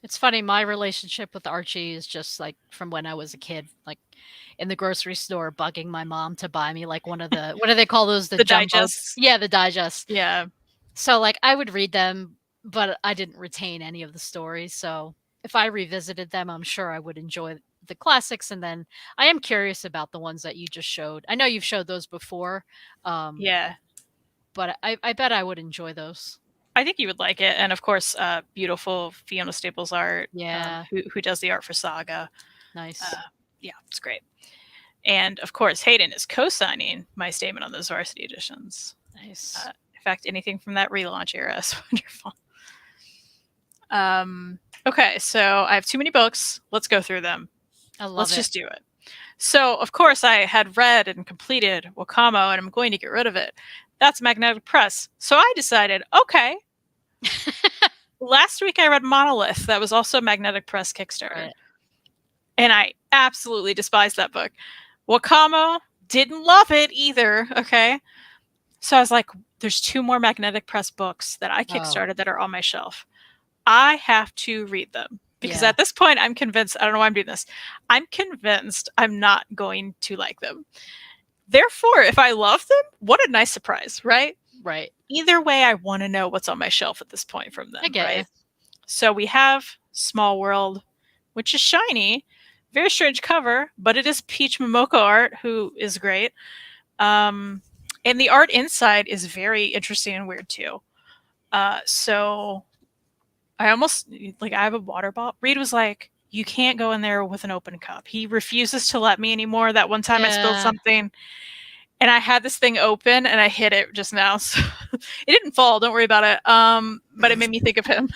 It's funny, my relationship with Archie is just like from when I was a kid, like in the grocery store bugging my mom to buy me like one of the, what do they call those? The Jumbo. digests. Yeah, the digest. Yeah. So like I would read them, but I didn't retain any of the stories. So if I revisited them, I'm sure I would enjoy the classics. And then I am curious about the ones that you just showed. I know you've showed those before. Yeah. But I bet I would enjoy those. I think you would like it. And of course, beautiful Fiona Staples art. Yeah. Who does the art for Saga. Nice. Yeah, it's great. And of course, Hayden is co-signing my statement on those varsity editions. Nice. In fact, anything from that relaunch era is wonderful. Okay, so I have too many books. Let's go through them. I love Let's it. just do it. So, of course, I had read and completed Wakamo, and I'm going to get rid of it. That's magnetic press. So I decided, okay. Last week I read Monolith. That was also magnetic press Kickstarter. Right. And I absolutely despised that book. Wakamo didn't love it either. Okay. So I was like, there's 2 more magnetic press books that I Oh, Kickstarted that are on my shelf. I have to read them because yeah. at this point I'm convinced, I don't know why I'm doing this. I'm convinced I'm not going to like them. Therefore, if I love them, what a nice surprise, right? Right. Either way, I want to know what's on my shelf at this point from I them, get you. right? So we have Small World, which is shiny, very strange cover, but it is Peach Momoko art, who is great. And the art inside is very interesting and weird too. So I almost like I have a water bottle. Reed was like, "You can't go in there with an open cup." He refuses to let me anymore. That one time I spilled Yeah. something, and I had this thing open, and I hit it just now. So it didn't fall. Don't worry about it. But it made me think of him.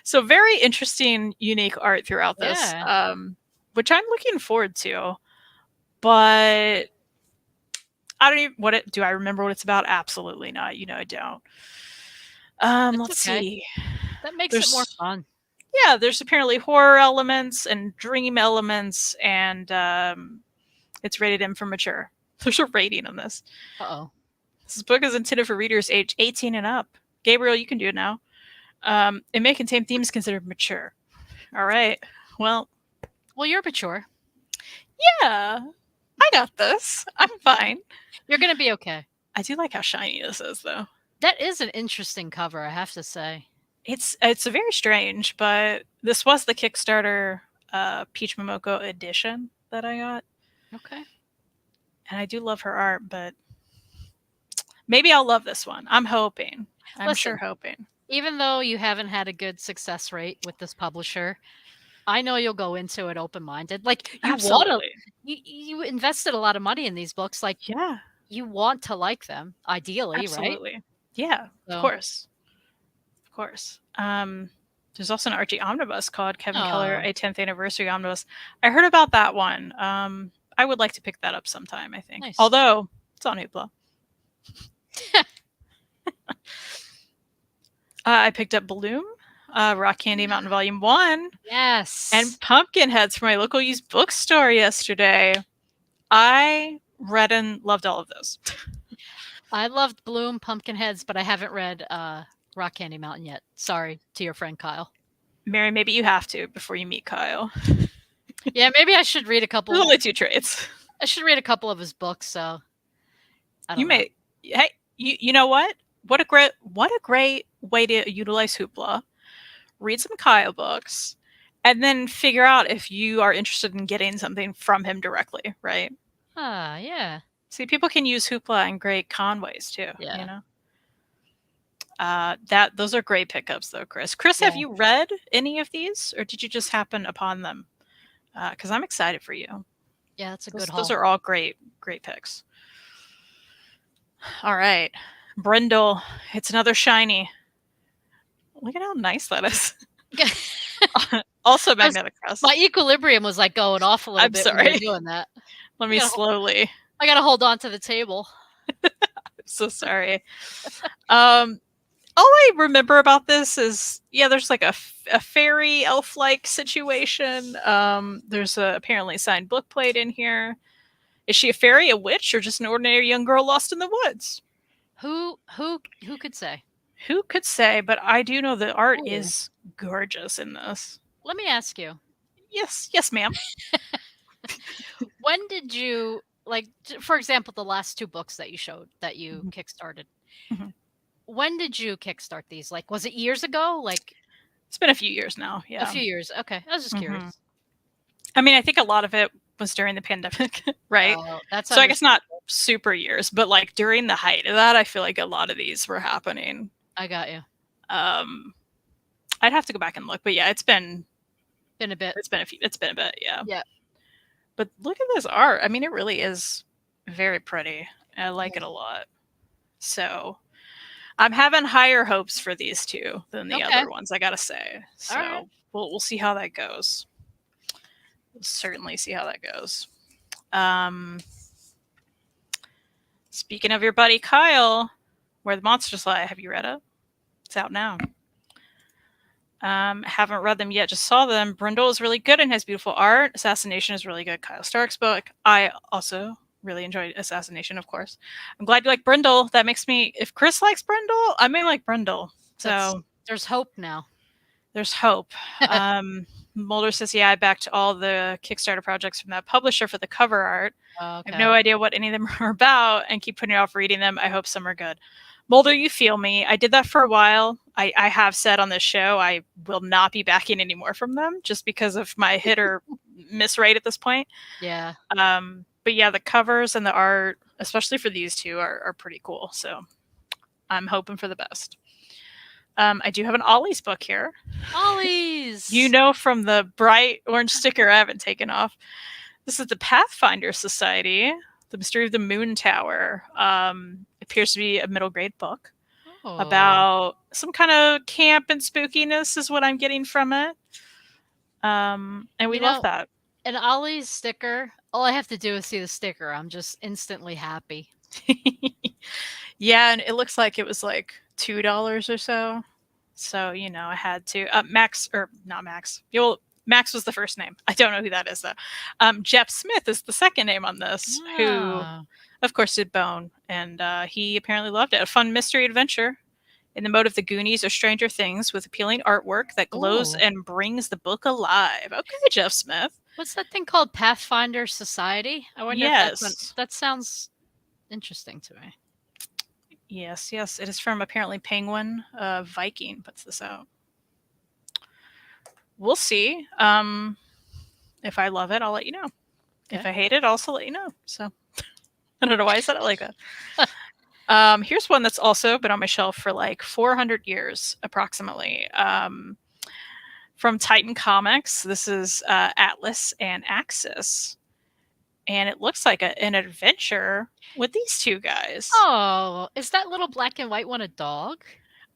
So very interesting, unique art throughout this, Yeah. which I'm looking forward to. But I don't even what it do I remember what it's about? Absolutely not. You know I don't. It's Let's okay. see. That makes it more There's fun. yeah, there's apparently horror elements and dream elements, and it's rated M for mature. There's a rating on this. Uh-oh. This book is intended for readers age 18 and up. Gabriel, you can do it now. It may contain themes considered mature. All right. Well, Well, you're mature. yeah, I got this. I'm fine. You're gonna be okay. I do like how shiny this is, though. That is an interesting cover, I have to say. It's very strange, but this was the Kickstarter Peach Momoko edition that I got, Okay. and I do love her art, but maybe I'll love this one. I'm hoping. I'm sure Listen, hoping. even though you haven't had a good success rate with this publisher, I know you'll go into it open-minded. Like, you wanna Absolutely. you invested a lot of money in these books, like, Yeah, you want to like them, ideally, right? absolutely. Yeah, of So course. Of course. There's also an Archie omnibus called Kevin Keller, oh, a 10th anniversary omnibus. I heard about that one. I would like to pick that up sometime, I think. nice. Although, it's on Hoopla. I picked up Bloom, Rock Candy Mountain Volume 1, Yes. and Pumpkinheads from my local used bookstore yesterday. I read and loved all of those. I loved Bloom, Pumpkinheads, but I haven't read, Rock Candy Mountain yet. Sorry to your friend Kyle. Mary, maybe you have to before you meet Kyle. Yeah, maybe I should read a There's couple only 2 trades. I should read a couple of his books, so I You don't know. may hey, you know what? What a great way to utilize Hoopla. Read some Kyle books and then figure out if you are interested in getting something from him directly, right? Ah, yeah. See, people can use Hoopla in great con ways too, you Yeah. know? That those are great pickups though, Chris. Chris, have Yeah. you read any of these or did you just happen upon them? Because I'm excited for you. Yeah, that's a good Those haul. are all great picks. All right. Brindle. It's another shiny. Look at how nice that is. Also I was magnetic press. my equilibrium was, like, going off a little I'm bit when you were sorry. doing that. Let I me gotta ho slowly. I gotta hold on to the table. I'm so sorry. All I remember about this is yeah, there's like a fairy elf like situation. There's a apparently signed book plate in here. Is she a fairy, a witch, or just an ordinary young girl lost in the woods? Who could say? Who could say? But I do know the art Ooh, is gorgeous in this. let me ask you, Yes, ma'am. when did you like, for example, the last 2 books that you Mhm, kickstarted, mhm. when did you kickstart these? Like, was it years ago? Like, It's been a few years now. a Yeah. few years? Okay, I was just hmm curious. I mean, I think a lot of it was during the pandemic, right? Oh, that's So I guess not understandable. super years, but like during the height of that, I feel like a lot of these were happening. I got you. Um, I'd have to go back and look, but yeah, Been a bit. it's been a bit, yeah. Yeah, But look at this art. I mean, it really is very pretty. I like yeah. it a lot. So I'm having higher hopes for these two than the Okay, other ones, I gotta say. alright. So we'll see how that goes. We'll certainly see how that goes. Um, Speaking of your buddy Kyle, Where the Monsters Lie, have you read it? It's out now. Haven't read them yet, just saw them. Brindle is really good and has beautiful art. Assassination is really good. Kyle Stark's book. I also really enjoyed Assassination, of course. I'm glad you like Brindle. That makes me, if Chris likes Brindle, I may like Brindle. So there's hope now. There's hope. Mulder says, yeah, I backed all the Kickstarter projects from that publisher for the cover art. Okay. I have no idea what any of them are about and keep putting off reading them. I hope some are good. Mulder, you feel me. I did that for a while. I have said on this show I will not be backing any more from them just because of my hit or miss rate at this point. Yeah. But yeah, the covers and the art, especially for these two, are pretty cool. So I'm hoping for the best. I do have an Ollie's book here. Ollie's! You know from the bright orange sticker I haven't taken off. This is the Pathfinder Society, The Mystery of the Moon Tower. Appears to be a middle grade book about some kind of camp and spookiness is what I'm getting from it. And we love that. An Ollie's sticker, all I have to do is see the sticker. I'm just instantly happy. Yeah, and it looks like it was like $2 or so. So, I had to. Max, or not Max. Max was the first name. I don't know who that is, though. Jeff Smith is the second name on this, who, of course, did Bone. And he apparently loved it. A fun mystery adventure in the mode of the Goonies or Stranger Things with appealing artwork that glows and brings the book alive. Okay, Jeff Smith. What's that thing called? Pathfinder Society? I wonder if that sounds interesting to me. Yes. It is from apparently Penguin Viking puts this out. We'll see. If I love it, I'll let you know. Okay. If I hate it, I'll also let you know. So I don't know why I said it like that. Here's one that's also been on my shelf for like 400 years, approximately. From Titan Comics. This is Atlas and Axis. And it looks like an adventure with these two guys. Oh, is that little black and white one a dog?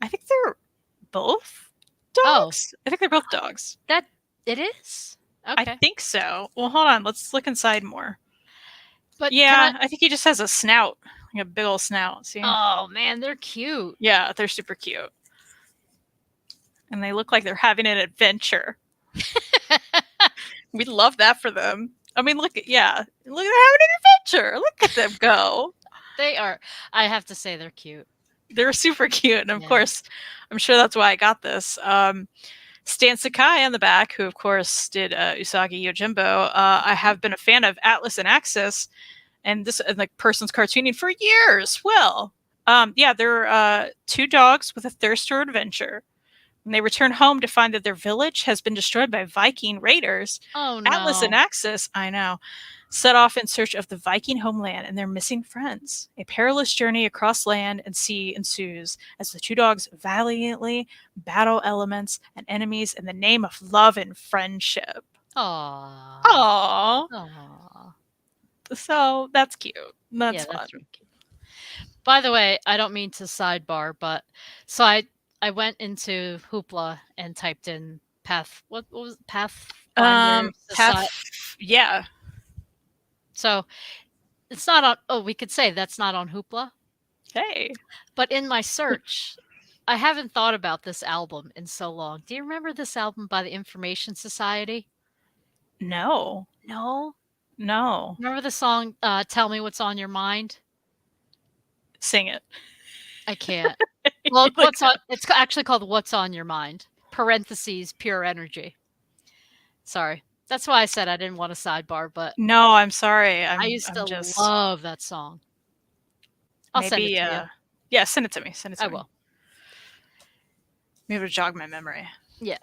I think they're both dogs. I think they're both dogs. That it is? Okay. I think so. Well, hold on. Let's look inside more. But yeah, I think he just has a snout, like a big old snout. See? Oh man, they're cute. Yeah, they're super cute. And they look like they're having an adventure. We love that for them. I mean, look, they're having an adventure. Look at them go. They are. I have to say, they're cute. They're super cute. And of course, I'm sure that's why I got this. Stan Sakai on the back, who of course did Usagi Yojimbo. I have been a fan of Atlas and Axis, and this like person's cartooning for years. Well, they're two dogs with a thirst for adventure. When they return home to find that their village has been destroyed by Viking raiders, Atlas and Axis, I know, set off in search of the Viking homeland and their missing friends. A perilous journey across land and sea ensues as the two dogs valiantly battle elements and enemies in the name of love and friendship. Aww. So that's cute. That's fun. That's really cute. By the way, I don't mean to sidebar, but so I went into Hoopla and typed in what was Pathfinder Society? Yeah. So it's not on. We could say that's not on Hoopla. Hey. But in my search, I haven't thought about this album in so long. Do you remember this album by the Information Society? No. Remember the song "Tell Me What's on Your Mind"? Sing it. I can't. Well, it's actually called What's on Your Mind, parentheses, pure energy. Sorry. That's why I said I didn't want a sidebar, but... No, I'm sorry. I used to love that song. I'll send it to you. Yeah, send it to me. I will. Maybe to jog my memory. Yeah.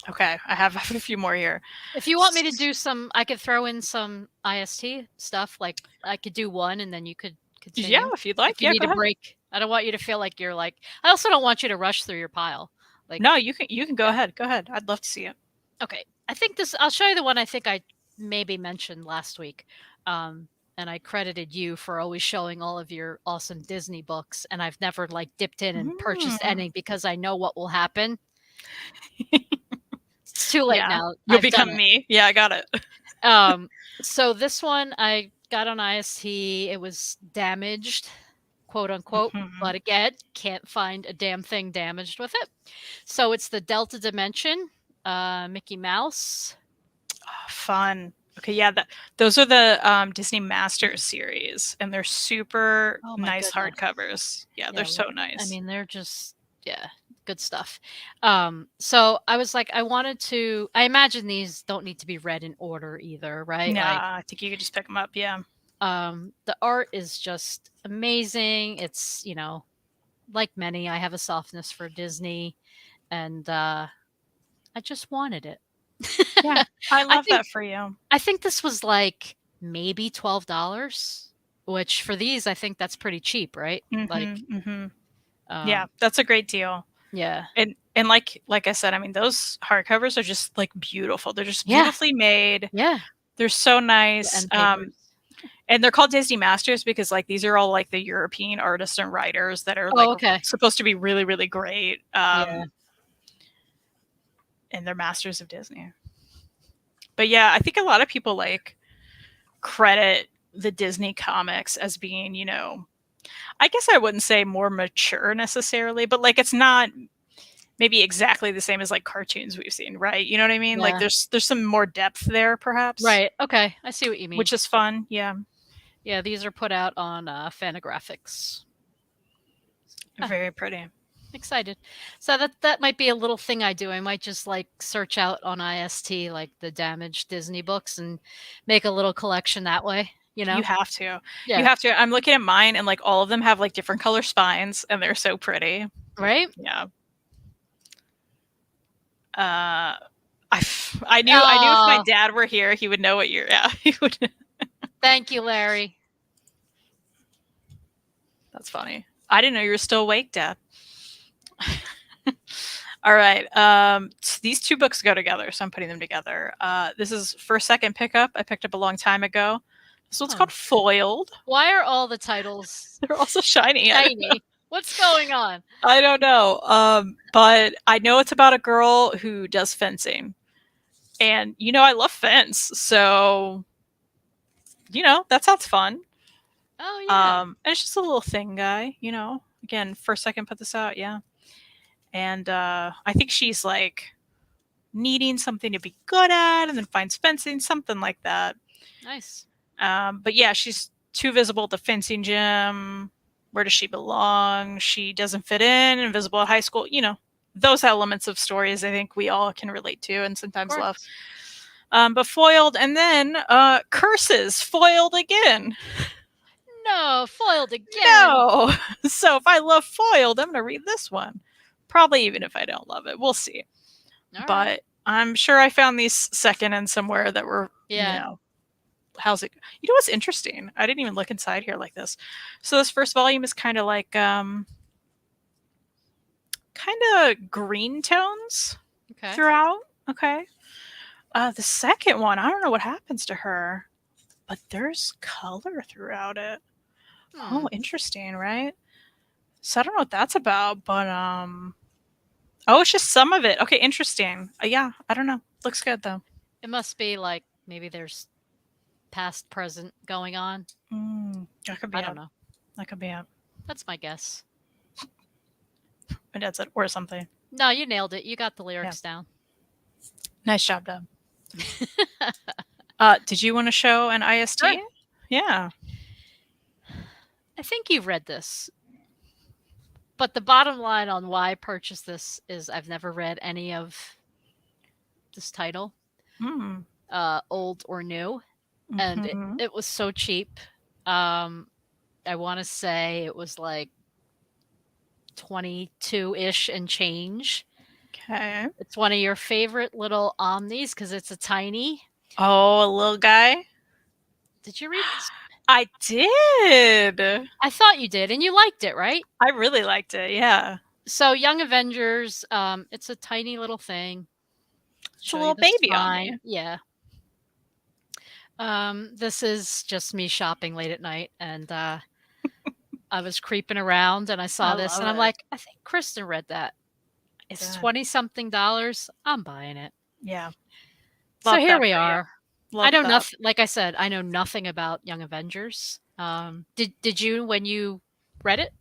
Okay, I have a few more here. If you want me to do I could throw in some IST stuff. Like, I could do one and then you could continue. Yeah, if you'd like. If you need a break. I don't want you to feel like you're like... I also don't want you to rush through your pile. Like, no, you can go ahead. Go ahead. I'd love to see it. Okay. I think I'll show you the one I think I maybe mentioned last week. And I credited you for always showing all of your awesome Disney books. And I've never dipped in and purchased any because I know what will happen. It's too late now. You'll become me. Yeah, I got it. So this one, I got on IST. It was damaged, quote unquote. Mhm. But again, can't find a damn thing damaged with it. So it's the Delta Dimension, Mickey Mouse. Oh, fun. Okay, yeah, those are the Disney Masters series, and they're super Oh my nice goodness. hardcovers. Yeah, they're Yeah, so I nice. mean, they're just yeah, good stuff. So I was like, I imagine these don't need to be read in order either, right? Like, Nah, I think you could just pick them up. Yeah. the art is just amazing. It's, like many, I have a softness for Disney, and I just wanted it. Yeah, I I love think that for you. I think this was like maybe $12, which for these I think that's pretty cheap, right? Like, Mhm, mhm. Yeah, um, that's a great deal. yeah, And like I said, I mean, those hardcovers are just like beautiful. They're just yeah, beautifully made. yeah. They're so The nice. end papers. And they're called Disney Masters because like these are all like the European artists and writers that are like Oh, okay. supposed to be really, really great. Yeah. And they're masters of Disney. But yeah, I think a lot of people like credit the Disney comics as being, I guess I wouldn't say more mature necessarily, but like it's not maybe exactly the same as like cartoons we've seen, right? You know what I mean? Like Yeah. there's some more depth there perhaps, Right. Okay. I see what you mean. which is fun. Yeah. Yeah, these are put out on Fantagraphics. Ah, Very pretty. excited. So that might be a little thing I do. I might just like search out on IST like the damaged Disney books and make a little collection that way, you You know? have to. You Yeah. have to. I'm looking at mine and like all of them have like different color spines and they're so pretty. Right? Yeah. Uh I knew if my Oh, dad were here, he would know what you're yeah, he would. thank you, Larry. That's funny. I didn't know you were still awake, Dad. All right. These two books go together, so I'm putting them together. This is first second pickup. I picked up a long time ago. This one's called Oh. Foiled. Why are all the titles They're also shiny. shiny? What's going on? I don't know. But I know it's about a girl who does fencing. And I love fence. So, that sounds fun. Oh yeah. And it's just a little thing guy. Again, first I can put this out, yeah. And I think she's like needing something to be good at and then finds fencing, something like that. Nice. But yeah, she's too visible at the fencing gym. Where does she belong? She doesn't fit in, invisible at high school. Those elements of stories I think we all can relate to and Of sometimes love. course. But foiled, and then curses, foiled again. No, foiled again. No. So if I love foiled, I'm going to read this one. Probably even if I don't love it. We'll see. All right. But I'm sure I found these second and somewhere that were, Yeah. how's it? You know what's interesting? I didn't even look inside here like this. So this first volume is kind of like kind of green tones Okay. throughout. Okay. The second one, I don't know what happens to her, but there's color throughout it. Hmm. Oh, interesting, right? So I don't know what that's about, but oh, it's just some of it. Okay, interesting. Yeah, I don't know. Looks good though. It must be like maybe there's past, present going on. That could be I it. don't know. That could be it. That's my guess. My dad said, or something. No, you nailed it. You got the Yeah. lyrics down. Nice job, Deb. Did you want to show an IST? Sure. Yeah. I think you've read this. But the bottom line on why I purchased this is I've never read any of this title, Mm. old or new. Mm-hmm. And it was so cheap. I want to say it was like 22-ish and change. Okay. It's one of your favorite little omnis because it's a tiny. Oh, a little guy? Did you read this? I did. I thought you did, and you liked it, right? I really liked it. Yeah. So Young Avengers, it's a tiny little thing. It's a little baby on me. Yeah. This is just me shopping late at night, and I was creeping around and I saw this, and I'm like, I think Kristen read that. It's $20-something. I'm buying it. Yeah. So Love here that we for you. are. Love know that. nothing. Like I said, I know nothing about Young Avengers. Did you when you read it?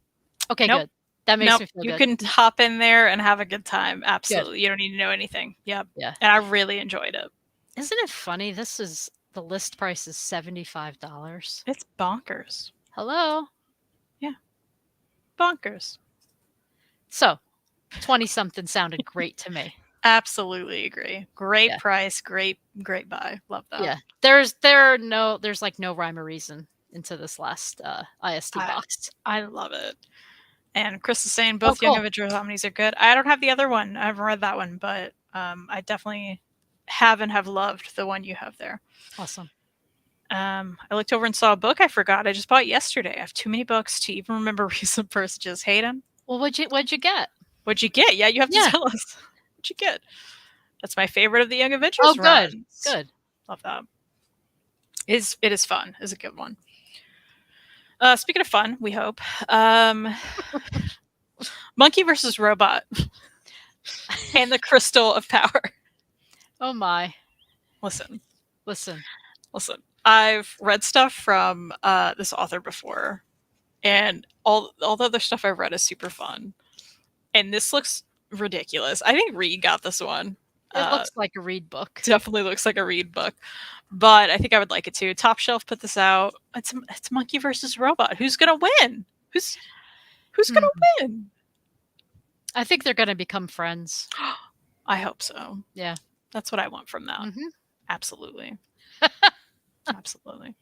Okay, Nope. good. That makes Nope. me feel You good. can hop in there and have a good time. Good. Absolutely. You don't need to know anything. Yep. Yeah. And I really enjoyed it. Isn't it funny? This is the list price is $75. It's bonkers. Hello. Yeah. Bonkers. So, 20 something sounded great to me. Absolutely agree. Great Yeah. price. Great buy. Love that. Yeah. There's like no rhyme or reason into this last IST I box. I love it. And Chris is saying Oh, both Young cool. Avengers Omnis are good. I don't have the other one. I haven't read that one, but I definitely have and have loved the one you have there. Awesome. I looked over and saw a book I forgot. I just bought yesterday. I have too many books to even remember recent purchases. Hayden, Well, what'd you get? what'd you get? Yeah, you have to Yeah. tell us. What'd you get? That's my favorite of the Young Oh, Avengers good. runs. Good. Love that. It is fun. Is a good one. Speaking of fun, we hope. Monkey versus Robot and the Crystal of Power. Oh my. Listen, Listen. listen. I've read stuff from this author before, and all the other stuff I've read is super fun. And this looks ridiculous. I think Reed got this one. It looks like a read book. Definitely looks like a Reed book, but I think I would like it too. Top Shelf put this out. It's Monkey versus Robot. Who's gonna win? Who's Hmm. gonna win? I think they're going to become friends. I hope so. Yeah. That's what I want from that. Mhm. Absolutely. Absolutely.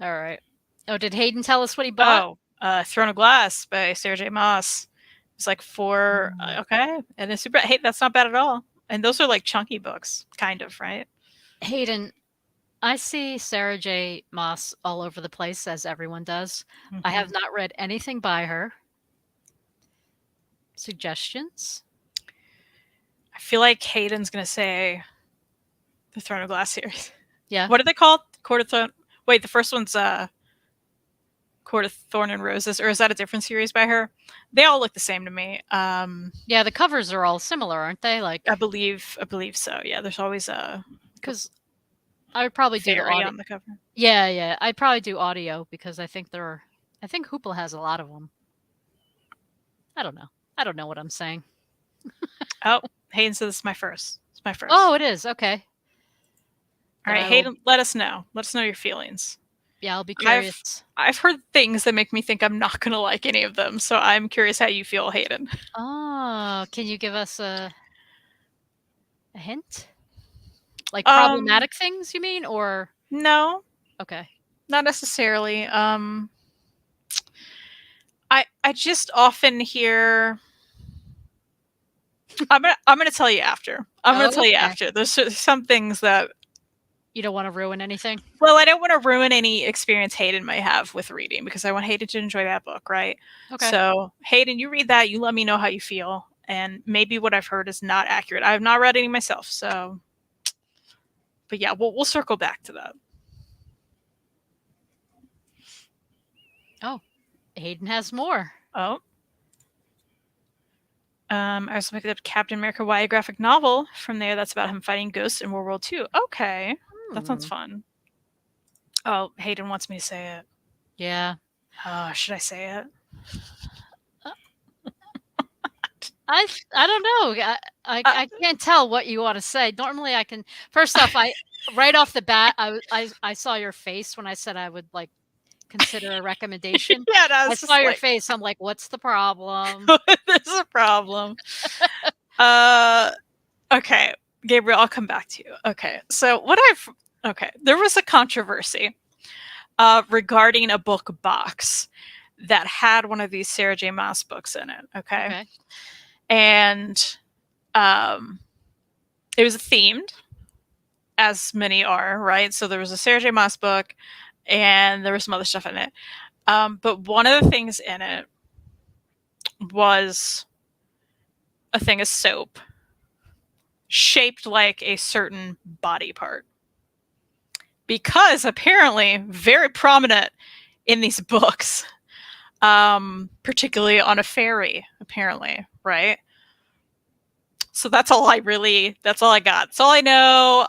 All right. Oh, did Hayden tell us what he bought? Throne of Glass by Sarah J. Maas. It's like four. Mm. Okay, and it's super. Hey, that's not bad at all. And those are like chunky books, kind of, right? Hayden, I see Sarah J. Maas all over the place, as everyone does. I have not read anything by her. Suggestions? I feel like Hayden's gonna say the Throne of Glass series. Yeah. What are they called? Court of Thorn. Wait, the first one's Court of Thorn and Roses, or is that a different series by her? They all look the same to me. Yeah, the covers are all similar, aren't they? Like, I believe so. Yeah, there's always a because I would probably do the fairy audio. on the cover. Yeah, I'd probably do audio because I think Hoopla has a lot of them. I don't know. I don't know what I'm saying. Oh, Hayden says this is my first. It's my first. Oh, it is. Okay. All right, Hayden, let us know. Let us know your feelings. Yeah, I'll be curious. I've heard things that make me think I'm not going to like any of them, so I'm curious how you feel, Hayden. Oh, can you give us a hint? Like problematic things, you mean, or no, okay? not necessarily. I just often hear. I'm gonna tell you after. I'm gonna tell you Okay. after. There's some things that You don't want to ruin anything? Well, I don't want to ruin any experience Hayden might have with reading because I want Hayden to enjoy that book, right? Okay. So, Hayden, you read that, you let me know how you feel, and maybe what I've heard is not accurate. I have not read any myself, so but yeah, we'll circle back to that. Oh, Hayden has more. Oh. I was looking up Captain America YA graphic novel from there. That's about him fighting ghosts in World War II. Okay. That sounds fun. Oh, Hayden wants me to say it. Yeah. Should I say it? I don't know. I can't tell what you want to say. Normally, I can. First off, right off the bat, I saw your face when I said I would like consider a recommendation. Yeah, I saw your face. I'm like, what's the problem? There's a problem. Okay, Gabriel, I'll come back to you. Okay, so there was a controversy regarding a book box that had one of these Sarah J. Maas books in it. Okay. And it was themed, as many are, right? So there was a Sarah J. Maas book, and there was some other stuff in it. But one of the things in it was a thing of soap shaped like a certain body part. Because apparently, very prominent in these books, particularly on a ferry, apparently, right? So that's all I got. That's all I know.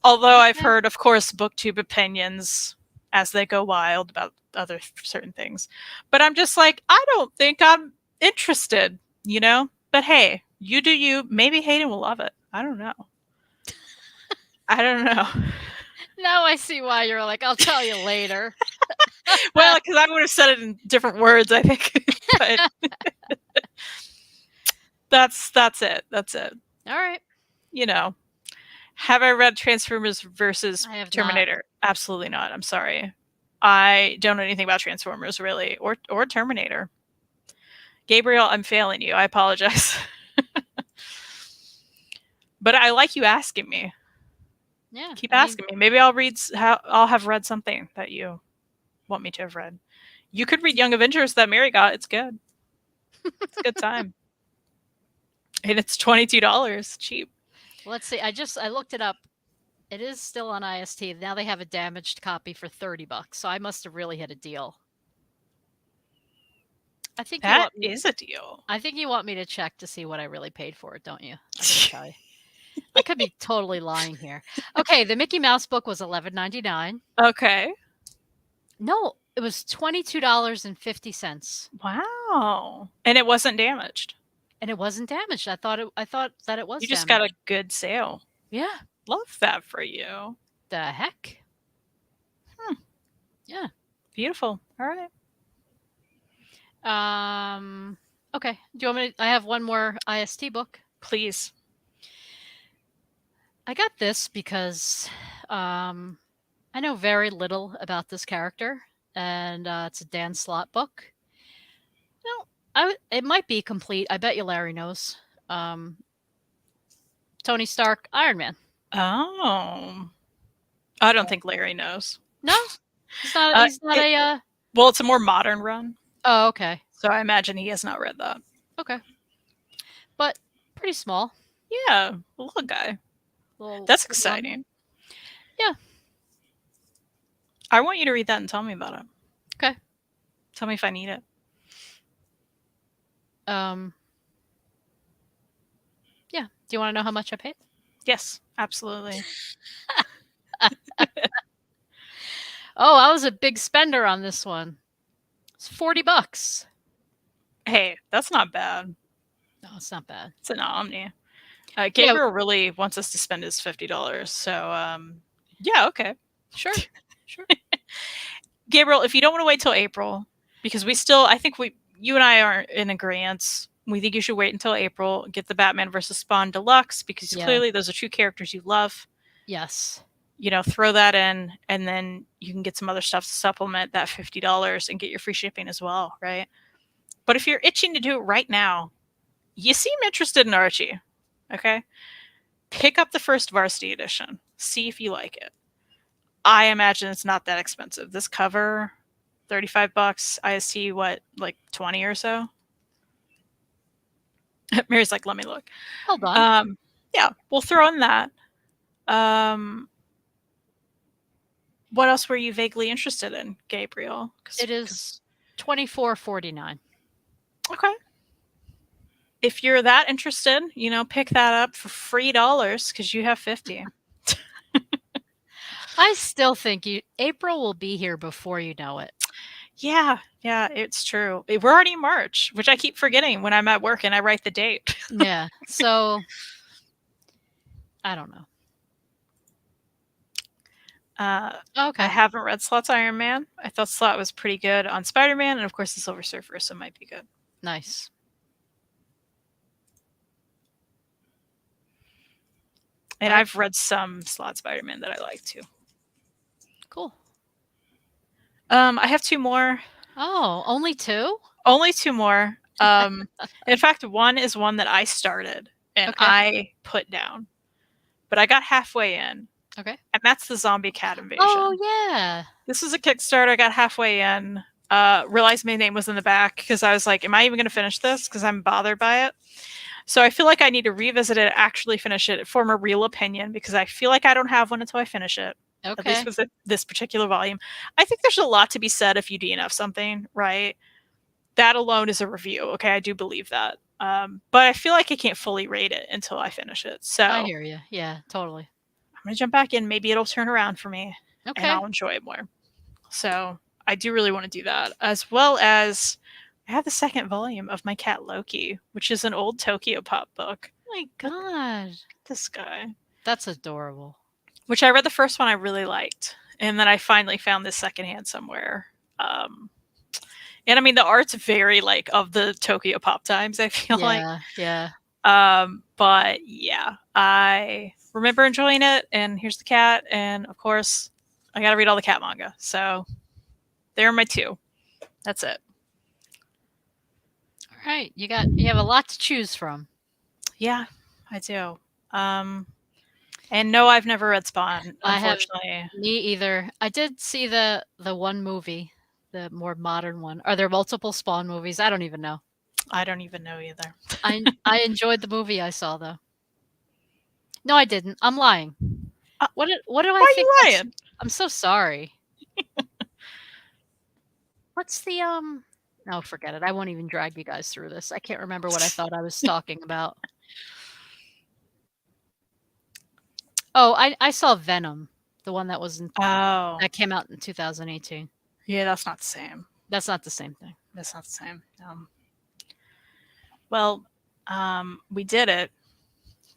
Although I've Okay. heard, of course, booktube opinions as they go wild about other certain things. But I'm just like, I don't think I'm interested, you know? But hey, you do you. Maybe Hayden will love it. I don't know. I don't know. Now I see why you're like, I'll tell you later. Well, because I would have said it in different words, I think. But that's it. That's it. All right. You know. Have I read Transformers versus I have not. Terminator? Absolutely not. I'm sorry. I don't know anything about Transformers really, or Terminator. Gabriel, I'm failing you. I apologize. But I like you asking me. Yeah. Keep I mean, asking me. Maybe I'll have read something that you want me to have read. You could read Young Avengers that Mary got. It's good. It's a good time. And it's $22. Cheap. let's see. I looked it up. It is still on IST. Now they have a damaged copy for $30. So I must have really hit a deal. I think you That want me is a deal. I think you want me to check to see what I really paid for it, don't you? I gotta tell you. I could be totally lying here. Okay, the Mickey Mouse book was $11.99. Okay. No, it was $22.50. Wow. And it wasn't damaged. And it wasn't damaged. I thought that it was You just got a damaged. good sale. Yeah. Love that for you. The heck? Hmm. Yeah. Beautiful. All right. Okay. Do you want me to, I have one more IST book. Please. I got this because I know very little about this character, and it's a Dan Slott book. No, it might be complete. I bet you Larry knows. Tony Stark, Iron Man. Oh. I don't think Larry knows. No, he's not. He's not a. Well, it's a more modern run. Oh, okay. So I imagine he has not read that. Okay. But pretty small. Yeah. Little guy. That's exciting. Yeah. I want you to read that and tell me about it. Okay. Tell me if I need it. Yeah. Do you want to know how much I paid? Yes, absolutely. Oh, I was a big spender on this one. It's $40. Hey, that's not bad. No, it's not bad. It's an Omni. Gabriel really wants us to spend his $50. So, yeah, okay. Sure. Sure. Gabriel, if you don't want to wait till April, because I think you and I are in agreement. We think you should wait until April, get the Batman versus Spawn Deluxe, because clearly those are two characters you love. Yes. You know, throw that in, and then you can get some other stuff to supplement that $50 and get your free shipping as well, right? But if you're itching to do it right now, you seem interested in Archie, okay? Pick up the first Varsity edition. See if you like it. I imagine it's not that expensive. This cover, $35. IST, what, like 20 or so? Mary's like, let me look. Hold on. Yeah, we'll throw in that. What else were you vaguely interested in, Gabriel? It is $24.49. Okay. If you're that interested, pick that up for $3 because you have 50. I still think April will be here before you know it. Yeah, it's true. We're already in March, which I keep forgetting when I'm at work and I write the date. Yeah. So I don't know. Okay. I haven't read Slott's Iron Man. I thought Slott was pretty good on Spider-Man, and of course the Silver Surfer, so it might be good. Nice. And I've read some Slott Spider-Man that I like too. Cool. I have two more. Oh, only two? Only two more. In fact, one is one that I started and I put down, but I got halfway in. Okay. And that's the Zombie Cat Invasion. Oh, yeah. This was a Kickstarter. I got halfway in. Realized my name was in the back because I was like, am I even going to finish this? Because I'm bothered by it. So I feel like I need to revisit it, actually finish it, form a real opinion, because I feel like I don't have one until I finish it. Okay. At least with this particular volume. I think there's a lot to be said if you DNF something, right? that alone is a review. Okay, I do believe that. But I feel like I can't fully rate it until I finish it. So I I'm hear you. Yeah, totally. gonna jump back in. Maybe it'll turn around for me, and Okay. I'll enjoy it more. So I do really want to do that, as well as I have the second volume of My Cat Loki, which is an old Tokyo Pop book. Oh my Look god. at this guy. That's adorable. Which I read the first one I really liked, and then I finally found this secondhand somewhere. Um, and I mean the art's very like of the Tokyo Pop times, I feel like. Yeah, yeah. But yeah, I remember enjoying it, and here's the cat, and of course I gotta read all the cat manga. So there are my two. That's it. All right, you have a lot to choose from. Yeah, I do. Um, and no, I've never read Spawn, I have unfortunately. Me either. I did see the one movie, the more modern one. Are there multiple Spawn movies? I don't even know. I don't even know either. I enjoyed the movie I saw though. No, I didn't. I'm lying. What do I Why are think you that's lying? I'm so sorry. What's the No, forget it. I won't even drag you guys through this. I can't remember what I thought I was talking about. Oh, I saw Venom, the one Oh, that came out in 2018. yeah, that's not the same. That's not the same thing. That's not the same. Well, we did it.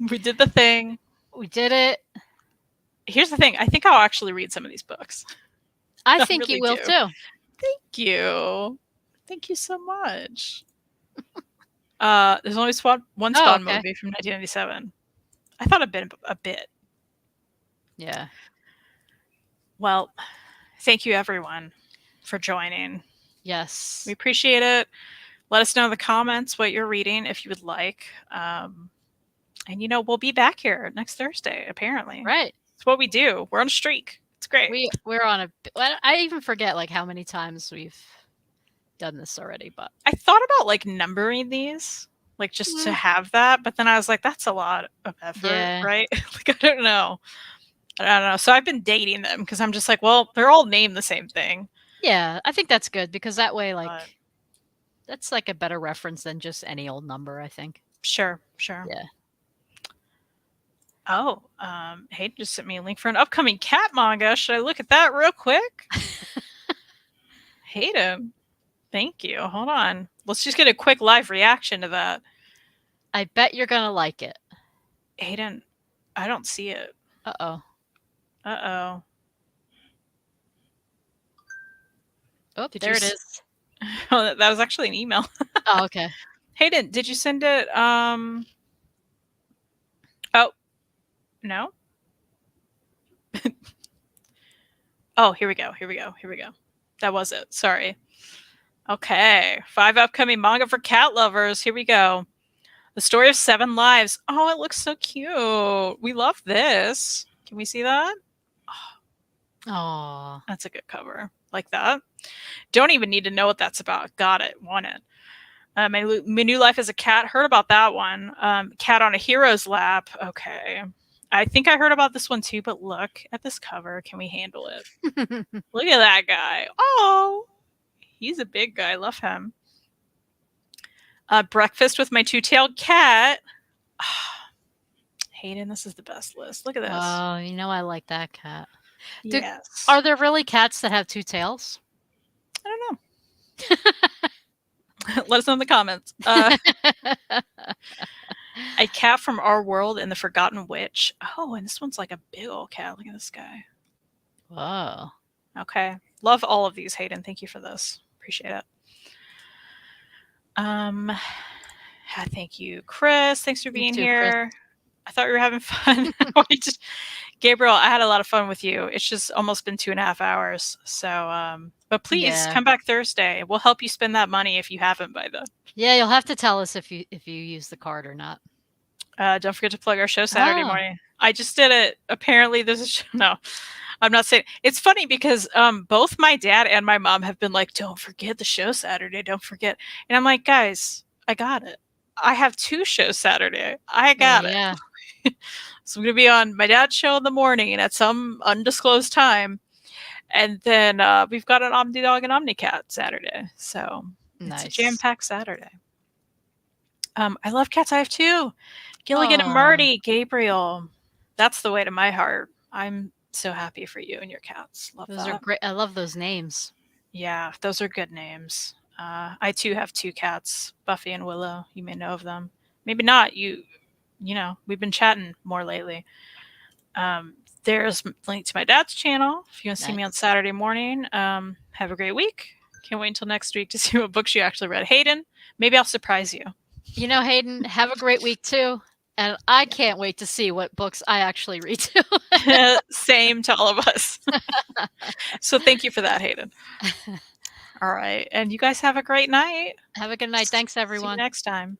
We did the thing. We did it. Here's the thing. I think I'll actually read some of these books. I I think really you will do. too. Thank you. Thank you so much. There's only one Oh, Spawn okay. movie from 1997. I thought it'd been a bit. Yeah. Well, thank you everyone for joining. Yes. We appreciate it. Let us know in the comments what you're reading if you would like. And we'll be back here next Thursday, apparently. Right. It's what we do. We're on a streak. It's great. We're on a well, I even forget like how many times we've done this already, but I thought about like numbering these, like just to have that, but then I was like, that's a lot of effort, yeah. right? Like I don't know. So I've been dating them because I'm just like, well, they're all named the same thing. Yeah, I think that's good because that way like But that's like a better reference than just any old number, I think. sure. Yeah. Oh, Hayden just sent me a link for an upcoming cat manga. Should I look at that real quick? Hayden, thank you. Hold on. Let's just get a quick live reaction to that. I bet you're going to like it. Hayden, I don't see it. Uh-oh. Uh-oh. Oh, there it is. Oh, that was actually an email. Oh, okay. Hayden, did you send it? Oh, no. Oh, here we go. That was it. Sorry. Okay. 5 upcoming manga for cat lovers. Here we go. The Story of 7 Lives. Oh, it looks so cute. We love this. Can we see that? Oh, that's a good cover. Like that. Don't even need to know what that's about. Got it. Want it. My new life as a cat. Heard about that one. Cat on a hero's lap. Okay. I think I heard about this one too, but look at this cover. Can we handle it? Look at that guy. Oh, he's a big guy. Love him. Breakfast with my two-tailed cat. Hayden, this is the best list. Look at this. Oh, I like that cat. Yes. Are there really cats that have 2 tails? I don't know. Let us know in the comments. A cat from our world and the Forgotten Witch. Oh, and this one's like a big old cat. Look at this guy. Whoa. Okay. Love all of these, Hayden. Thank you for this. Appreciate it. Thank you, Chris. Thanks for being here. Chris. I thought we were having fun. Gabriel, I had a lot of fun with you. It's just almost been 2.5 hours. So, but please come back Thursday. We'll help you spend that money if you haven't by then. Yeah, you'll have to tell us if you use the card or not. Don't forget to plug our show Saturday morning. I just did it. Apparently, there's a show. No, I'm not saying. It's funny because both my dad and my mom have been like, "Don't forget the show Saturday. Don't forget." And I'm like, guys, I got it. I have 2 shows Saturday. I got it. Yeah. So I'm going to be on my dad's show in the morning and at some undisclosed time. And then we've got an Omni Dog and Omni Cat Saturday. So It's a Nice. jam-packed Saturday. I love cats. I have 2. Gilligan and Aw, Marty, Gabriel. That's the way to my heart. I'm so happy for you and your cats. Love those are that. great. I love those names. Yeah, those are good names. I too have 2 cats, Buffy and Willow. You may know of them. Maybe not. You know, we've been chatting more lately. There's a link to my dad's channel if you want to see me on Nice. Saturday morning. Have a great week. Can't wait until next week to see what books you actually read. Hayden, maybe I'll surprise you. You know, Hayden, have a great week too. And I can't wait to see what books I actually read too. Same to all of us. So thank you for that, Hayden. All right. And you guys have a great night. Have a good night. Thanks, See you everyone. next time.